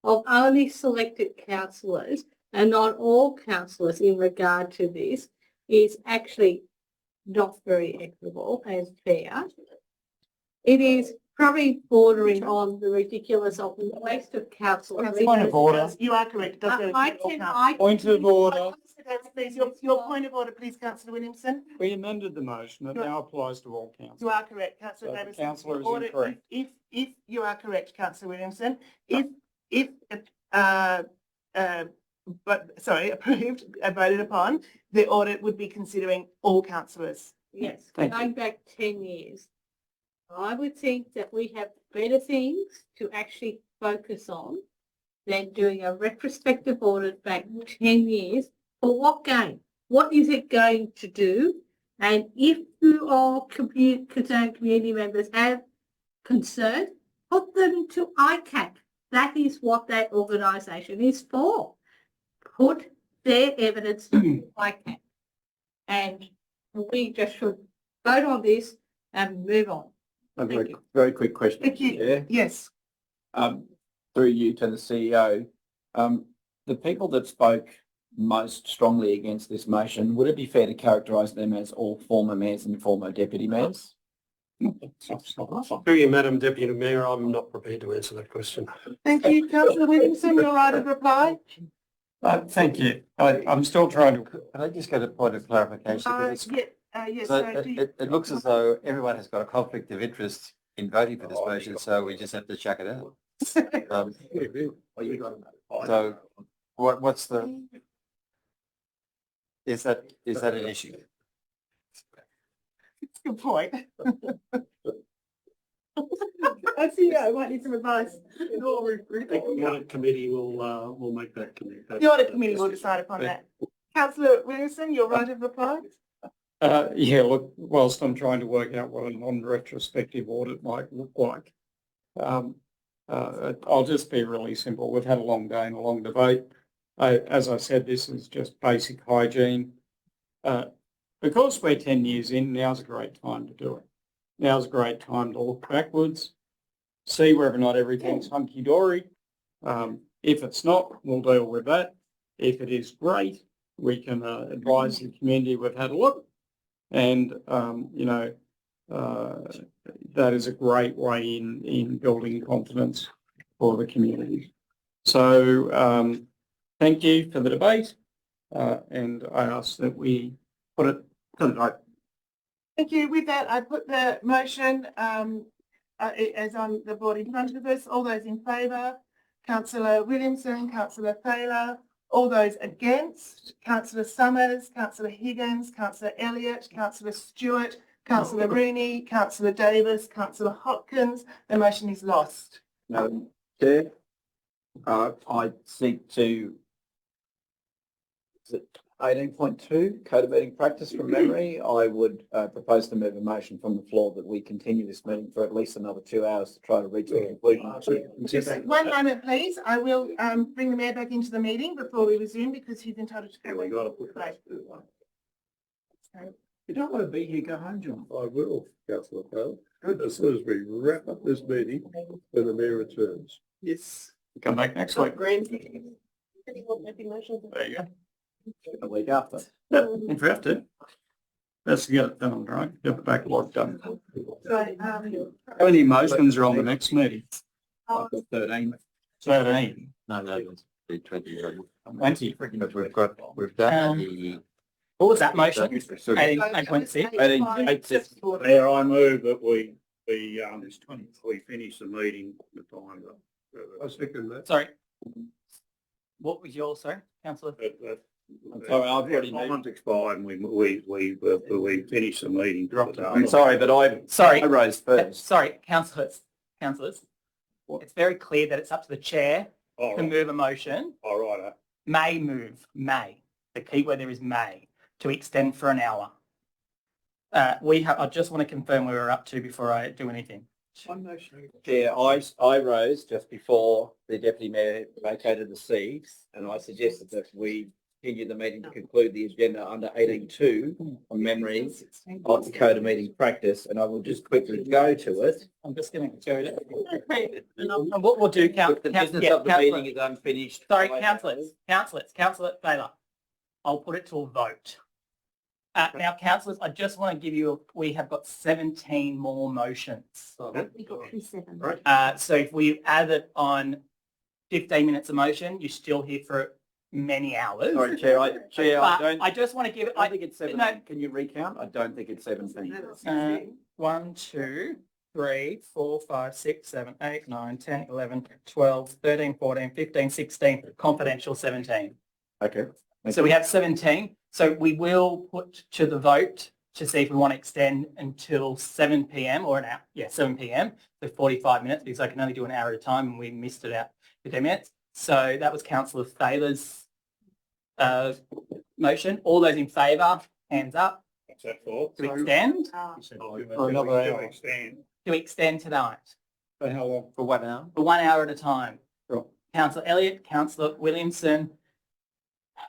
of only selected councillors and not all councillors in regard to this is actually not very equitable and fair. It is probably bordering on the ridiculous of the waste of council. Point of order. You are correct. It does go to I all can, councillors. Point of order. Please, your point of order, please, Councillor Williamson. We amended the motion. It now applies to all councillors. You are correct, So Councillor the Davis. councillor is Order- incorrect. If you are correct, Councillor Williamson, approved, voted upon, the audit would be considering all councillors. yes, Thank you. going back 10 years. I would think that we have better things to actually focus on than doing a retrospective audit back 10 years. For what gain? What is it going to do? And if you all concerned community members have concern, put them to ICAC. That is what that organisation is for. Put their evidence to ICAC. And we just should vote on this and move on. A very quick question. Thank you. Yeah. Yes. through you to the CEO, the people that spoke most strongly against this motion, would it be fair to characterise them as all former mayors and former deputy mayors? Through you, Madam Deputy Mayor, I'm not prepared to answer that question. Thank you, councillor Williamson, your right of reply. Thank you. I'm still trying to. Can I just get a point of clarification? Because Yes, so so do you- it looks as though everyone has got a conflict of interest in voting for this motion, so we just have to chuck it out. So what's the, is that an issue? It's a good point. I see, I might need some advice. The audit committee will make that commitment. The audit committee will decide upon that. Councillor Williamson, your right of reply. Yeah, look, whilst I'm trying to work out what a non-retrospective audit might look like, I'll just be really simple. We've had a long day and a long debate. As I said, this is just basic hygiene. Because we're 10 years in, now's a great time to do it. Now's a great time to look backwards, see whether or not everything's hunky-dory. If it's not, we'll deal with that. If it is great, we can advise the community we've had a look. And, that is a great way in building confidence for the community. So thank you for the debate. And I ask that we put it to the vote. Thank you. With that, I put the motion as on the board in front of us. All those in favour, Councillor Williamson, Councillor Thaler. All those against, Councillor Summers, Councillor Higgins, Councillor Elliott, Councillor Stewart, Councillor Rooney, Councillor Davis, Councillor Hopkins. The motion is lost. Madam Chair, I seek to, is it 18.2, code of meeting practice from memory? I would propose to move a motion from the floor that we continue this meeting for at least another 2 hours to try to reach a conclusion. Just 1 moment, please. I will bring the mayor back into the meeting before we resume because he's entitled to. We got to put that. You don't want to be here, go home, John. I will, Councillor Thaler. As soon as we wrap up this meeting, when the mayor returns. Yes. Come back next week. There you go. A week after. If we have to. Let's get it done, right? Get the backlog done. So, How many motions are on the next meeting? 13. 13. No, it's 20. 20. But we've done the. What was that motion? 18.6. Mayor, I move that we finish the meeting the time. I second that. Sorry. What was yours, sorry, councillor? I'm sorry, I've already moved. Time's expired and we finished the meeting. I'm sorry, but I rose first. Sorry, councillors. It's very clear that it's up to the chair to move a motion. All right. May move, may. The key word there is may, to extend for an hour. I just want to confirm where we're up to before I do anything. Chair, I rose just before the deputy mayor vacated the seat, and I suggested that we continue the meeting to conclude the agenda under 18.2 on memory of the code of meeting practice, and I will just quickly go to it. I'm just going to go to and what we'll do, The business of the meeting is unfinished. Sorry, Councillor Thaler, I'll put it to a vote. Now, councillors, I just want to give you, we have got 17 more motions. We got through 7. So if we add it on 15 minutes of motion, you're still here for many hours. Sorry, Chair, I don't. I just want to give it. I think it's 17. No. Can you recount? I don't think it's 17. 1, 2, 3, 4, 5, 6, 7, 8, 9, 10, 11, 12, 13, 14, 15, 16, confidential 17. Okay. So we have 17. So we will put to the vote to see if we want to extend until 7 p.m. or an hour. Yeah, 7 p.m. So 45 minutes because I can only do an hour at a time and we missed it out 15 minutes. So that was Councillor Thaler's motion. All those in favour, hands up. What's that for? To extend? For another hour. To extend tonight. For how long? For 1 hour? For 1 hour at a time. Sure. Councillor Elliott, Councillor Williamson,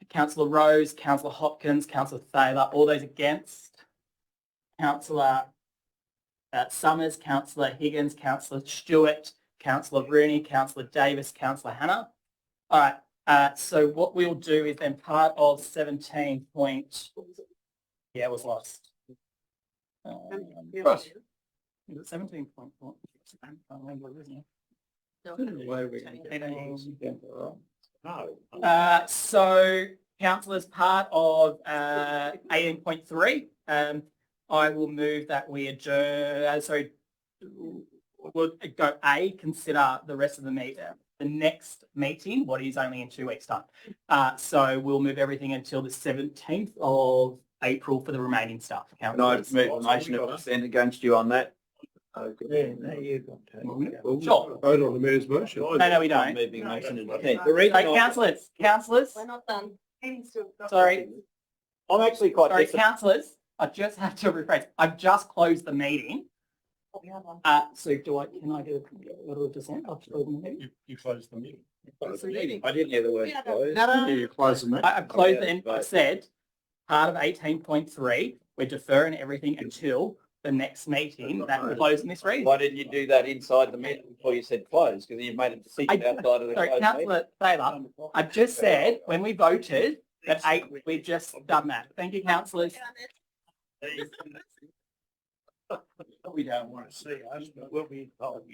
Councillor Rose, Councillor Hopkins, Councillor Thaler. All those against? Councillor Summers, Councillor Higgins, Councillor Stewart, Councillor Rooney, Councillor Davis, Councillor Hannah. All right, so what we'll do is then part of 17 point, yeah, it was lost. Is it 17 point? I can't remember, isn't it? So council, as part of 18.3, I will move that we adjourn, we'll go A, consider the rest of the meeting, the next meeting, what is only in 2 weeks' time. So we'll move everything until the 17th of April for the remaining stuff. And I move a motion to stand against you on that. Okay. Sure. Vote on the mayor's motion. No, we I'm don't. moving motion in the The reason Councillors, We're not done. sorry, I'm actually quite sorry, disappointed. councillors, I just have to rephrase. I've just closed the meeting. So can I do a little dissent? I've closed the meeting. You closed the meeting. I didn't hear the word close. You closed the meeting. I've closed it and I said, part of 18.3, we're deferring everything until the next meeting that will close in this reason. Why didn't you do that inside the meeting before you said close? Because you've made a decision outside of the Sorry, closed meeting. Councillor Thaler, I've just said when we voted that we've just done that. Thank you, councillors. We don't want to see us, but we'll be involved.